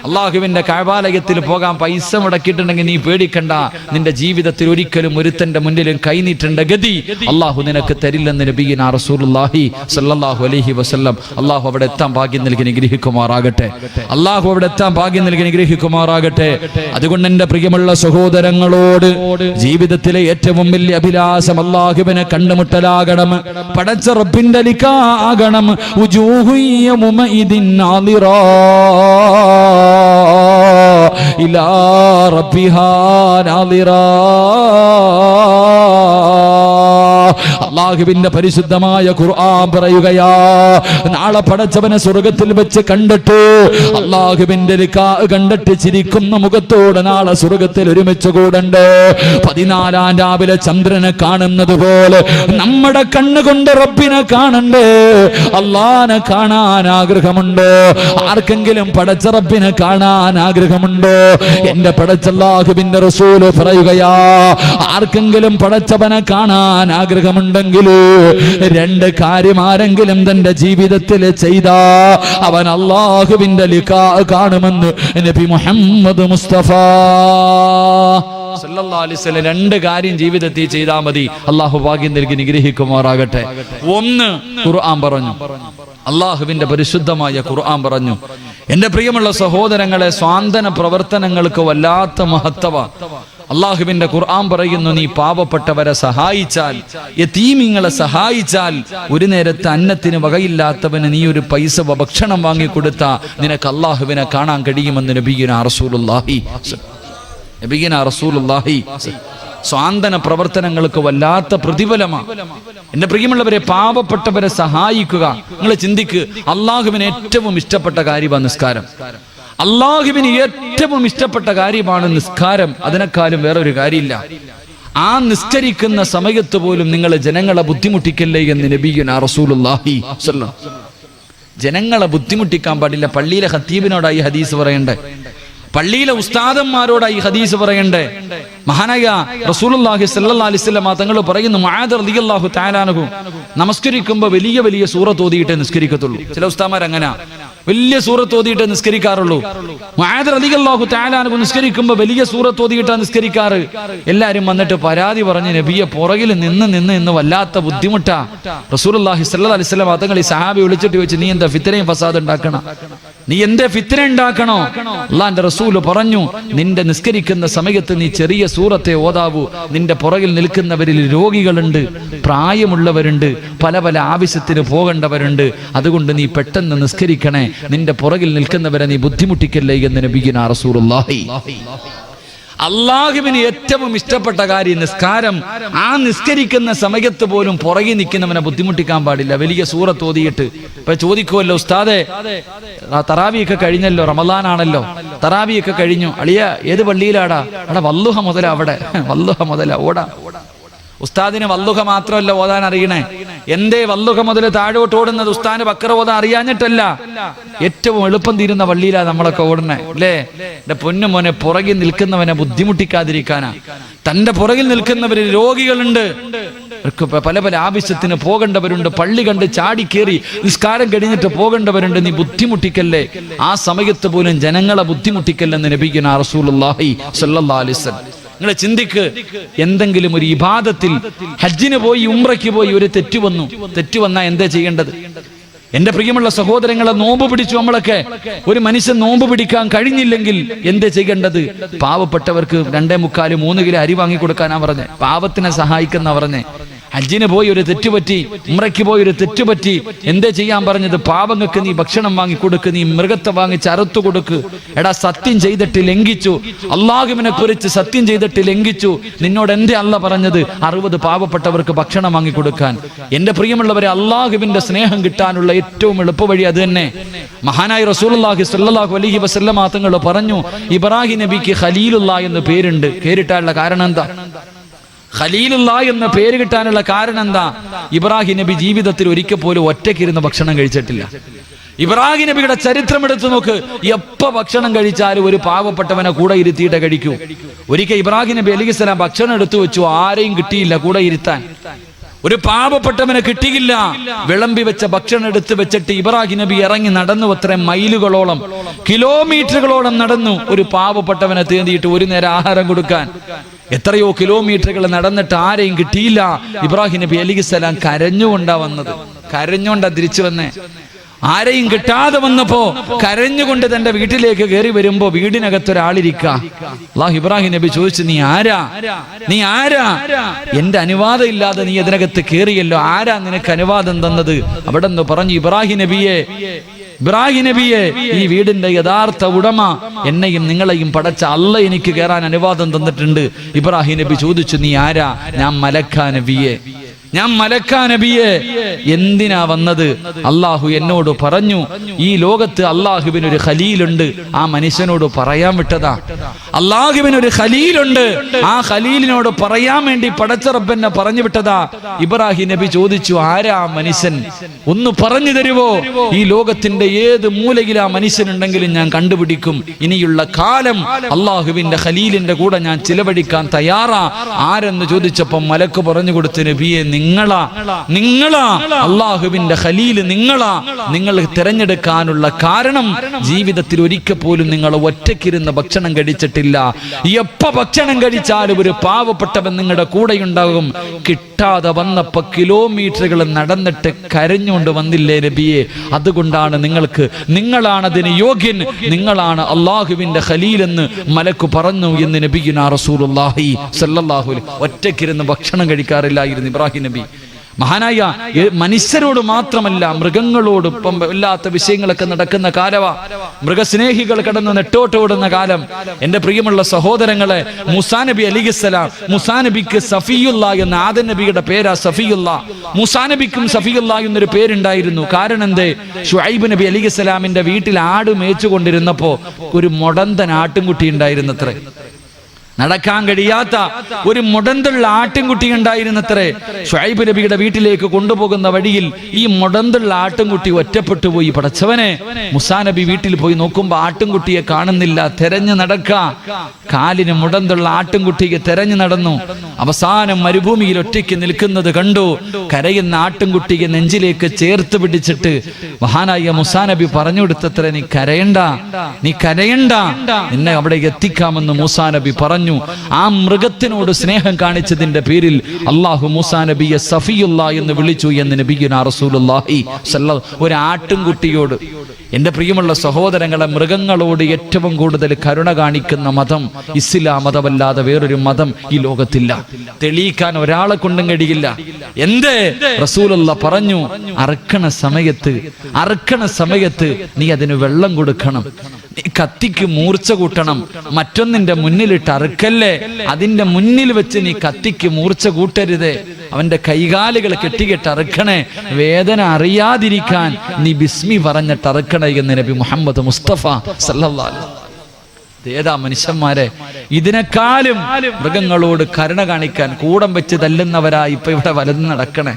അള്ളാഹുവിന്റെ കഅബാലയത്തിൽ പോകാൻ പൈസ മുടക്കിയിട്ടുണ്ടെങ്കിൽ നീ പേടിക്കണ്ട. നിന്റെ ജീവിതത്തിൽ ഒരിക്കലും ഒരുത്തന്റെ മുന്നിലും കൈനീട്ടേണ്ട ഗതി അള്ളാഹു നിനക്ക് തരില്ലെന്ന് നബിയുനാ റസൂലുള്ളാഹി സ്വല്ലല്ലാഹു അലൈഹി വസല്ലം. അള്ളാഹു അവിടെ എത്താൻ ഭാഗ്യം നൽകി അനുഗ്രഹിക്കുമാറാകട്ടെ. അള്ളാഹു അവിടെ എത്താൻ ഭാഗ്യം നൽകി അനുഗ്രഹിക്കുമാറാകട്ടെ. അതുകൊണ്ട് എന്റെ പ്രിയമുള്ള സഹോദരങ്ങളോട് ജീവിതത്തിലെ ഏറ്റവും വലിയ അഭിലാഷം അള്ളാഹുവിനെ കണ്ടുമുട്ടലാകണം, പടച്ച റബ്ബിന്റെ ലിഖാഅകണം. ഉജൂഹു യൗമഇദിൻ നാദിറാ ഇലാ റബ്ബിഹാ നാദിറാ. അല്ലാഹുവിന്റെ പരിശുദ്ധമായ ഖുർആൻ പറയുകയാ, നാളെ പടച്ചവനെ സ്വർഗ്ഗത്തിൽ വെച്ച് കണ്ടിട്ട് അല്ലാഹുവിന്റെ ലിഖാഅ് കണ്ടിട്ട് ചിരിക്കുന്ന മുഖത്തോടെ നാളെ സ്വർഗ്ഗത്തിൽ ഒരുമിച്ച് കൂടണ്ടേ. 14 രാവിലെ ചന്ദ്രനെ കാണുന്നത് പോലെ നമ്മുടെ കണ്ണുകൊണ്ട് റബ്ബിനെ കാണണ്ടേ. അല്ലാഹനെ കാണാൻ ആഗ്രഹമുണ്ടോ? ആർക്കെങ്കിലും പടച്ച റബ്ബിനെ കാണാൻ ആഗ്രഹമുണ്ടോ? എന്റെ പടച്ച അല്ലാഹുവിന്റെ റസൂൽ പറയുകയാ, ആർക്കെങ്കിലും പടച്ചവനെ കാണാൻ ആഗ്രഹമുണ്ടെങ്കിൽ 2 കാര്യം ആരെങ്കിലും തന്റെ ജീവിതത്തിൽ ചെയ്താ അവൻ അല്ലാഹുവിന്റെ ലിഖാഅ് കാണുമെന്ന് നബി മുഹമ്മദ് മുസ്തഫ സല്ലല്ലാഹു അലൈഹി വസല്ലം 2 കാര്യം ജീവിതത്തിൽ ചെയ്താൽ മതി. അല്ലാഹു ഭാഗ്യം നൽകി അനുഗ്രഹിക്കുമാറാകട്ടെ. 1, ഖുർആൻ പറഞ്ഞു. അല്ലാഹുവിന്റെ പരിശുദ്ധമായ ഖുർആൻ പറഞ്ഞു. എന്റെ പ്രിയമുള്ള സഹോദരങ്ങളെ, സ്വാന്തന പ്രവർത്തനങ്ങൾക്ക് വല്ലാത്ത മഹത്വ. അല്ലാഹുവിന്റെ ഖുർആൻ പറയുന്നു, നീ പാവപ്പെട്ടവരെ സഹായിച്ചാൽ, യതീമിങ്ങളെ സഹായിച്ചാൽ, ഒരു നേരത്തെ അന്നത്തിന് വകയില്ലാത്തവന് നീ ഒരു പൈസ ഭക്ഷണം വാങ്ങിക്കൊടുത്താ നിനക്ക് അല്ലാഹുവിനെ കാണാൻ കഴിയുമെന്ന് നബിയുനാ റസൂലുള്ളാഹി. സ്വാന്തന പ്രവർത്തനങ്ങൾക്ക് വല്ലാത്ത പ്രതിഫലമാണ്. എന്റെ പ്രിയമുള്ളവരെ, പാവപ്പെട്ടവരെ സഹായിക്കുക. നിങ്ങൾ ചിന്തിക്ക്, അല്ലാഹുവിന് ഏറ്റവും ഇഷ്ടപ്പെട്ട കാര്യമാണ് നിസ്കാരം. അല്ലാഹുവിന് ഏറ്റവും ഇഷ്ടപ്പെട്ട കാര്യമാണ് നിസ്കാരം. അതിനേക്കാളും വേറൊരു കാര്യമില്ല. ആ നിസ്കരിക്കുന്ന സമയത്ത് പോലും നിങ്ങൾ ജനങ്ങളെ ബുദ്ധിമുട്ടിക്കല്ലേ എന്ന് നബിയുനാ റസൂലുള്ളാഹി സ്വല്ലല്ലാഹു അലൈഹി വസല്ലം. ജനങ്ങളെ ബുദ്ധിമുട്ടിക്കാൻ പാടില്ല. പള്ളിയിലെ ഖത്തീബിനോടായി ഹദീസ് പറയണ്ടേ, പള്ളിയിലെ ഉസ്താദന്മാരോടായി ഹദീസ് പറയണ്ടേ. മഹാനായ റസൂലുള്ളാഹി സ്വല്ലല്ലാഹു അലൈഹി വസല്ലം തങ്ങൾ പറയുന്നു, മുആദ് റളിയല്ലാഹു തആല അൻഹു നമസ്കരിക്കുമ്പോൾ വലിയ വലിയ സൂറത്ത് ഓതിയിട്ടേ നിസ്കരിക്കത്തുള്ളൂ. ചില ഉസ്താദന്മാർ അങ്ങനെ വലിയ സൂറത്ത് ഓതിയിട്ടേ നിസ്കരിക്കാറുള്ളൂ. മുആദ് റളിയല്ലാഹു തആല അൻഹു നിസ്കരിക്കുമ്പോൾ വലിയ സൂറത്ത് ഓതിയിട്ടാണ് നിസ്കരിക്കാറ്. എല്ലാവരും വന്നിട്ട് പരാതി പറഞ്ഞ്, നബിയെ പുറകിൽ നിന്ന് വല്ലാത്ത ബുദ്ധിമുട്ടാ. റസൂലുള്ളാഹി സ്വല്ലല്ലാഹു അലൈഹി വസല്ലം തങ്ങൾ ഈ സഹാബി വിളിച്ചിട്ട് ചോദിച്ചു, നീ എന്താ ഫിത്നയും ഫസാദ് ഉണ്ടാക്കണം? നീ എന്തേ ഫിത്ന ഉണ്ടാക്കണോ? അല്ലാഹുവിന്റെ റസൂൽ പറഞ്ഞു, നിന്റെ നിസ്കരിക്കുന്ന സമയത്ത് നീ ചെറിയ സൂറത്തെ ഓതാവൂ. നിന്റെ പുറകിൽ നിൽക്കുന്നവരിൽ രോഗികളുണ്ട്, പ്രായമുള്ളവരുണ്ട്, പല പല ആവശ്യത്തിന് പോകേണ്ടവരുണ്ട്. അതുകൊണ്ട് നീ പെട്ടെന്ന് നിസ്കരിക്കണേ. നിന്റെ പുറകിൽ നിൽക്കുന്നവരെ നീ ബുദ്ധിമുട്ടിക്കല്ലേ എന്ന് നബിയുനാ റസൂലുള്ളാഹി. അല്ലാഹുവിന് ഏറ്റവും ഇഷ്ടപ്പെട്ട കാര്യം നിസ്കാരം. ആ നിസ്കരിക്കുന്ന സമയത്ത് പോലും പുറകെ നിൽക്കുന്നവനെ ബുദ്ധിമുട്ടിക്കാൻ പാടില്ല. വലിയ സൂറത്ത് ഓതിയിട്ട് ഇപ്പൊ ചോദിക്കുമല്ലോ, ഉസ്താദെ തറാവിയൊക്കെ കഴിഞ്ഞല്ലോ, റമളാനാണല്ലോ, തറാവിയൊക്കെ കഴിഞ്ഞു, അളിയ ഏത് പള്ളിയിലാടാ? അവിടെ വല്ലുഹ മുതല, അവിടെ വല്ലുഹ മുതല ഓടാ. ഉസ്താദിന് വല്ലുഹ മാത്രമല്ല ഓതാൻ അറിയണേ. എന്തേ വല്ലുഹ മുതൽ താഴോട്ട് ഓടുന്നത്? ഉസ്താദിന് ബക്കറ ഓതാൻ അറിയാഞ്ഞിട്ടല്ല, ഏറ്റവും എളുപ്പം തീരുന്ന പള്ളിയിലാ നമ്മളൊക്കെ ഓടണേ അല്ലേ? എന്റെ പൊന്നു മോനെ, പുറകിൽ നിൽക്കുന്നവനെ ബുദ്ധിമുട്ടിക്കാതിരിക്കാനാ. തന്റെ പുറകിൽ നിൽക്കുന്നവരിൽ രോഗികളുണ്ട്, പല പല ആവശ്യത്തിന് പോകേണ്ടവരുണ്ട്, പള്ളി കണ്ട് ചാടിക്കേറി നിസ്കാരം കഴിഞ്ഞിട്ട് പോകേണ്ടവരുണ്ട്. നീ ബുദ്ധിമുട്ടിക്കല്ലേ. ആ സമയത്ത് പോലും ജനങ്ങളെ ബുദ്ധിമുട്ടിക്കല്ലെന്ന് നബിയുനാ റസൂലുള്ളാഹി സ്വല്ലല്ലാഹു അലൈഹി വസല്ലം. നിങ്ങൾ ചിന്തിക്ക്, എന്തെങ്കിലും ഒരു ഇബാദത്തിൽ, ഹജ്ജിന് പോയി ഉംറയ്ക്ക് പോയി ഒരു തെറ്റ് വന്നാൽ എന്താ ചെയ്യേണ്ടത്? എന്റെ പ്രിയമുള്ള സഹോദരങ്ങളെ, നോമ്പ് പിടിച്ചു നമ്മളൊക്കെ. ഒരു മനുഷ്യൻ നോമ്പ് പിടിക്കാൻ കഴിഞ്ഞില്ലെങ്കിൽ എന്താ ചെയ്യേണ്ടത്? പാവപ്പെട്ടവർക്ക് 2.75-3 കിലോ അരി വാങ്ങി കൊടുക്കാനാ പറഞ്ഞേ. പാവത്തിനെ സഹായിക്കുന്ന പറഞ്ഞേ. ഹജ്ജിന് പോയി ഒരു തെറ്റുപറ്റി, ഉംറയ്ക്ക് പോയി ഒരു തെറ്റുപറ്റി, എന്താ ചെയ്യാൻ പറഞ്ഞത്? പാവങ്ങൾക്ക് നീ ഭക്ഷണം വാങ്ങി കൊടുക്ക്, നീ മൃഗത്തെ വാങ്ങിച്ച് അറുത്തു കൊടുക്ക്. എടാ, സത്യം ചെയ്തിട്ട് ലംഘിച്ചു, അല്ലാഹുവിനെ കുറിച്ച് സത്യം ചെയ്തിട്ട് ലംഘിച്ചു. നിന്നോട് എന്തേ അല്ല പറഞ്ഞത്? 60 പാവപ്പെട്ടവർക്ക് ഭക്ഷണം വാങ്ങി കൊടുക്കാൻ. എന്റെ പ്രിയമുള്ളവരെ, അല്ലാഹുവിന്റെ സ്നേഹം കിട്ടാനുള്ള ഏറ്റവും എളുപ്പവഴി അത് തന്നെ. മഹാനായ റസൂലുള്ളാഹി സ്വല്ലല്ലാഹു അലൈഹി വസല്ലം തങ്ങൾ പറഞ്ഞു, ഇബ്രാഹിം നബിക്ക് ഖലീലുല്ലാ എന്ന് പേരുണ്ട്. പേരിട്ടാനുള്ള കാരണം എന്താ? ഖലീലുള്ള എന്ന പേര് കിട്ടാനുള്ള കാരണം എന്താ? ഇബ്രാഹിം നബി ജീവിതത്തിൽ ഒരിക്കൽ പോലും ഒറ്റയ്ക്കിരുന്ന് ഭക്ഷണം കഴിച്ചിട്ടില്ല. ഇബ്രാഹിം നബിയുടെ ചരിത്രം എടുത്തു നോക്ക്. എപ്പോ ഭക്ഷണം കഴിച്ചാലും ഒരു പാവപ്പെട്ടവനെ കൂടെ ഇരുത്തിയിട്ട് കഴിക്കൂ. ഒരിക്കൽ ഇബ്രാഹിം നബി അലൈഹിസ്സലാം ഭക്ഷണം എടുത്തു വെച്ചു, ആരെയും കിട്ടിയില്ല കൂടെ ഇരുത്താൻ. ഒരു പാവപ്പെട്ടവനെ കിട്ടിയില്ല. വിളമ്പി വെച്ച ഭക്ഷണം എടുത്ത് വെച്ചിട്ട് ഇബ്രാഹിം നബി ഇറങ്ങി നടന്നു. അത്രയും മൈലുകളോളം, കിലോമീറ്ററുകളോളം നടന്നു ഒരു പാവപ്പെട്ടവനെ തേടിയിട്ട് ഒരു നേരം ആഹാരം കൊടുക്കാൻ. എത്രയോ കിലോമീറ്ററുകൾ നടന്നിട്ട് ആരെയും കിട്ടിയില്ല. ഇബ്രാഹിം നബി അലൈഹിസ്സലാം കരഞ്ഞുകൊണ്ടാ വന്നത്, കരഞ്ഞുകൊണ്ടാ തിരിച്ചു വന്നേ. ആരെയും കിട്ടാതെ വന്നപ്പോ കരഞ്ഞുകൊണ്ട് തന്റെ വീട്ടിലേക്ക് കയറി വരുമ്പോ വീടിനകത്തൊരാളിരിക്ക. അല്ലാഹു ഇബ്രാഹിം നബി ചോദിച്ചു, നീ ആരാ? നീ ആരാ? എന്റെ അനുവാദം ഇല്ലാതെ നീ ഇതിനകത്ത് കയറിയല്ലോ, ആരാ നിനക്ക് അനുവാദം തന്നത്? അവിടെ നിന്ന് പറഞ്ഞു, ഇബ്രാഹിം നബിയെ, ഇബ്രാഹിം നബിയെ, ഈ വീടിന്റെ യഥാർത്ഥ ഉടമ എന്നെയും നിങ്ങളെയും പടച്ച അല്ല എനിക്ക് കയറാൻ അനുവാദം തന്നിട്ടുണ്ട്. ഇബ്രാഹിം നബി ചോദിച്ചു, നീ ആരാ? ഞാൻ മലക്കാ നബിയെ, ഞാൻ മലക്കാ നബിയെ. എന്തിനാ വന്നത്? അള്ളാഹു എന്നോട് പറഞ്ഞു, ഈ ലോകത്ത് അള്ളാഹുവിനൊരു ഖലീലുണ്ട്, ആ മനുഷ്യനോട് പറയാൻ വിട്ടതാ. അള്ളാഹുവിനൊരു ഖലീലുണ്ട്, ആ ഖലീലിനോട് പറയാൻ വേണ്ടി പടച്ച റബ്ബെന്നെ പറഞ്ഞു വിട്ടതാ. ഇബ്രാഹിം നബി ചോദിച്ചു, ആരാ മനുഷ്യൻ? ഒന്ന് പറഞ്ഞു തരുവോ? ഈ ലോകത്തിന്റെ ഏത് മൂലയിൽ ആ മനുഷ്യനുണ്ടെങ്കിലും ഞാൻ കണ്ടുപിടിക്കും. ഇനിയുള്ള കാലം അള്ളാഹുവിന്റെ ഖലീലിന്റെ കൂടെ ഞാൻ ചിലവഴിക്കാൻ തയ്യാറാ. ആരെന്ന് ചോദിച്ചപ്പോ മലക്ക് പറഞ്ഞു കൊടുത്തു, നബിയെ, നിങ്ങളാ അള്ളാഹുവിന്റെ ഖലീല്, നിങ്ങൾ തിരഞ്ഞെടുക്കാനുള്ള കാരണം ജീവിതത്തിൽ ഒരിക്കൽ പോലും നിങ്ങൾ ഒറ്റയ്ക്കിരുന്ന് ഭക്ഷണം കഴിച്ചിട്ടില്ല. എപ്പോ ഭക്ഷണം കഴിച്ചാലും ഒരു പാവപ്പെട്ടവൻ നിങ്ങളുടെ കൂടെയുണ്ടാകും. കിട്ടാതെ വന്നപ്പോ കിലോമീറ്ററുകൾ നടന്നിട്ട് കരഞ്ഞുകൊണ്ട് വന്നില്ലേ നബിയെ? അതുകൊണ്ടാണ് നിങ്ങളാണ് അതിന് യോഗ്യൻ, നിങ്ങളാണ് അള്ളാഹുവിന്റെ ഖലീൽ എന്ന് മലക്ക് പറഞ്ഞു എന്ന് നബിയുനാ റസൂലുള്ളാഹി സ്വല്ലല്ലാഹു അലൈഹി. ഒറ്റയ്ക്കിരുന്ന് ഭക്ഷണം കഴിക്കാറില്ലായിരുന്നു ഇബ്രാഹിം നബി. മഹാനായ മനുഷ്യരോട് മാത്രമല്ല, മൃഗങ്ങളോട് ഇപ്പം വല്ലാത്ത വിഷയങ്ങളൊക്കെ നടക്കുന്ന കാലവാ. മൃഗസ്നേഹികൾ കടന്ന് നെട്ടോട്ടോടുന്ന കാലം. എന്റെ പ്രിയമുള്ള സഹോദരങ്ങളെ, മൂസാ നബി അലൈഹിസ്സലാം, മൂസാ നബിക്ക് സഫിയുല്ലാ എന്ന ആദം നബിയുടെ പേരാ സഫിയുല്ലാ. മൂസാ നബിക്കും സഫിയുല്ലാ എന്നൊരു പേരുണ്ടായിരുന്നു. കാരണം എന്തേ? ശുഐബ് നബി അലൈഹിസ്സലാമിന്റെ വീട്ടിൽ ആട് മേച്ചുകൊണ്ടിരുന്നപ്പോ ഒരു മൊടന്തൻ ആട്ടിൻകുട്ടി ഉണ്ടായിരുന്നത്രേ. നടക്കാൻ കഴിയാത്ത ഒരു മുടന്തുള്ള ആട്ടിൻകുട്ടി ഉണ്ടായിരുന്നത്രേ. ശുഐബ് നബിയുടെ വീട്ടിലേക്ക് കൊണ്ടുപോകുന്ന വഴിയിൽ ഈ മുടന്തുള്ള ആട്ടിൻകുട്ടി ഒറ്റപ്പെട്ടു പോയി. പടച്ചവനെ, മൂസാ നബി വീട്ടിൽ പോയി നോക്കുമ്പോ ആട്ടിൻകുട്ടിയെ കാണുന്നില്ല. തെരഞ്ഞു കാലിന് മുടന്തുള്ള ആട്ടിൻകുട്ടിയെ തെരഞ്ഞു നടന്നു. അവസാനം മരുഭൂമിയിൽ ഒറ്റയ്ക്ക് നിൽക്കുന്നത് കണ്ടു. കരയുന്ന ആട്ടിൻകുട്ടിയെ നെഞ്ചിലേക്ക് ചേർത്ത് പിടിച്ചിട്ട് മഹാനായ മൂസാ നബി പറഞ്ഞു കൊടുത്തത്രേ, നീ കരയണ്ട, നിന്നെ അവിടെ എത്തിക്കാമെന്ന് മൂസാ നബി പറഞ്ഞു. ആ മൃഗത്തിനോട് സ്നേഹം കാണിച്ചതിന്റെ പേരിൽ അല്ലാഹു മൂസാ നബിയെ സഫിയുല്ലാ എന്ന് വിളിച്ചു എന്ന് നബിയുനാ റസൂലുള്ളാഹി സ്വല്ലല്ലാഹു. ഒരു ആട്ടിൻകുട്ടിയോട്, എന്റെ പ്രിയമുള്ള സഹോദരങ്ങളെ, മൃഗങ്ങളോട് ഏറ്റവും കൂടുതൽ കരുണ കാണിക്കുന്ന മതം ഇസ്ലാം മതമല്ലാതെ വേറൊരു മതം ഈ ലോകത്തില്ല. തെളിയിക്കാൻ ഒരാളെ കൊണ്ടും കഴിയില്ല. എന്തേ? റസൂലുള്ളാഹി പറഞ്ഞു, അറുക്കണ സമയത്ത് നീ അതിന് വെള്ളം കൊടുക്കണം, നീ കത്തിക്ക് മൂർച്ച കൂട്ടണം. മറ്റൊന്നിന്റെ മുന്നിലിട്ട് അറുക്കല്ലേ, അതിന്റെ മുന്നിൽ വെച്ച് നീ കത്തിക്ക് മൂർച്ച കൂട്ടരുത്. അവന്റെ കൈകാലുകൾ കെട്ടിക്കെട്ട് അറുക്കണേ. വേദന അറിയാതിരിക്കാൻ നീ ബിസ്മി പറഞ്ഞിട്ട് അറുക്കണേ എന്ന് നബി മുഹമ്മദ് മുസ്തഫ സല്ലല്ലാഹു അലൈഹി വസല്ലം. ഏതാ മനുഷ്യന്മാരെ? ഇതിനേക്കാളും മൃഗങ്ങളോട് കരുണ കാണിക്കാൻ കൂടം വെച്ച് തല്ലുന്നവരാ ഇപ്പൊ ഇവിടെ വലന്ന് നടക്കണേ.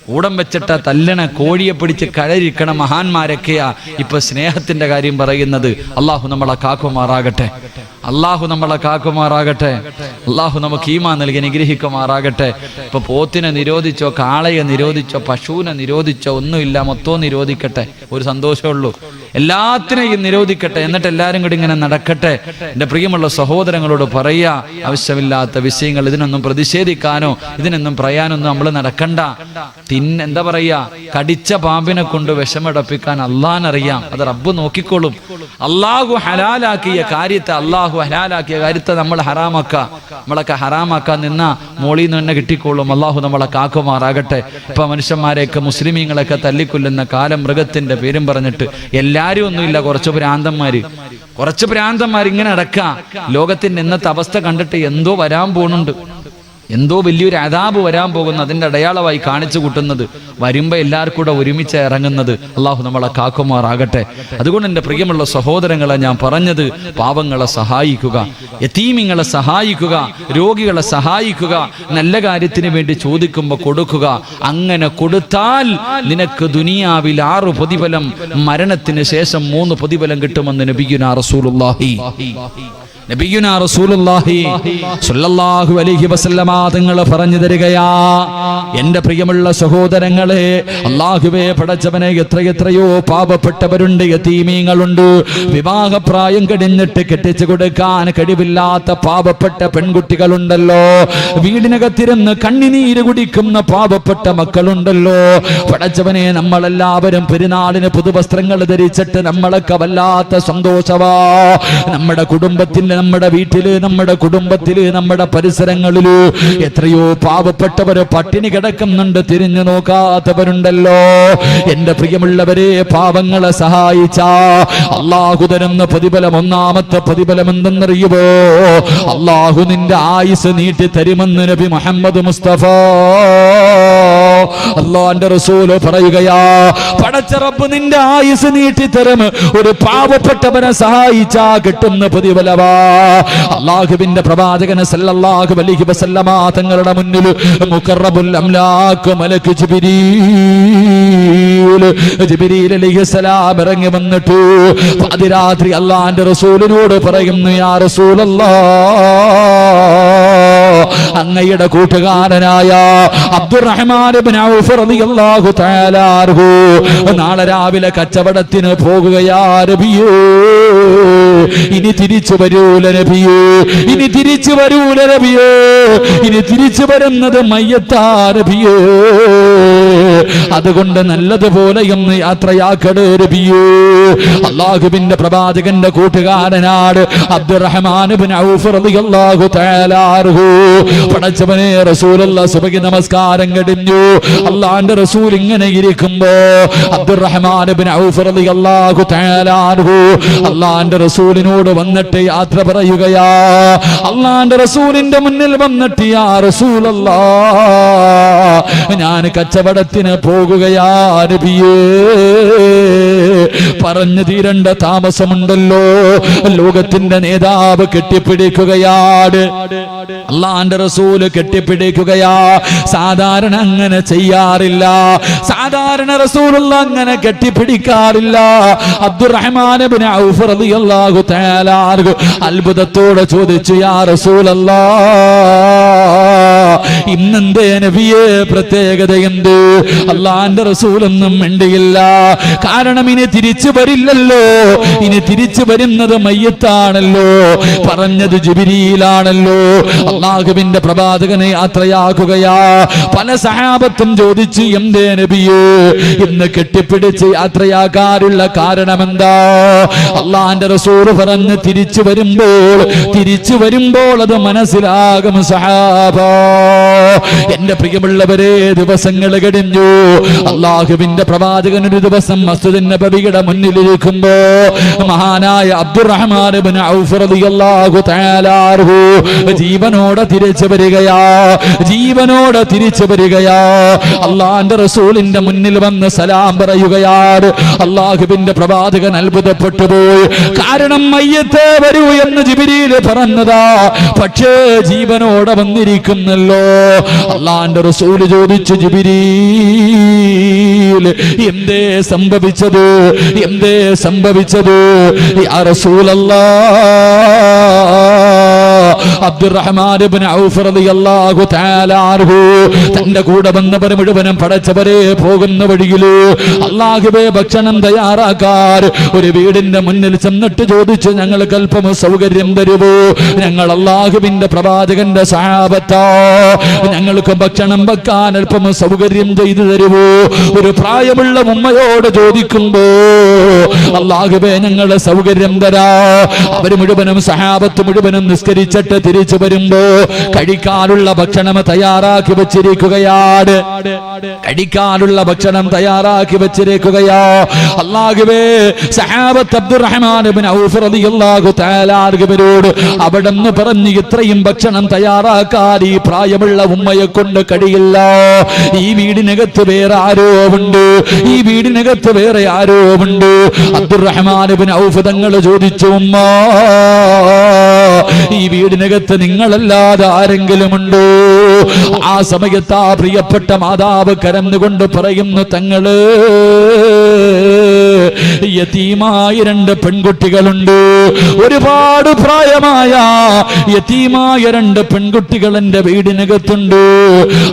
കൂടം വെച്ചിട്ട തല്ലണ കോഴിയെ പിടിച്ച് കഴരിക്കണ മഹാന്മാരൊക്കെയാ ഇപ്പൊ സ്നേഹത്തിന്റെ കാര്യം പറയുന്നത്. അള്ളാഹു നമ്മളെ കാക്കുമാറാകട്ടെ, അള്ളാഹു നമുക്ക് ഈമാൻ നൽകി അനുഗ്രഹിക്കുമാറാകട്ടെ. ഇപ്പൊ പോത്തിനെ നിരോധിച്ചോ, കാളയെ നിരോധിച്ചോ, പശുവിനെ നിരോധിച്ചോ ഒന്നുമില്ല, മൊത്തവും നിരോധിക്കട്ടെ. ഒരു സന്തോഷമുള്ളൂ. എല്ലാത്തിനെയും നിരോധിക്കട്ടെ, എന്നിട്ട് എല്ലാരും കൂടി ഇങ്ങനെ നടക്കട്ടെ. എന്റെ പ്രിയമുള്ള സഹോദരങ്ങളോട് പറയാ, ആവശ്യമില്ലാത്ത വിഷയങ്ങൾ ഇതിനൊന്നും പ്രതിഷേധിക്കാനോ ഇതിനൊന്നും പറയാനൊന്നും നമ്മൾ നടക്കണ്ട. എന്താ പറയാ, കടിച്ച പാമ്പിനെ കൊണ്ട് വിഷമടപ്പിക്കാൻ അള്ളാഹ്നറിയാം, അത് റബ്ബ് നോക്കിക്കോളും. അള്ളാഹു ഹലാലാക്കിയ കാര്യത്തെ നമ്മൾ നമ്മളൊക്കെ ഹറാമാക്കാൻ നിന്ന മോളിൽ നിന്ന് തന്നെ കിട്ടിക്കോളും. അള്ളാഹു നമ്മളെ കാക്കുമാറാകട്ടെ. ഇപ്പൊ മനുഷ്യന്മാരെയൊക്കെ മുസ്ലിമീങ്ങളൊക്കെ തല്ലിക്കൊല്ലുന്ന കാലം, മൃഗത്തിന്റെ പേരും പറഞ്ഞിട്ട്. എല്ലാരും ഒന്നുമില്ല, കുറച്ച് ഭ്രാന്തന്മാർ ഇങ്ങനെ നടക്കാം. ലോകത്തിന്റെ ഇന്നത്തെ അവസ്ഥ കണ്ടിട്ട് എന്തോ വരാൻ പോകുന്നുണ്ട്, എന്തോ വലിയൊരു അദാബ് വരാൻ പോകുന്നു. അതിന്റെ അടയാളമായി കാണിച്ചു കൂട്ടുന്നത് വരുമ്പോ എല്ലാവർക്കും കൂടെ ഒരുമിച്ച് ഇറങ്ങുന്നത്. അള്ളാഹു നമ്മളെ കാക്കുമാറാകട്ടെ. അതുകൊണ്ട് എൻ്റെ പ്രിയമുള്ള സഹോദരങ്ങളെ, ഞാൻ പറഞ്ഞത് പാവങ്ങളെ സഹായിക്കുക, യതീമിങ്ങളെ സഹായിക്കുക, രോഗികളെ സഹായിക്കുക, നല്ല കാര്യത്തിന് വേണ്ടി ചോദിക്കുമ്പോൾ കൊടുക്കുക. അങ്ങനെ കൊടുത്താൽ നിനക്ക് ദുനിയാവിൽ 6 പ്രതിഫലം, മരണത്തിന് ശേഷം 3 പ്രതിഫലം കിട്ടുമെന്ന് നബിയുനാ റസൂലുള്ളാഹി. നബിയുനാ റസൂലുള്ളാഹി സ്വല്ലല്ലാഹു അലൈഹി വസല്ലമ തങ്ങൾ പറഞ്ഞു തരികയാ, എന്റെ പ്രിയമുള്ള സഹോദരങ്ങളെ, അല്ലാഹുവേ പടച്ചവനെ, എത്രയോ പാവപ്പെട്ടവരുണ്ട്, യതീമീങ്ങളുണ്ട്, വിവാഹപ്രായം കഴിഞ്ഞിട്ട് കെട്ടിച്ചു കൊടുക്കാൻ കഴിവില്ലാത്ത പാവപ്പെട്ട പെൺകുട്ടികളുണ്ടല്ലോ, വീടിനകത്തിരുന്ന് കണ്ണിനീര് കുടിക്കുന്ന പാവപ്പെട്ട മക്കളുണ്ടല്ലോ. പടച്ചവനെ, നമ്മളെല്ലാവരും പെരുന്നാളിന് പുതുവസ്ത്രങ്ങൾ ധരിച്ചിട്ട് നമ്മളൊക്കെ വല്ലാത്ത സന്തോഷവാ. നമ്മുടെ കുടുംബത്തിന്റെ, നമ്മുടെ വീട്ടില്, നമ്മുടെ കുടുംബത്തില്, നമ്മുടെ പരിസരങ്ങളില് എത്രയോ പാവപ്പെട്ടവര് പട്ടിണി കിടക്കുന്നുണ്ട്, തിരിഞ്ഞു നോക്കാത്തവരുണ്ടല്ലോ. എന്റെ പ്രിയമുള്ളവരെ, പാവങ്ങളെ സഹായിച്ച അള്ളാഹു തരുന്ന പ്രതിഫലം, ഒന്നാമത്തെ പ്രതിഫലം എന്തെന്നറിയുമോ? അള്ളാഹു നിന്റെ ആയുസ് നീട്ടി തരുമെന്ന് നബി മുഹമ്മദ് മുസ്തഫ അള്ളാന്റെ റസൂല് പറയുകയാ. പടച്ച റബ്ബ് നിന്റെ ആയുസ് നീട്ടി തരും, ഒരു പാവപ്പെട്ടവനെ സഹായിച്ചാ കിട്ടുന്ന പ്രതിഫലവാ. അള്ളാഹുവിന്റെ പ്രവാചകൻ സല്ലല്ലാഹു അലൈഹി വസല്ലമ തങ്ങളുടെ മുന്നിൽ മുഖറബുൽ അംലാക്ക് മലക്ക് ജിബ്രീൽ അലൈഹിസ്സലാം ഇറങ്ങി വന്നിട്ട് പാതിരാത്രി അള്ളാന്റെ റസൂലിനോട് പറയുന്നു, യാ റസൂലല്ലാഹ്, അങ്ങയുടെ കൂട്ടുകാരനായ അബ്ദുറഹ്മാൻ ഇബ്നു ഔഫ് റളിയല്ലാഹു തആല അൻഹു നാളെ രാവിലെ കച്ചവടത്തിന് പോകുകയാ നബിയേ. ഇനി തിരിച്ചു വരൂല നബിയേ, ഇനി തിരിച്ചു വരൂല നബിയേ, ഇനി തിരിച്ചു വരുന്നത് മയ്യത്താ നബിയേ. അതുകൊണ്ട് നല്ലതുപോലെ ഒന്ന് യാത്രയാക്കടേ നബിയേ. അല്ലാഹുവിന്റെ പ്രവാചകന്റെ കൂട്ടുകാരനാണ് അബ്ദുറഹ്മാൻ ഇബ്നു ഔഫ് റളിയല്ലാഹു തആല അൻഹു. പടച്ചവനെ, റസൂലുള്ളാഹി സുബ്ഹി നമസ്കാരം കഴിഞ്ഞു. അല്ലാഹുവിന്റെ റസൂൽ ഇങ്ങനെ ഇരിക്കുമ്പോ അബ്ദുറഹ്മാൻ ഇബ്നു ഔഫ് റളിയല്ലാഹു തആല അൻഹു അല്ലാഹുവിന്റെ റസൂലിനോട് വന്നിട്ട് യാത്ര പറയുകയാ. അല്ലാഹുവിന്റെ റസൂലിന്റെ മുന്നിൽ വന്നിട്ട്, യാ റസൂലല്ലാഹ്, ഞാൻ കച്ചവടത്തിന് പോകുകയാ നബിയേ. പറഞ്ഞു തീരേണ്ട താമസമുണ്ടല്ലോ. ലോകത്തിന്റെ നേതാവ് കെട്ടിപ്പിടിക്കുകയാണ്, അല്ലാഹുവിന്റെ റസൂല് കെട്ടിപ്പിടിക്കുകയാ. സാധാരണ അങ്ങനെ ചെയ്യാറില്ല, സാധാരണ റസൂലുള്ള അങ്ങനെ കെട്ടിപ്പിടിക്കാറില്ല. അബ്ദുറഹ്മാൻ ഇബ്നു ഔഫ് റളിയല്ലാഹു തആല അൻഹു അത്ഭുതത്തോടെ ചോദിച്ചു, യാ റസൂലല്ലാഹ്, ഇന്നെന്തേ നബിയേ പ്രത്യേകത എന്ത്? അല്ലാഹുവിന്റെ റസൂലൊന്നും മിണ്ടിയില്ല. കാരണം ഇനി തിരിച്ചു വരില്ലല്ലോ, ഇനി തിരിച്ചു വരുന്നത് മയ്യത്താണല്ലോ, പറഞ്ഞത് ജിബ്രീലാണല്ലോ. അല്ലാഹുവിന്റെ പ്രവാചകനെ യാത്രയാക്കുകയാ. പല സഹാബത്തും ചോദിച്ചു, എന്തേ നബിയേ ഇന്ന് കെട്ടിപ്പിടിച്ച് യാത്രയാക്കാനുള്ള കാരണമെന്താ? അല്ലാഹുവിന്റെ റസൂൽ പറഞ്ഞു, തിരിച്ചു വരുമ്പോൾ അത് മനസ്സിലാകും സഹാബ. എന്റെ പ്രിയമുള്ളവരെ, ദിവസങ്ങൾ കഴിഞ്ഞു. അല്ലാഹുവിന്റെ പ്രവാചകൻ ഒരു ദിവസം മസ്ജിദുൻ നബവിയുടെ മുന്നിലിരിക്കുമ്പോ മഹാനായ അബ്ദുറഹ്മാൻ ഇബ്നു ഔഫ് റളിയല്ലാഹു തആല അൻഹു ജീവനോടെ തിരിച്ചു വരികയാ, ജീവനോടെ തിരിച്ചു വരികയാ. അല്ലാഹുവിന്റെ റസൂലിന്റെ മുന്നിൽ വന്ന് സലാം പറയുകയാണ്. അല്ലാഹുവിന്റെ പ്രവാചകൻ അത്ഭുതപ്പെട്ടു പോയി. കാരണം മയ്യത്തെ വരൂ എന്ന് ജിബ്രീൽ പറഞ്ഞതാ, പക്ഷേ ജീവനോടെ വന്നിരിക്കുന്നല്ലോ. അല്ലാഹുവിന്റെ റസൂൽ ചോദിച്ചു, ജിബ്രീൽ, എന്തേ സംഭവിച്ചത്, എന്തേ സംഭവിച്ചത്? യാ റസൂലല്ലാഹ്, അബ്ദുറഹ്മാൻ ഇബ്നു ഔഫ് റളിയല്ലാഹു തആല അൻഹു തന്റെ കൂടെ വന്നവർ മുഴുവനും പടച്ചവരെ പോകുന്ന വഴിയില് അല്ലാഹുവേ ഭക്ഷണം തയ്യാറാക്കാൻ ഒരു വീടിന്റെ മുന്നിൽ ചെന്നിട്ട് ചോദിച്ചു, ഞങ്ങൾക്ക് അല്പം സൗകര്യം തരുമോ? ഞങ്ങൾ അല്ലാഹുവിന്റെ പ്രവാചകന്റെ സഹാബത്താ, ഞങ്ങൾക്ക് ഭക്ഷണം വെക്കാൻ അല്പം സൗകര്യം ചെയ്തു തരുമോ? ഒരു പ്രായമുള്ള ഉമ്മയോട് ചോദിക്കുമ്പോ, അല്ലാഹുവേ ഞങ്ങളെ സൗകര്യം തരാ. അവർ മുഴുവനും സഹാബത്ത് മുഴുവനും നിസ്കരിച്ചിട്ട് തിരിച്ചു വരുമ്പോ കഴിക്കാനുള്ള ഭക്ഷണം തയ്യാറാക്കി വെച്ചിരിക്കുകയാണ്, കഴിക്കാനുള്ള ഭക്ഷണം തയ്യാറാക്കി വെച്ചിരിക്കുകയാ. അല്ലാഹുവേ, സഹാബത്ത് അബ്ദുറഹ്മാൻ ഇബ്നു ഔഫ് റളിയല്ലാഹു തആല അൻഹുവരോട് അവിടെന്ന് പറഞ്ഞു, ഇത്രയും ഭക്ഷണം തയ്യാറാക്കാൻ ഈ പ്രായമുള്ള ഉമ്മയെ കൊണ്ട് കഴിയില്ല. ഈ വീടിനകത്ത് വേറെ ആരോ ഉണ്ട്, ഈ വീടിനകത്ത് വേറെ ആരോ ഉണ്ട്. അബ്ദുറഹ്മാൻ ഇബ്നു ഔഫ് തങ്ങൾ ചോദിച്ചു, ഉമ്മ, ഈ വീടിനകത്ത് നിങ്ങളല്ലാതെ ആരെങ്കിലും ഉണ്ടോ? ആ സമയത്ത് ആ പ്രിയപ്പെട്ട മാതാവ് കരന്നുകൊണ്ട് പറയുന്നു, തങ്ങള് യതീമായ 2 പെൺകുട്ടികളുണ്ട്. ഒരുപാട് പ്രായമായ യതീമായ 2 പെൺകുട്ടികൾ എന്റെ വീടിനകത്തുണ്ട്.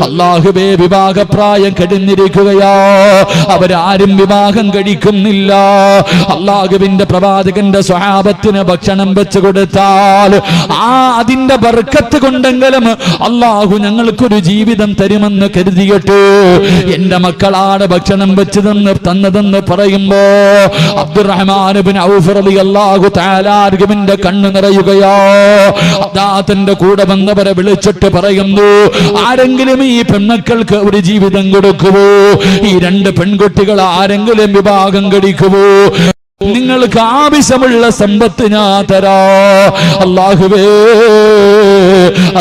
അല്ലാഹുവേ, വിവാഹപ്രായം കഴിഞ്ഞിരിക്കുകയാ, അവരാരും വിവാഹം കഴിക്കുന്നില്ല. അല്ലാഹുവിന്റെ പ്രവാചകന്റെ സ്വഹാബത്തിന് ഭക്ഷണം വെച്ച് കൊടുത്താൽ അതിന്റെ ബർക്കത്ത് കൊണ്ടെങ്കിലും അല്ലാഹു ഞങ്ങൾക്കൊരു ജീവിതം തരുമെന്ന് കരുതിയിട്ട് എന്റെ മക്കളാണ് ഭക്ഷണം വെച്ച് തന്നതെന്ന് പറയുമ്പോ അബ്ദുറഹ്മാൻ ഇബ്നു ഔഫ് റളിയല്ലാഹു തആല അൻഹുവിന്റെ കണ്ണ് നിറയുകയോ. അതാ തന്റെ കൂടെ വന്നവരെ വിളിച്ചിട്ട് പറയുന്നു, ആരെങ്കിലും ഈ പെൺമക്കൾക്ക് ഒരു ജീവിതം കൊടുക്കുവോ? ഈ 2 പെൺകുട്ടികൾ ആരെങ്കിലും വിവാഹം കഴിക്കുവോ? നിങ്ങൾക്ക് ആവശ്യമുള്ള സമ്പത്ത് ഞാൻ തരാ. അല്ലാഹുവേ,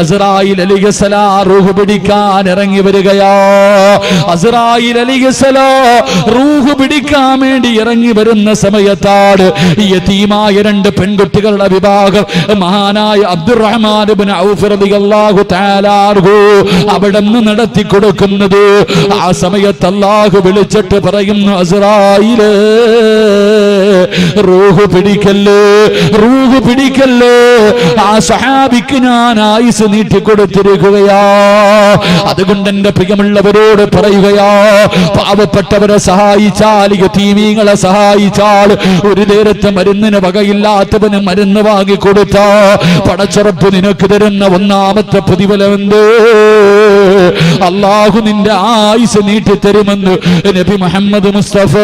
അസ്റായീൽ അലൈഹിസ്സലാം റൂഹ് പിടിക്കാൻ ഇറങ്ങി വരികയാ. അസ്റായീൽ അലൈഹിസ്സലാം റൂഹ് പിടിക്കാൻ വേണ്ടി ഇറങ്ങി വരുന്ന സമയത്താണ് യതീമായ 2 പെൺകുട്ടികളുടെ വിവാഹം മഹാനായ അബ്ദുറഹ്മാൻ ഇബ്നു ഔഫ് റളിയല്ലാഹു തആല അൻഹു അവിടെ നിന്ന് നടത്തി കൊടുക്കുന്നത്. ആ സമയത്ത് അല്ലാഹു വിളിച്ചിട്ട് പറയുന്നു, അസ്റായീലേ, റൂഹ് പിടിക്കല്ലേ, റൂഹ് പിടിക്കല്ലേ. ആ സഹാബിക്ക് ഞാൻ ആയുസ് നീട്ടിക്കൊടുത്തിരിക്കുകയാ. അതുകൊണ്ട് എന്റെ പ്രിയമുള്ളവരോട് പറയുകയാ, പാവപ്പെട്ടവരെ സഹായിച്ചാൽ, യതീമീങ്ങളെ സഹായിച്ചാൽ, ഒരു നേരത്തെ മരുന്നിന് വകയില്ലാത്തവന് മരുന്ന് വാങ്ങിക്കൊടുത്ത പടച്ചുറപ്പ് നിനക്ക് തരുന്ന 1ാമത്തെ പ്രതിഫലം എന്ത്? അല്ലാഹു നിന്റെ ആയുസ് നീട്ടിത്തരുമെന്ന് നബി മുഹമ്മദ് മുസ്തഫ.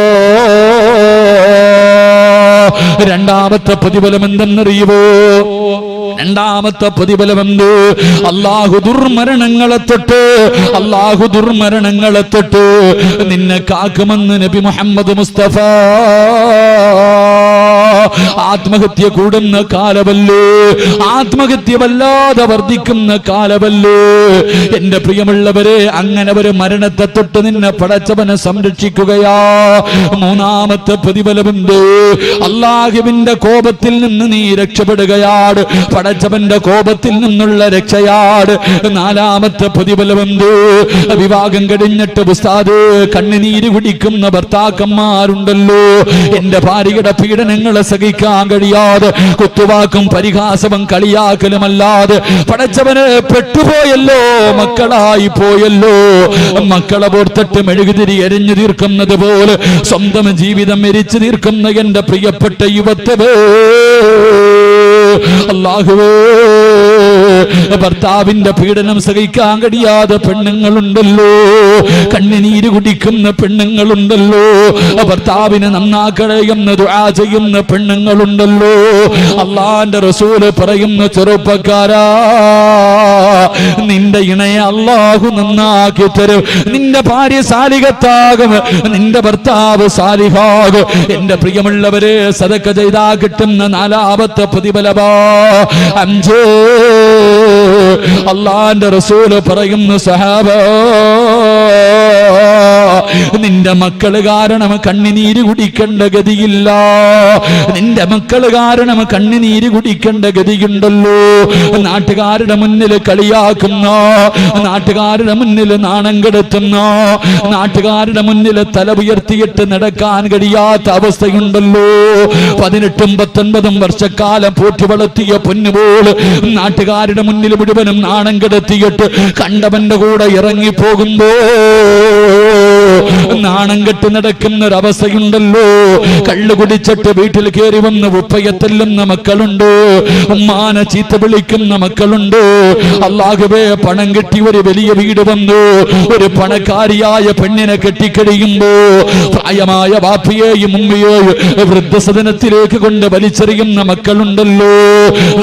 2ാമത്തെ പ്രതിഫലം എന്തെന്നറിയുമോ? 2ാമത്തെ പ്രതിഫലം എന്ത്? അല്ലാഹു ദുർമരണങ്ങളെ തൊട്ട് നിന്നെ കാക്കുമെന്ന് നബി മുഹമ്മദ് മുസ്തഫ. ആത്മഹത്യ കൂടുന്ന കാലമല്ലേ, ആത്മഹത്യ വല്ലാതെ വർദ്ധിക്കുന്ന കാലമല്ലേ എന്റെ പ്രിയമുള്ളവരെ. അങ്ങനെ ഒരു മരണത്തെ തൊട്ട് നിന്നെ പടച്ചവനെ സംരക്ഷിക്കുകയാ. 3ാമത്തെ പ്രതിഫലമുണ്ട്, അല്ലാഹുവിന്റെ കോപത്തിൽ നിന്ന് നീ രക്ഷപ്പെടുകയാണ്. പടച്ചവന്റെ കോപത്തിൽ നിന്നുള്ള രക്ഷയാണ്. 4ാമത്തെ പ്രതിഫലമുണ്ട്, വിവാഹം കഴിഞ്ഞിട്ട് ഉസ്താദ് കണ്ണുനീര് കുടിക്കുന്ന ഭർത്താക്കന്മാരുണ്ടല്ലോ. എന്റെ ഭാര്യയുടെ പീഡനങ്ങളെ സഹിക്കാൻ കഴിയാതെ കുത്തുവാക്കും പരിഹാസവും കളിയാക്കലുമല്ലാതെ പടച്ചവന് പെട്ടുപോയല്ലോ, മക്കളായി പോയല്ലോ. മക്കളെ ഓർത്തിട്ട് മെഴുകുതിരി എരിഞ്ഞു തീർക്കുന്നത് പോലെ സ്വന്തം ജീവിതം എരിച്ചു തീർക്കുന്ന എന്റെ പ്രിയപ്പെട്ട യുവത്വേ, അല്ലാഹുവേ, ഭർത്താവിന്റെ പീഡനം സഹിക്കാൻ കഴിയാതെ പെണ്ണുങ്ങളുണ്ടല്ലോ, കണ്ണുനീര് കുടിക്കുന്ന പെണ്ണുങ്ങളുണ്ടല്ലോ, ഭർത്താവിനെ നന്നാക്കണമെന്ന് ദുആ ചെയ്യുന്ന പെണ്ണുങ്ങളുണ്ടല്ലോ. അല്ലാഹുവിന്റെ റസൂല് പറയുന്ന, ചെറുപ്പക്കാരാ, നിന്റെ ഇണയെ അല്ലാഹു നന്നാക്കി തരും. നിന്റെ ഭാര്യ സാലിഹത്താകും, നിന്റെ ഭർത്താവ് സാലിഹാകും. എന്റെ പ്രിയമുള്ളവരെ, സദഖ ചെയ്താ കിട്ടുന്ന 4ാമത്തെ പ്രതിഫലമാ 5. അല്ലാഹുവിന്റെ റസൂല് പറയുന്നു, സഹാബ, നിന്റെ മക്കള് കാരണം കണ്ണുനീര് കുടിക്കേണ്ട ഗതിയില്ല. നിന്റെ മക്കള് കാരണം കണ്ണുനീര് കുടിക്കേണ്ട ഗതിയുണ്ടല്ലോ. നാട്ടുകാരുടെ മുന്നിൽ കളിയാക്കുന്ന, നാട്ടുകാരുടെ മുന്നിൽ നാണം കെടുത്തുന്ന, നാട്ടുകാരുടെ മുന്നിൽ തല ഉയർത്തിയിട്ട് നടക്കാൻ കഴിയാത്ത അവസ്ഥയുണ്ടല്ലോ. 18ഉം 19ഉം വർഷക്കാലം പോറ്റി വളർത്തിയ പൊന്നുപോൽ നാട്ടുകാരുടെ മുന്നിൽ മുഴുവനും നാണം കെടുത്തിയിട്ട് കണ്ടവന്റെ കൂടെ ഇറങ്ങിപ്പോകുമ്പോ നാണം കെട്ട് നടക്കുന്ന ഒരവസ്ഥയുണ്ടല്ലോ. കള്ളു കുടിച്ചിട്ട് വീട്ടിൽ കയറി വന്ന് ഉപ്പയെ തെല്ലുന്ന മക്കളുണ്ട്, ഉമ്മാനെ ചീത്ത വിളിക്കുന്ന മക്കളുണ്ട്. അല്ലാഹുവേ, പണം കെട്ടി ഒരു വലിയ വീട് വന്നു, ഒരു പണക്കാരിയായ പെണ്ണിനെ കെട്ടിക്കഴിയുമ്പോ പ്രായമായ വാപ്പിയെയും ഉമ്മയെയും വൃദ്ധസദനത്തിലേക്ക് കൊണ്ട് വലിച്ചെറിയുന്ന മക്കളുണ്ടല്ലോ.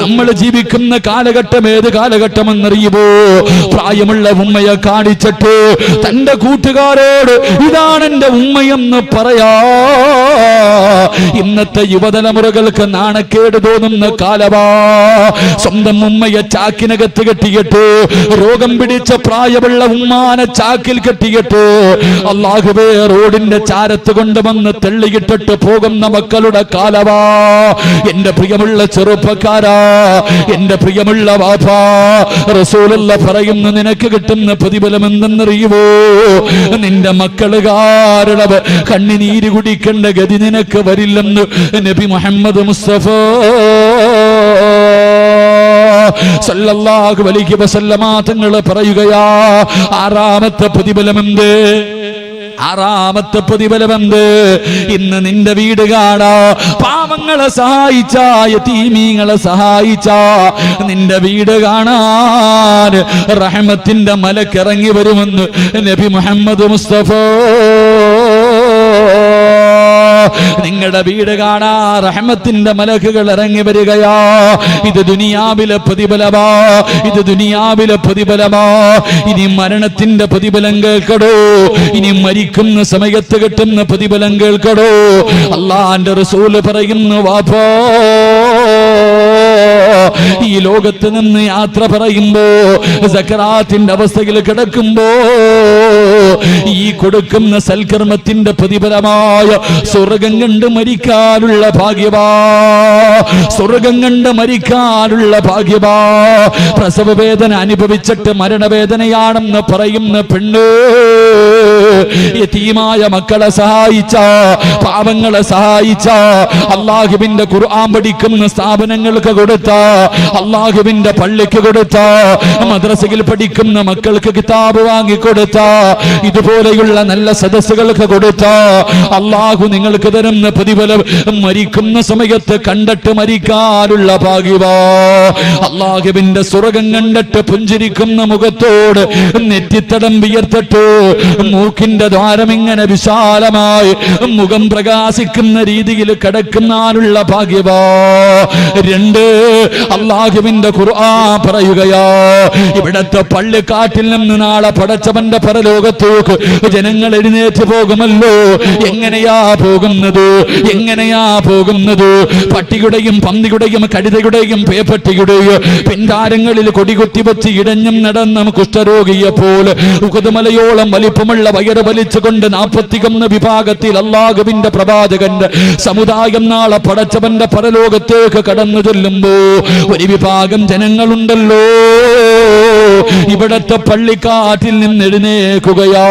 നമ്മൾ ജീവിക്കുന്ന കാലഘട്ടം ഏത് കാലഘട്ടമെന്നറിയുമോ? പ്രായമുള്ള ഉമ്മയെ കാണിച്ചിട്ട് തന്റെ കൂട്ടുകാരോട് ഇതാണ് എന്റെ ഉമ്മയെന്ന് പറയാ. ഇന്നത്തെ യുവതലമുറകൾക്ക് നാണക്കേട് തോന്നുന്ന കാലവാ. സ്വന്തം ഉമ്മയെ ചാക്കിനകത്ത് കെട്ടിയിട്ട്, രോഗം പിടിച്ച പ്രായമുള്ള ഉമ്മാനെ ചാക്കിൽ കെട്ടിയിട്ട്, അല്ലാഹുവേ, റോഡിന്റെ ചാരത്ത് കൊണ്ടുവന്ന് തെള്ളിയിട്ടിട്ട് പോകുന്ന മക്കളുടെ കാലവാ. എന്റെ പ്രിയമുള്ള ചെറുപ്പക്കാരാ, എന്റെ പ്രിയമുള്ള വാപ്പാ, റസൂലുള്ള പറയുന്നു, നിനക്ക് കിട്ടുന്ന പ്രതിഫലം എന്തെന്നറിയുമോ? നിന്റെ മക്കള് കാരണം കണ്ണിനീര് കുടിക്കേണ്ട ഗതി നിനക്ക് വരില്ലെന്ന് നബി മുഹമ്മദ് മുസ്തഫ സല്ലല്ലാഹു അലൈഹി വസല്ലമ തങ്ങൾ പറയുകയാ. ആറാമത്തെ പ്രതിഫലമെന്ത്? ആറാമത്തെ പ്രതിഫലമെന്ത്? ഇന്ന് നിന്റെ വീട് കാണാ പാവങ്ങളെ സഹായിച്ച, യതീമീങ്ങളെ സഹായിച്ച നിന്റെ വീട് കാണാൻ റഹ്മത്തിന്റെ മലക്കിറങ്ങി വരുമെന്ന് നബി മുഹമ്മദ് മുസ്തഫ. നിങ്ങളുടെ വീട് കാണാ റഹ്മത്തിന്റെ മലക്കുകൾ ഇറങ്ങി വരികയാ. ഇത് ദുനിയാവിലെ പ്രതിഫലമാ, ഇത് ദുനിയാവിലെ പ്രതിഫലമാ. ഇനി മരണത്തിന്റെ പ്രതിഫലം കേൾക്കടോ, ഇനി മരിക്കുന്ന സമയത്ത് കിട്ടുന്ന പ്രതിഫലം കേൾക്കടോ. അല്ലാഹുവിന്റെ റസൂൽ പറയുന്നു, വാപ്പാ ഈ ലോകത്ത് നിന്ന് യാത്ര പറയുമ്പോ, സക്കറാത്തിന്റെ അവസ്ഥയിൽ കിടക്കുമ്പോ ഈ കൊടുക്കുന്ന സൽക്കർമ്മത്തിന്റെ പ്രതിഫലമായ സ്വർഗം കണ്ട് മരിക്കാനുള്ള ഭാഗ്യവാ, സ്വർഗം കണ്ട് മരിക്കാനുള്ള ഭാഗ്യവാ. പ്രസവ വേദന അനുഭവിച്ചിട്ട് മരണവേദനയാണെന്ന് പറയുന്ന പെണ്ണ് യതീമായ മക്കളെ സഹായിച്ച, പാവങ്ങളെ സഹായിച്ച, അല്ലാഹുവിന്റെ ഖുർആൻ പഠിക്കുന്ന സ്ഥാപനങ്ങൾക്ക് കൊടുത്ത, അല്ലാഹുവിന്റെ പള്ളിക്ക് കൊടുത്ത, മദ്രസയിൽ പഠിക്കുന്ന മക്കൾക്ക് കിതാബ് വാങ്ങിക്കൊടുത്ത, ഇതുപോലെയുള്ള നല്ല സദസ്സുകൾക്ക് കൊടുത്ത അല്ലാഹു നിങ്ങൾക്ക് തരുന്ന പ്രതിഫലം മരിക്കുന്ന സമയത്ത് കണ്ടിട്ട് മരിക്കാനുള്ള ഭാഗ്യവാ. അല്ലാഹുവിന്റെ സ്വർഗം കണ്ടിട്ട് പുഞ്ചിരിക്കുന്ന മുഖത്തോട് നെറ്റിത്തടം വിയർത്തിട്ട് മൂക്കിന്റെ ദ്വാരം ഇങ്ങനെ വിശാലമായി മുഖം പ്രകാശിക്കുന്ന രീതിയിൽ കിടക്കുന്നാനുള്ള ഭാഗ്യവാ. രണ്ട്, അല്ലാഹുവിന്റെ ഖുർആൻ പറയുകയാ, ഇവിടത്തെ പള്ളിക്കാട്ടിൽ നിന്ന് നാളെ പടച്ചവന്റെ പരലോകത്തേക്ക് ജനങ്ങൾ എഴുന്നേറ്റ് പോകുമല്ലോ. എങ്ങനെയാ പോകുന്നത്? എങ്ങനെയാ പോകുന്നത്? പട്ടിയുടെയും പന്നിയുടെയും കഴുതയുടെയും പേപ്പട്ടിയുടെയും പിൻകാരങ്ങളിൽ കൊടികുത്തി വെച്ച് ഇടഞ്ഞും നടന്ന കുഷ്ഠരോഗിയെ പോലെ ഉഹുദ് വലിപ്പമുള്ള വയറ് വലിച്ചുകൊണ്ട് 41 വിഭാഗത്തിൽ അല്ലാഹുവിന്റെ പ്രവാചകന്റെ സമുദായം നാളെ പടച്ചവന്റെ പരലോകത്തേക്ക് കടന്നു ചെല്ലുമ്പോ ഒരു വിഭാഗം ജനങ്ങളുണ്ടല്ലോ, ഇവിടത്തെ പള്ളിക്കാട്ടിൽ നിന്ന് എഴുന്നേൽക്കുകയാ.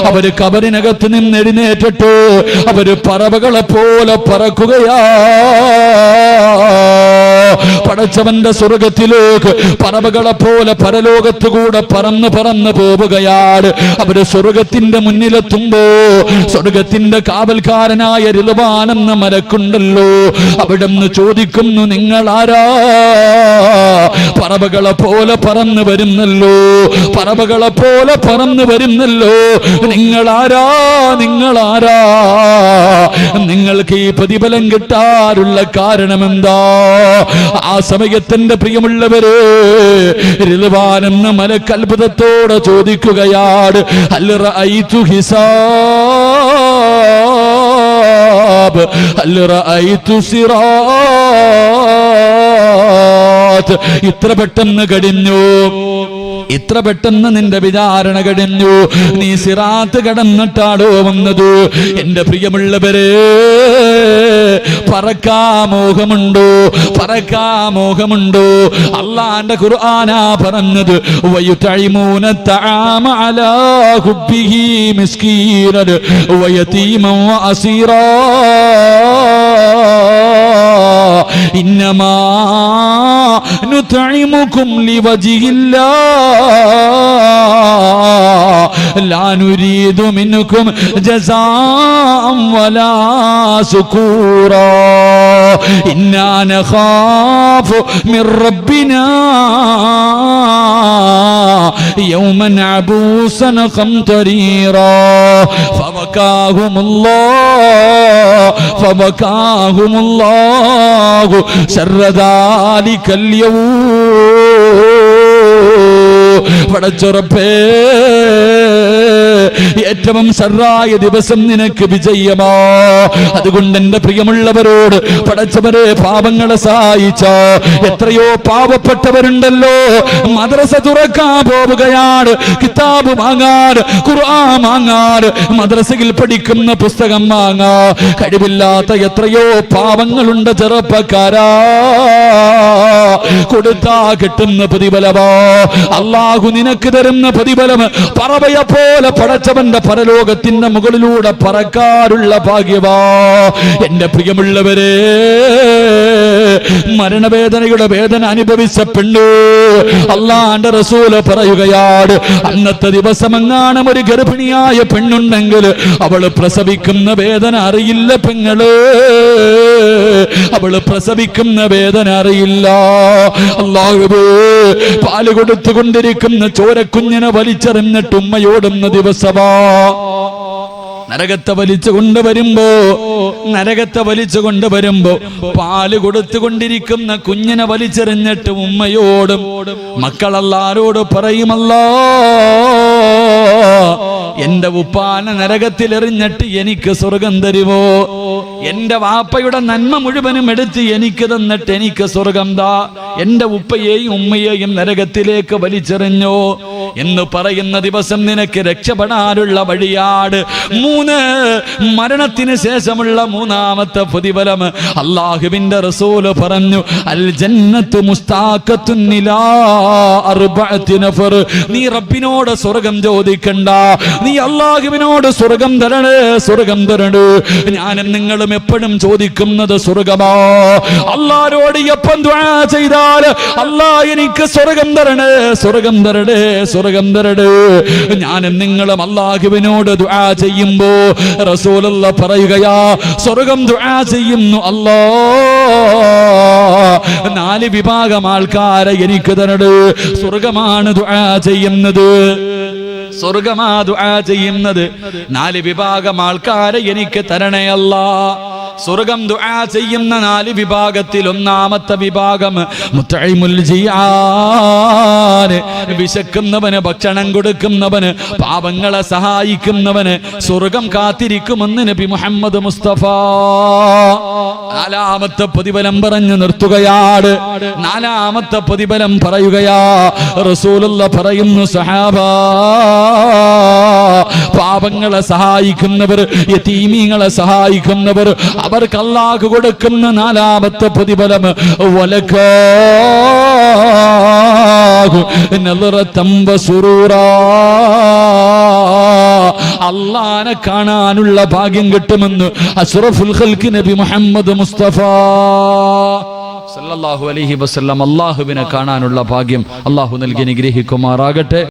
അവര് കബറിനകത്ത് നിന്ന് എഴുന്നേറ്റിട്ട് അവര് പറവകളെ പോലെ പറക്കുകയാ. പടച്ചവന്റെ സ്വർഗത്തിലേക്ക് പറവകളെ പോലെ പരലോകത്ത് കൂടെ പറന്ന് പറന്ന് പോവുകയാണ്. അവര് സ്വർഗത്തിന്റെ മുന്നിലെത്തുമ്പോ സ്വർഗത്തിന്റെ കാവൽക്കാരനായ റിദ്വാൻ എന്ന മലക്കുണ്ടല്ലോ, അവിടെ നിന്ന് ചോദിക്കുന്നു, നിങ്ങൾ ആരാ? പറവകളെ പോലെ പറന്ന് വരുന്നല്ലോ, പറവകളെ പോലെ പറന്ന് വരുന്നല്ലോ, നിങ്ങളാരാ? നിങ്ങളാരാ? നിങ്ങൾക്ക് ഈ പ്രതിഫലം കിട്ടാറുള്ള കാരണമെന്താ? ആ സമയത്തിന്റെ പ്രിയമുള്ളവരെ, റിദ്വാൻ എന്ന മലക്ക് അത്ഭുതത്തോടെ ചോദിക്കുകയാണ്, ഹൽ റഅയ്തു ഹിസാബ്, ഹൽ റഅയ്തു സിറാത്ത്. ഇത്ര പെട്ടെന്ന് കഴിഞ്ഞു, ഇത്ര പെട്ടെന്ന് നിന്റെ വിചാരണ കഴിഞ്ഞു, നീ സിറാത്ത് കടന്നിട്ടാടോ വന്നത്? എന്റെ പ്രിയമുള്ളവരെ, പറക്കാ മോഹമുണ്ടോ? പറക്കാ മോഹമുണ്ടോ? അല്ലാഹുവിന്റെ ഖുർആനാ പറഞ്ഞത്, വയുതഇമൂന തആമ അലാ ഹുബ്ബിഹി മിസ്കീനൻ വയതീമൻ വഅസീറാ ഇന്നമാ നുതഇമുകും ലിവജിഹില്ലാഹ് ലാ നുരീദു മിൻകും ജസാഅൻ വലാ ശുകൂറാ ഇന്നാ നഖാഫു മിർ റബ്ബിനാ യൗമൻ അബൂസൻ ഖംതരീറാ ഫബകാഹുമുല്ലാഹു ശർറ ദാലികൽ യൗം. പടച്ചുറപ്പേ, ഏറ്റവും ശർറായ ദിവസം നിനക്ക് വിജയമാ. അതുകൊണ്ട് എന്റെ പ്രിയമുള്ളവരോട്, പടച്ചവരെ, പാവങ്ങളെ സഹായിച്ച എത്രയോ പാവപ്പെട്ടവരുണ്ടല്ലോ. മദ്രസ തുറക്കാൻ പോവുകയാണ്, കിതാബ് വാങ്ങാൻ, ഖുർആൻ വാങ്ങാൻ, മദ്രസയിൽ പഠിക്കുന്ന പുസ്തകം വാങ്ങാൻ കഴിവില്ലാത്ത എത്രയോ പാവങ്ങളുണ്ട് ചെറുപ്പക്കാരാ. കൊടുത്താ കിട്ടുന്ന പ്രതിഫലമോ അല്ലാഹു നിനക്ക് തരുന്ന പ്രതിഫലം പറവയെ പോലെ പടച്ചവന്റെ പരലോകത്തിന്റെ മുകളിലൂടെ പറക്കാനുള്ള ഭാഗ്യവാ. എന്റെ പ്രിയമുള്ളവരെ, മരണവേദനയുടെ വേദന അനുഭവിച്ച പെണ്ണു അല്ലാഹുവിന്റെ റസൂല് പറയുകയാണ്, അന്നത്തെ ദിവസമെങ്ങാനും ഒരു ഗർഭിണിയായ പെണ്ണുണ്ടെങ്കിൽ അവള് പ്രസവിക്കുന്ന വേദന അറിയില്ല പെങ്ങള്, അവള് പ്രസവിക്കുന്ന വേദന അറിയില്ല. അല്ലാഹുവേ, പാല് കൊടുത്തുകൊണ്ടിരിക്കുന്ന ചോരക്കുഞ്ഞിനെ വലിച്ചെറിഞ്ഞിട്ട് ഉമ്മയോടുന്ന ദിവസമാ. നരകത്തെ വലിച്ചു കൊണ്ടുവരുമ്പോ പാല് കൊടുത്തുകൊണ്ടിരിക്കുന്ന കുഞ്ഞിനെ വലിച്ചെറിഞ്ഞിട്ട് ഉമ്മയോടും മക്കളെല്ലാരോട് പറയുമല്ലോ, എന്റെ ഉപ്പാനെ നരകത്തിൽ എറിഞ്ഞിട്ട് എനിക്ക് സ്വർഗം തരുമോ? എന്റെ വാപ്പയുടെ നന്മ മുഴുവനും എടുത്ത് എനിക്ക് തന്നിട്ട് എനിക്ക് സ്വർഗം താ. എന്റെ ഉപ്പയെയും ഉമ്മയെയും നരകത്തിലേക്ക് വലിച്ചെറിഞ്ഞോ എന്ന് പറയുന്ന ദിവസം നിനക്ക് രക്ഷപ്പെടാനുള്ള വഴിയാട്. 3 മരണത്തിന് ശേഷമുള്ള 3ാമത്തെ പ്രതിഫലം അല്ലാഹുവിന്റെ റസൂല് പറഞ്ഞു, അൽ ജന്നത്തു മുസ്താഖത്തുൻ ഇലാ 4 നഫർ. നീ റബ്ബിനോട് സ്വർഗം ചോദിക്കണ്ട, നീ അല്ലാഹുവിനോട് സ്വർഗം തരണേ, സ്വർഗം തരണേ. ഞാനും നിങ്ങളും എപ്പോഴും ചോദിക്കുന്നത് സ്വർഗമാ. അല്ലാഹുവോട് എപ്പം ദുആ ചെയ്താൽ അല്ലാഹ് എനിക്ക് സ്വർഗം തരണേ, സ്വർഗം തരണേ, സ്വർഗം തരണേ. ഞാനും നിങ്ങളും അല്ലാഹുവിനോട് ദുആ ചെയ്യുമ്പോ റസൂലുള്ളാഹി പറയുകയാ, സ്വർഗം ദുആ ചെയ്യുന്നു അല്ലാഹ് 4 വിഭാഗം ആൾക്കാരെ എനിക്ക് തരണേ. സ്വർഗമാണ് ദുആ ചെയ്യുന്നത്, സ്വർഗമാ ദുആ ചെയ്യുന്നത്. 4 വിഭാഗം ആൾക്കാരെ എനിക്ക് തരണേ അല്ലാഹ്. സ്വർഗം ദുആ ചെയ്യുന്ന 4 വിഭാഗത്തിൽ 1ാമത്തെ വിഭാഗം മുത്തഇമുൽ ജിയാൻ, വിശക്കുന്നവന് ഭക്ഷണം കൊടുക്കുന്നവന്, പാവങ്ങളെ സഹായിക്കുന്നവന് സ്വർഗം കാത്തിരിക്കുമെന്ന് നബി മുഹമ്മദ് മുസ്തഫ. 4ാമത്തെ പ്രതിഫലം പറഞ്ഞു നിർത്തുകയാണ്. 4ാമത്തെ പ്രതിഫലം പറയുകയാ. റസൂലുള്ളാഹി പറയുന്നു, സഹാബാ, പാവങ്ങളെ സഹായിക്കുന്നവർ, യതീമീങ്ങളെ സഹായിക്കുന്നവർ, അവർക്ക് അല്ലാഹു കൊടുക്കുന്ന 4ാമത്തെ പ്രതിഫലം വലകാഹു നളറതം വസുറൂറാ, അല്ലാഹനെ കാണാനുള്ള ഭാഗ്യം കിട്ടുമെന്ന് അഷ്റഫുൽ ഖൽഖ് നബി മുഹമ്മദ് മുസ്തഫ സല്ലല്ലാഹു അലൈഹി വസല്ലം. അല്ലാഹുവിനെ കാണാനുള്ള ഭാഗ്യം അല്ലാഹു നൽകി അനുഗ്രഹിക്കുമാറാകട്ടെ.